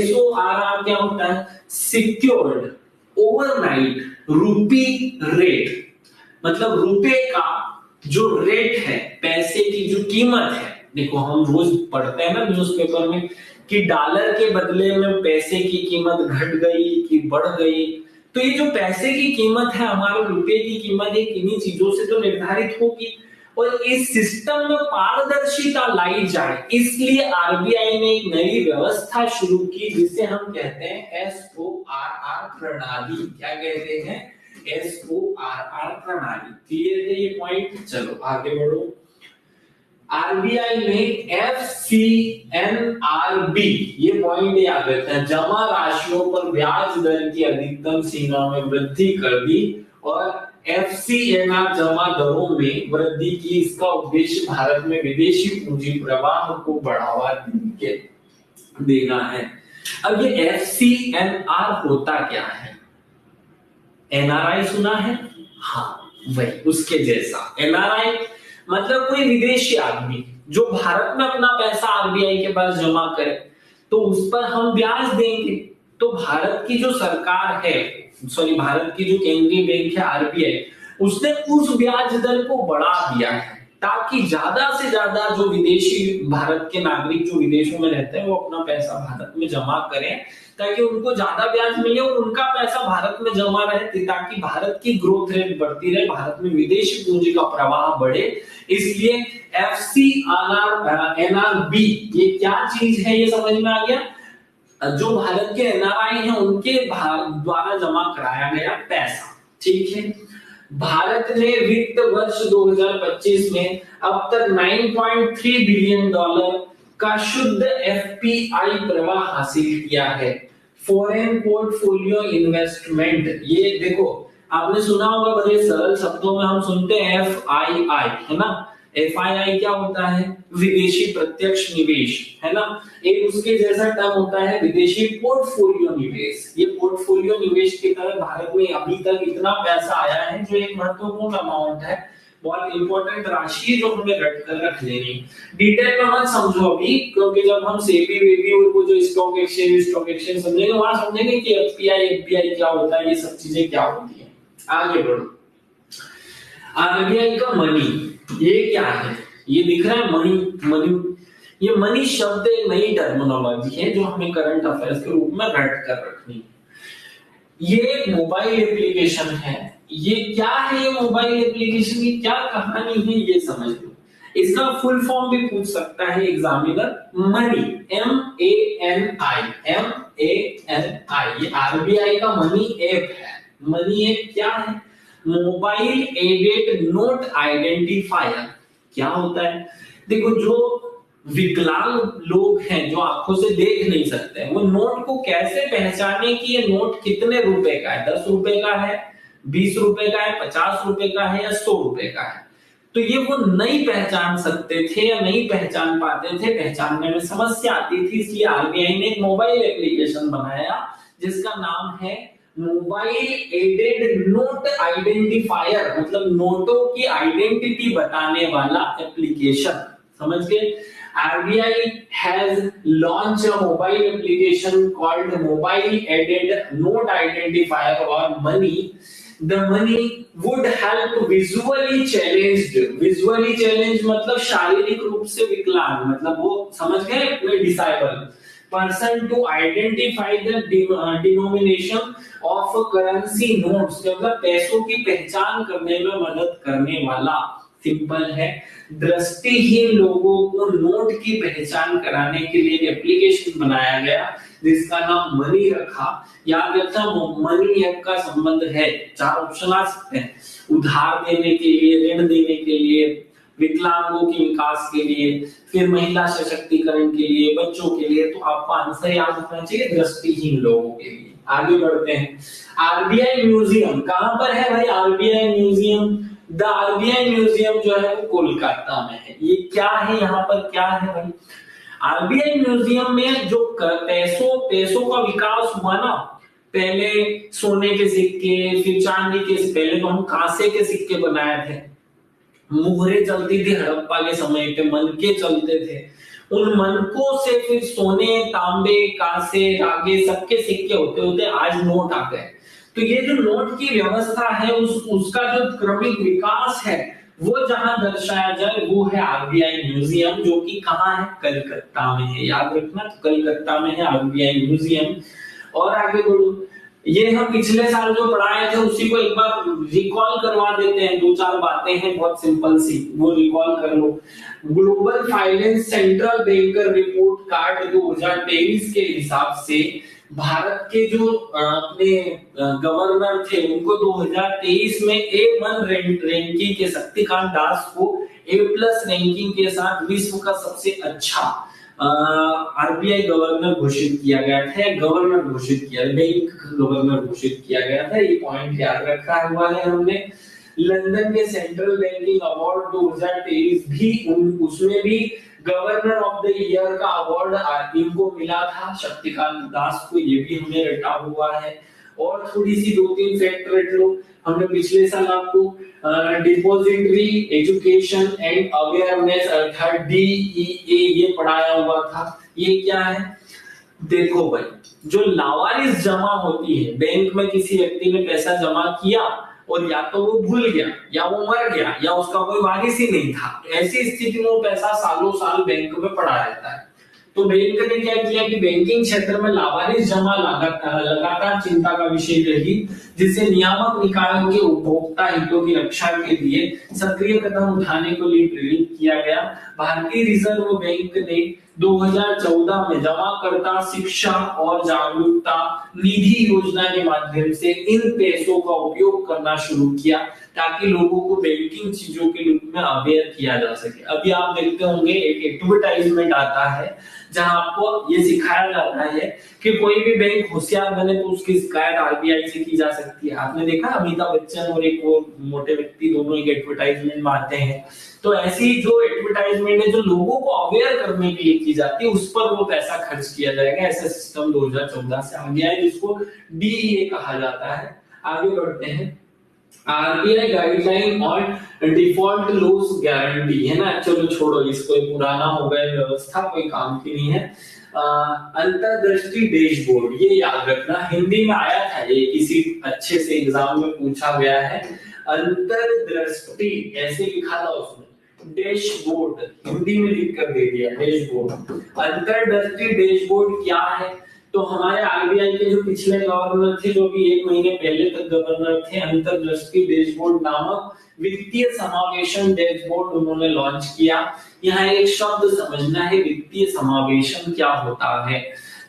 SORR क्या होता है? सिक्योर्ड ओवरनाइट रूपी रेट। मतलब रुपए का जो रेट है, पैसे की जो कीमत है, देखो हम रोज पढ़ते हैं ना न्यूज़पेपर में कि डॉलर के बदले में पैसे की कीमत घट गई कि बढ़ गई, तो ये जो पैसे की कीमत है, हमारे रुपए की कीमत, ये किन्हीं चीजों से तो निर्धारित होगी। और इस सिस्टम में पारदर्शिता लाई जाए, इसलिए आरबीआई ने एक नई व्यवस्था शुरू की जिसे हम कहते हैं SORR प्रणाली। क्या कहते हैं? SORR प्रणाली। क्लियर है ये पॉइंट? चलो आगे बढ़ो। आरबीआई में FCNRB, ये पॉइंट याद रखना है, जमा राशियों पर ब्याज दर की अधिकतम सीमा में वृद्धि कर दी, और FCNR जमा दरों में वृद्धि की। इसका उद्देश्य भारत में विदेशी पूंजी प्रवाह को बढ़ावा देना है। अब ये FCNR होता क्या है? NRI सुना है? हाँ, वही उसके जैसा। NRI मतलब कोई विदेशी आदमी जो भारत में अपना पैसा आरबीआई के पास जमा करे, तो उस पर हम ब्याज देंगे। तो भारत की जो सरकार है, भारत की जो केंद्रीय बैंक है आरबीआई, उसने उस ब्याज दर को बढ़ा दिया है ताकि ज्यादा से ज्यादा जो विदेशी, भारत के नागरिक जो विदेशों में रहते हैं, वो अपना पैसा भारत में जमा करें, ताकि उनको ज्यादा ब्याज मिले और उनका पैसा भारत में जमा रहे, ताकि भारत की ग्रोथ रेट बढ़ती रहे, भारत में विदेशी पूंजी का प्रवाह बढ़े। इसलिए FCNRB ये क्या चीज है, ये समझ में आ गया? जो भारत के NRI हैं उनके द्वारा जमा कराया गया पैसा। ठीक है। भारत ने वित्त वर्ष 2025 में अब तक $9.3 बिलियन का शुद्ध FPI प्रवाह हासिल किया है, फॉरेन पोर्टफोलियो इन्वेस्टमेंट। ये देखो, आपने सुना होगा, बड़े सरल शब्दों में हम सुनते हैं FII, है ना? FII क्या होता है? विदेशी प्रत्यक्ष निवेश, है ना? एक उसके जैसा टर्म होता है विदेशी पोर्टफोलियो निवेश। ये पोर्टफोलियो निवेश की तरह भारत में अभी तक इतना पैसा आया है, जो एक महत्वपूर्ण अमाउंट है, बहुत इंपॉर्टेंट राशि जो हमें रट कर रख लेनी। डिटेल में मत समझो अभी, क्योंकि जब हम सेबी वेबी और वो जो स्टॉक एक्सचेंज समझेंगे, वहां समझेंगे कि FPI क्या होता है, ये सब चीजें क्या होती है। आगे बढ़ो। आरबीआई का मनी, ये क्या है? ये दिख रहा है मनी। ये मनी शब्द एक नई टर्मिनोलॉजी है जो हमें करंट अफेयर्स के रूप में रट कर रखनी है। ये एक मोबाइल एप्लीकेशन है। ये क्या है? ये मोबाइल एप्लीकेशन की क्या कहानी है, ये समझ लो। इसका फुल फॉर्म भी पूछ सकता है एग्जामिनर। Money, MANI। ये आरबीआई का मनी ऐप है। मनी ऐप क्या है? Mobile aided note identifier. क्या होता है? देखो, जो विकलांग लोग हैं, जो आंखों से देख नहीं सकते हैं, वो नोट को कैसे पहचाने कि ये नोट कितने रुपए का है? 10 रुपए का है, 20 रुपए का है, 50 रुपए का है या 100 रुपए का है? तो ये वो नहीं पहचान सकते थे या नहीं पहचान पाते थे, पहचानने में समस्या आती थी। इसलिए आरबीआई ने एक मोबाइल एप्लीकेशन बनाया जिसका नाम है मोबाइल एडेड नोट आइडेंटिफायर, मतलब नोटों की आइडेंटिटी बताने वाला एप्लीकेशन। समझ गए? RBI has launched a mobile application called Mobile Aided Note Identifier or Money. The money would help visually challenged मतलब शारीरिक रूप से विकलांग, मतलब वो समझ गए, disable person to identify the denomination of currency notes, मतलब पैसों की पहचान करने में मदद करने वाला। सिंपल है, दृष्टिहीन लोगों को नोट की पहचान कराने के लिए एप्लीकेशन बनाया गया जिसका नाम मनी रखा। याद रखना, मनी ऐप का संबंध है, 4 ऑप्शन आ सकते हैं, उधार देने के लिए, ऋण देने के लिए, विकलांगों के विकास के लिए, फिर महिला सशक्तिकरण के लिए, बच्चों के लिए। तो आपको आंसर याद रखना चाहिए, दृष्टिहीन लोगों के लिए। आगे बढ़ते हैं। आरबीआई म्यूजियम कहां पर है भाई? RBI museum, the RBI museum जो है वो कोलकाता में है। ये क्या है, यहाँ पर क्या है भाई? आरबीआई म्यूजियम में जो पैसों का विकास हुआ ना, पहले सोने के सिक्के, फिर चांदी के, पहले तो हम कांसे के सिक्के बनाए थे, मुहरे चलती थी हड़प्पा के समय पे, मनके चलते थे, उन मनकों से फिर सोने, तांबे, कांसे, रागे सबके सिक्के होते होते आज नोट आ गए। तो ये जो नोट की व्यवस्था है, उसका जो क्रमिक विकास है, वो जहां दर्शाया जाए वो है आरबीआई म्यूजियम, जो कि कहाँ है? कलकत्ता में है। याद रखना, तो कलकत्ता में है आरबीआई म्यूजियम। और आगे बढ़ो। ये हम पिछले साल जो पढ़ाए थे उसी को एक बार रिकॉल करवा देते हैं। दो चार बातें हैं बहुत सिंपल सी, वो रिकॉल कर लो। Global finance central banker report card 2023 के हिसाब से भारत के जो अपने गवर्नर थे उनको 2023 में A1 रैंकिंग के शक्तिकांत दास को A+ रैंकिंग के साथ विश्व का सबसे अच्छा आरबीआई गवर्नर घोषित किया गया था, गवर्नर घोषित किया, बैंक गवर्नर घोषित किया गया था। ये पॉइंट याद रखा हुआ है हमने। लंदन के सेंट्रल बैंकिंग अवार्ड 2023 भी उसमें भी गवर्नर ऑफ द ईयर का अवार्ड इनको मिला था, शक्तिकांत दास को, ये भी हमें रटा हुआ है। और थोड़ी सी 2-3 फैक्ट रट लो। हमने पिछले साल आपको डिपॉजिटरी एजुकेशन एंड अवेयरनेस अर्थात DEA ये पढ़ाया हुआ था। ये क्या है? देखो भाई, जो लावारिस जमा होती है, बैंक में किसी व्यक्ति ने पैसा जमा किया और या तो वो भूल गया या वो मर गया या उसका कोई वारिस ही नहीं था, ऐसी स्थिति में वो पैसा सालों साल बैंक में पड़ा रहता है। तो बैंक ने क्या किया कि बैंकिंग क्षेत्र में लावारिस जमा लगातार चिंता का विषय रही, जिससे नियामक निकायों के उपभोक्ता हितों की रक्षा के लिए सक्रिय कदम उठाने को लिए प्रेरित किया गया। भारतीय रिजर्व बैंक ने 2014 में जमाकर्ता शिक्षा और जागरूकता निधि योजना के माध्यम से इन पैसों का उपयोग करना शुरू किया ताकि लोगों को बैंकिंग चीजों के रूप में अवेयर किया जा सके। अभी आप देखते होंगे एक एडवर्टाइजमेंट आता है जहां आपको ये सिखाया जाता है कि कोई भी बैंक होशियार बने तो उसकी शिकायत आरबीआई से की जा सकती है। आपने देखा अमिताभ बच्चन और एक वो मोटे व्यक्ति दोनों एक एडवर्टाइजमेंट में आते हैं। तो ऐसी जो एडवर्टाइजमेंट है जो लोगों को अवेयर करने के लिए की जाती है उस पर वो पैसा खर्च किया जाएगा। ऐसा सिस्टम 2014 से आ गया है जिसको DEA कहा जाता है। आगे बढ़ते हैं। आरबीआई गाइडलाइन और डिफॉल्ट लॉस गारंटी है ना, चलो छोड़ो इसको, पुराना हो गया व्यवस्था, कोई काम की नहीं है। अंतर्दृष्टि डैशबोर्ड, ये याद रखना, हिंदी में आया था ये, किसी अच्छे से एग्जाम में पूछा गया है। अंतर्दृष्टि ऐसे लिखा था उसमें, डैशबोर्ड हिंदी में लिख कर दे दिया डैशबोर्ड। अंतर्दृष्टि डैशबोर्ड क्या है? तो हमारे आरबीआई के जो पिछले गवर्नर थे, जो भी 1 महीने पहले तक गवर्नर थे, अंतर्दृष्टि डैशबोर्ड नामक वित्तीय समावेशन डैशबोर्ड उन्होंने लॉन्च किया। यहाँ एक शब्द समझना है, वित्तीय समावेशन क्या होता है।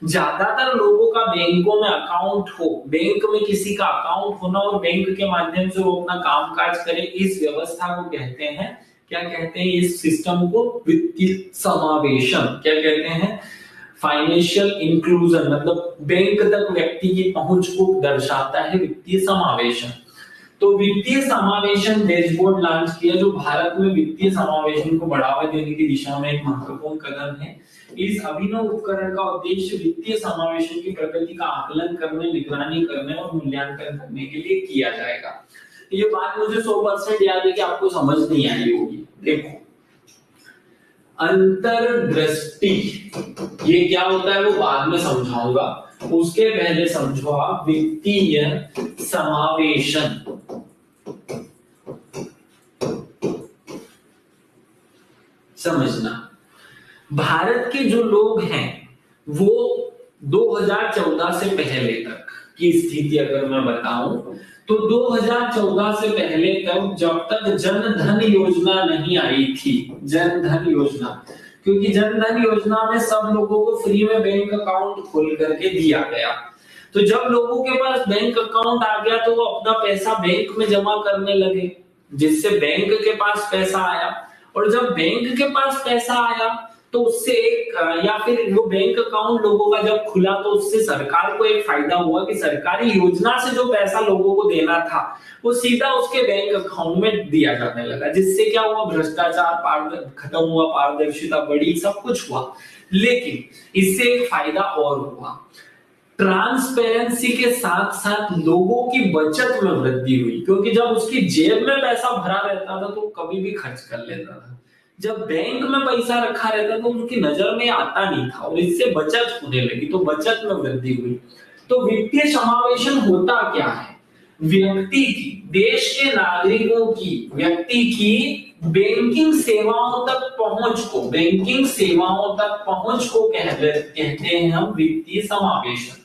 ज्यादातर लोगों का बैंकों में अकाउंट हो, बैंक में किसी का अकाउंट होना और बैंक के माध्यम से वो अपना कामकाज करे, इस व्यवस्था को कहते हैं, क्या कहते हैं इस सिस्टम को? वित्तीय समावेशन। क्या कहते हैं? फाइनेंशियल इंक्लूजन, मतलब बैंक तक व्यक्ति की पहुंच को दर्शाता है वित्तीय समावेशन। तो वित्तीय समावेशन डैशबोर्ड लॉन्च किया जो भारत में वित्तीय समावेशन को बढ़ावा देने की दिशा में एक महत्वपूर्ण कदम है। इस अभिनव उपकरण का उद्देश्य वित्तीय समावेशन की प्रगति का आकलन करने, निगरानी करने और मूल्यांकन करने के लिए किया जाएगा। ये बात मुझे 100% याद है कि आपको समझ नहीं आई होगी। देखो, अंतर्दृष्टि ये क्या होता है वो बाद में समझाऊंगा, उसके पहले समझो आप वित्तीय समावेशन। समझना, भारत के जो लोग हैं वो 2014 से पहले तक की स्थिति अगर मैं बताऊं तो 2014 से पहले तक जब तक जन धन योजना नहीं आई थी, जन धन योजना, क्योंकि जन धन योजना में सब लोगों को फ्री में बैंक अकाउंट खोल करके दिया गया। तो जब लोगों के पास बैंक अकाउंट आ गया तो वो अपना पैसा बैंक में जमा करने लगे, जिससे बैंक के पास पैसा आया। और जब बैंक के पास पैसा आया तो उससे एक या फिर वो बैंक अकाउंट लोगों का जब खुला तो उससे सरकार को एक फायदा हुआ कि सरकारी योजना से जो पैसा लोगों को देना था वो सीधा उसके बैंक अकाउंट में दिया जाने लगा, जिससे क्या हुआ? भ्रष्टाचार खत्म हुआ, पारदर्शिता बढ़ी, सब कुछ हुआ। लेकिन इससे एक फायदा और हुआ, ट्रांसपेरेंसी के साथ साथ लोगों की बचत में वृद्धि हुई, क्योंकि जब उसकी जेब में पैसा भरा रहता था तो कभी भी खर्च कर लेता था। जब बैंक में पैसा रखा रहता तो उनकी नजर में आता नहीं था और इससे बचत होने लगी, तो बचत में वृद्धि हुई। तो वित्तीय समावेशन होता क्या है? व्यक्ति की, देश के नागरिकों की, व्यक्ति की बैंकिंग सेवाओं तक पहुंच को, बैंकिंग सेवाओं तक पहुंच को कहते हैं हम वित्तीय समावेशन।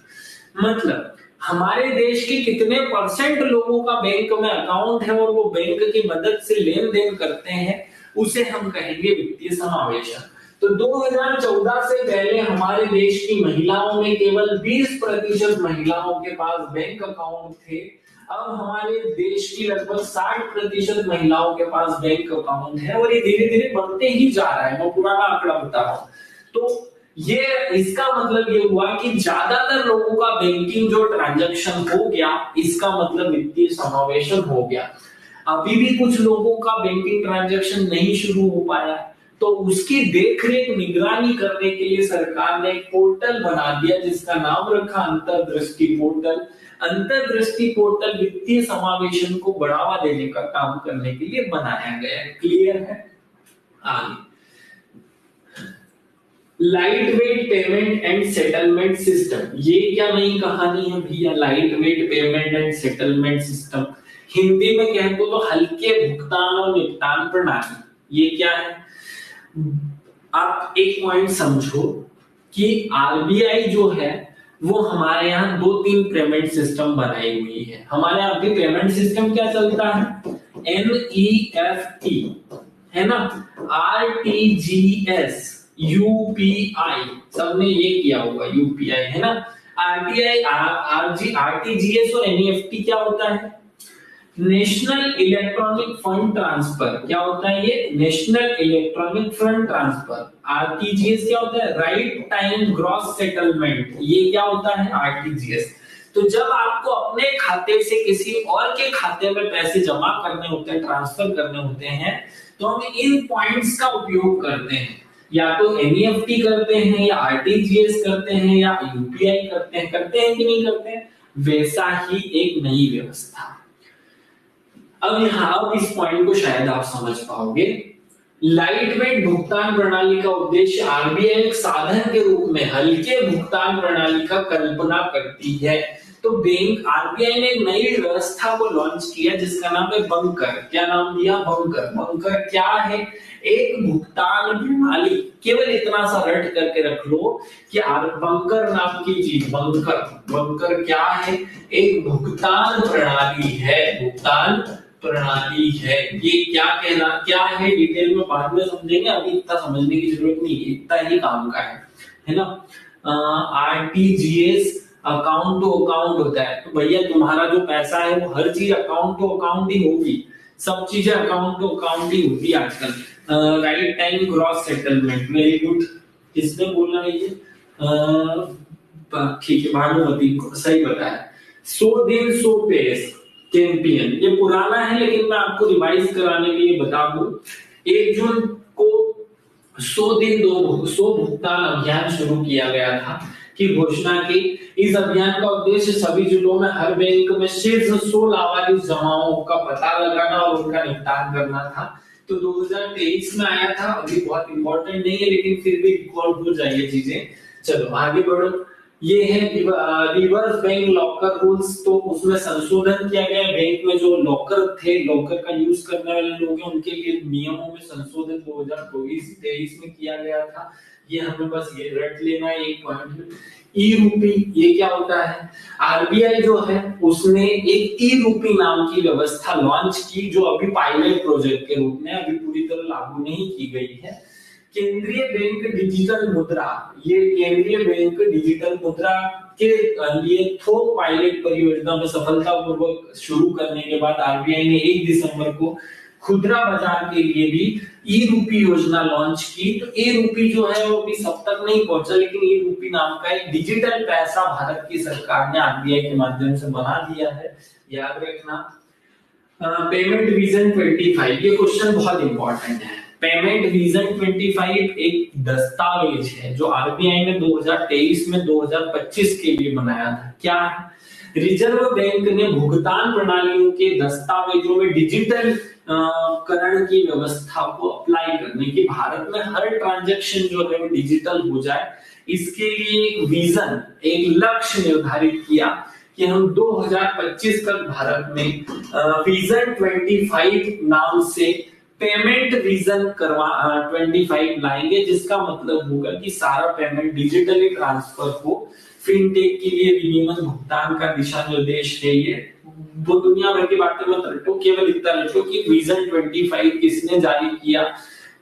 मतलब हमारे देश के कितने परसेंट लोगों का बैंक में अकाउंट है और वो बैंक की मदद से लेन देन करते हैं, उसे हम कहेंगे वित्तीय समावेशन। तो 2014 से पहले हमारे देश की महिलाओं में केवल 20% महिलाओं के पास बैंक अकाउंट थे। अब हमारे देश की लगभग 60% महिलाओं के पास बैंक अकाउंट है और ये धीरे धीरे बढ़ते ही जा रहा है। मैं पुराना आंकड़ा बता रहा हूं। तो ये इसका मतलब ये हुआ कि ज्यादातर लोगों का बैंकिंग जो ट्रांजैक्शन हो गया, इसका मतलब वित्तीय समावेशन हो गया। अभी भी कुछ लोगों का बैंकिंग ट्रांजैक्शन नहीं शुरू हो पाया, तो उसकी देखरेख निगरानी करने के लिए सरकार ने एक पोर्टल बना दिया जिसका नाम रखा अंतर्दृष्टि पोर्टल। अंतर्दृष्टि पोर्टल वित्तीय समावेशन को बढ़ावा देने का काम करने के लिए बनाया गया है। क्लियर है? आगे light weight payment and settlement system, ये क्या नई कहानी है भैया? Light weight payment and settlement system, Hindi में कहें तो हल्के भुगतान और निपटान प्रणाली। ये क्या है? आप एक पॉइंट समझो कि आरबीआई जो है वो हमारे यहाँ 2-3 पेमेंट सिस्टम बनाई हुई है। हमारे यहाँ अभी पेमेंट सिस्टम क्या चलता है? NEFT है ना, RTGS, UPI, सबने ये किया होगा, UPI है ना। RTGS और NEFT क्या होता है? National electronic fund transfer. क्या होता है ये? National electronic fund transfer. RTGS क्या होता है? Right time gross settlement. ये क्या होता है? आरटीजीएस। तो जब आपको अपने खाते से किसी और के खाते में पैसे जमा करने होते हैं, ट्रांसफर करने होते हैं, तो हम इन पॉइंट्स का उपयोग करते हैं। या तो एनईएफटी करते हैं, या आरटीजीएस करते हैं, या यूपीआई करते हैं कि नहीं करते हैं? वैसा ही एक नई व्यवस्था। अब यहाँ इस पॉइंट को शायद आप समझ पाओगे। लाइट वेट भुगतान प्रणाली का उद्देश्य आरबीआई एक साधन के रूप में हल्के भुगतान प्रणाली का कल्पना करती है। तो बैंक आरबीआई ने एक नई व्यवस्था को लॉन्च किया जिसका नाम है बंकर। क्या नाम दिया? बंकर। बंकर क्या है? एक भुगतान प्रणाली। केवल इतना सा रट करके रख लो कि बंकर नाम की चीज, बंकर। बंकर क्या है? एक भुगतान प्रणाली है। भुगतान प्रणाली है। ये क्या है डिटेल में बाद में समझेंगे, अभी इतना समझने की जरूरत नहीं है, इतना ही काम का है ना। आरटीजीएस अकाउंट टू अकाउंट होता है। तो भैया तुम्हारा जो पैसा है वो हर चीज अकाउंट टू अकाउंट ही होगी, सब चीजें अकाउंट टू अकाउंट ही होती है आजकल। Right time gross settlement, very good. किसने बोला है ये? ठीक है, भानुमति सही बताया। 100 दिन 100 पेज कैंपेन, ये पुराना है लेकिन मैं आपको रिवाइज कराने के लिए बता दूं। 1 जून को 100 दिन 100 भुगतान अभियान शुरू किया गया था की घोषणा की। इस अभियान का उद्देश्य सभी जिलों में हर बैंक में शीर्ष 100 लावारिस जमाओं का पता लगाना और उनका निपटान करना था। तो 2023 में आया था। अभी बहुत इंपॉर्टेंट नहीं है लेकिन फिर भी रिकॉर्ड हो जाइए चीजें। चलो आगे बढ़ो। ये है रिवर्स बैंक लॉकर रूल्स। तो उसमें संशोधन किया गया। बैंक में जो लॉकर थे, लॉकर का यूज करने वाले लोग हैं, उनके लिए नियमों में संशोधन 2023 में किया गया था। ये हमें बस ये रट लेना है एक पॉइंट। ई रूपी, ये क्या होता है? आरबीआई जो है उसने एक ई रूपी नाम की व्यवस्था लॉन्च की जो अभी पायलट प्रोजेक्ट के रूप में अभी पूरी तरह लागू नहीं की गई है। केंद्रीय बैंक डिजिटल मुद्रा, ये केंद्रीय बैंक डिजिटल मुद्रा के लिए थोक पायलट परियोजना में सफलतापूर्वक शुरू करने के बाद आरबीआई ने 1 दिसंबर को खुदरा बाजार के लिए भी ई रूपी योजना लॉन्च की। तो ई रूपी जो है वो अभी सब तक नहीं पहुंचा, लेकिन ई रूपी नाम का एक डिजिटल पैसा भारत की सरकार ने आरबीआई के माध्यम से बना दिया है, याद रखना। पेमेंट विजन 25, ये क्वेश्चन बहुत इंपॉर्टेंट है। पेमेंट विजन 25 एक दस्तावेज है जो आरबीआई ने 2023 में 2025 के लिए बनाया था। क्या है? रिजर्व बैंक ने भुगतान प्रणालियों के दस्तावेजों में डिजिटल करण की व्यवस्था को अप्लाई करने की, भारत में हर ट्रांजैक्शन जो है वो डिजिटल हो जाए, इसके लिए एक विजन, एक लक्ष्य निर्धारित किया कि हम 2025 तक भारत में विजन 25 नाम से पेमेंट विजन 25 लाएंगे, जिसका मतलब होगा कि सारा पेमेंट डिजिटली ट्रांसफर हो। फिनटेक के लिए विनिमय भुगतान का दिशा निर्देश है ये। वो दुनिया भर की बातें मत रटो, केवल इतना रटो कि विजन 25 किसने जारी किया।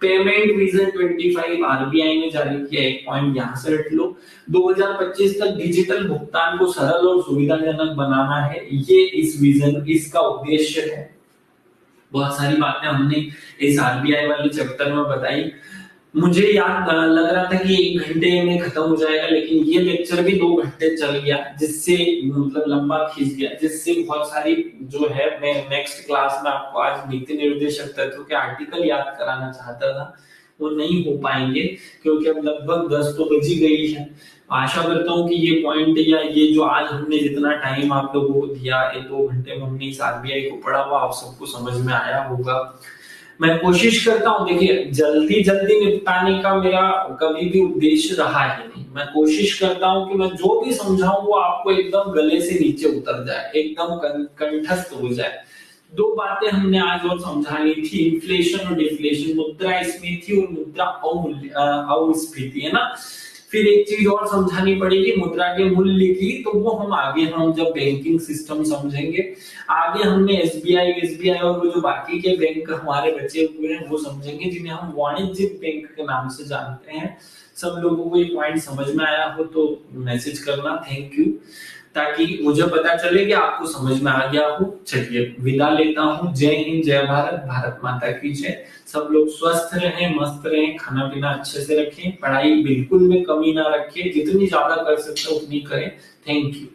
पेमेंट विजन 25 आरबीआई ने जारी किया, एक पॉइंट यहां से रट लो। 2025 तक डिजिटल भुगतान को सरल और सुविधाजनक बनाना है, ये इस विजन, इसका उद्देश्य है। बहुत सारी बातें हमने इस आरबीआई वाले चैप्टर में बताई। मुझे याद लग रहा था कि 1 घंटे में खत्म हो जाएगा, लेकिन ये लेक्चर भी 2 घंटे चल गया, जिससे मतलब लंबा खींच गया, जिससे बहुत सारी जो है, मैं नेक्स्ट क्लास में आपको आज नीति निर्देशक तत्व के आर्टिकल याद कराना चाहता था, वो नहीं हो पाएंगे क्योंकि अब लगभग 10 तो बज ही गई है। आशा करता हूँ कि ये पॉइंट या ये जो आज हमने जितना टाइम आप लोगों को दिया, 2 घंटे में हमने इस आरबीआई को पढ़ा हुआ, आप सबको समझ में आया होगा। मैं कोशिश करता हूँ, देखिए जल्दी जल्दी निपटाने का मेरा कभी भी उद्देश्य रहा है नहीं। मैं कोशिश करता हूँ कि मैं जो भी समझाऊं वो आपको एकदम गले से नीचे उतर जाए, एकदम कंठस्थ हो जाए। 2 बातें हमने आज और समझानी थी, इन्फ्लेशन और डिफ्लेशन, मुद्रास्फीति और मुद्रा अमुस्फीति, है ना। फिर एक चीज और समझानी पड़ेगी मुद्रा के मूल्य की, तो वो हम आगे, हम जब बैंकिंग सिस्टम समझेंगे आगे, हमने एसबीआई और वो जो बाकी के बैंक हमारे बचे हुए हैं वो समझेंगे, जिन्हें हम वाणिज्यिक बैंक के नाम से जानते हैं। सब लोगों को ये पॉइंट समझ में आया हो तो मैसेज करना, थैंक यू, ताकि मुझे पता चले कि आपको समझ में आ गया हो। चलिए विदा लेता हूँ, जय हिंद, जय भारत, भारत माता की जय। सब लोग स्वस्थ रहें, मस्त रहें, खाना पीना अच्छे से रखें, पढ़ाई बिल्कुल में कमी ना रखें, जितनी ज्यादा कर सकते हो उतनी करें। Thank you.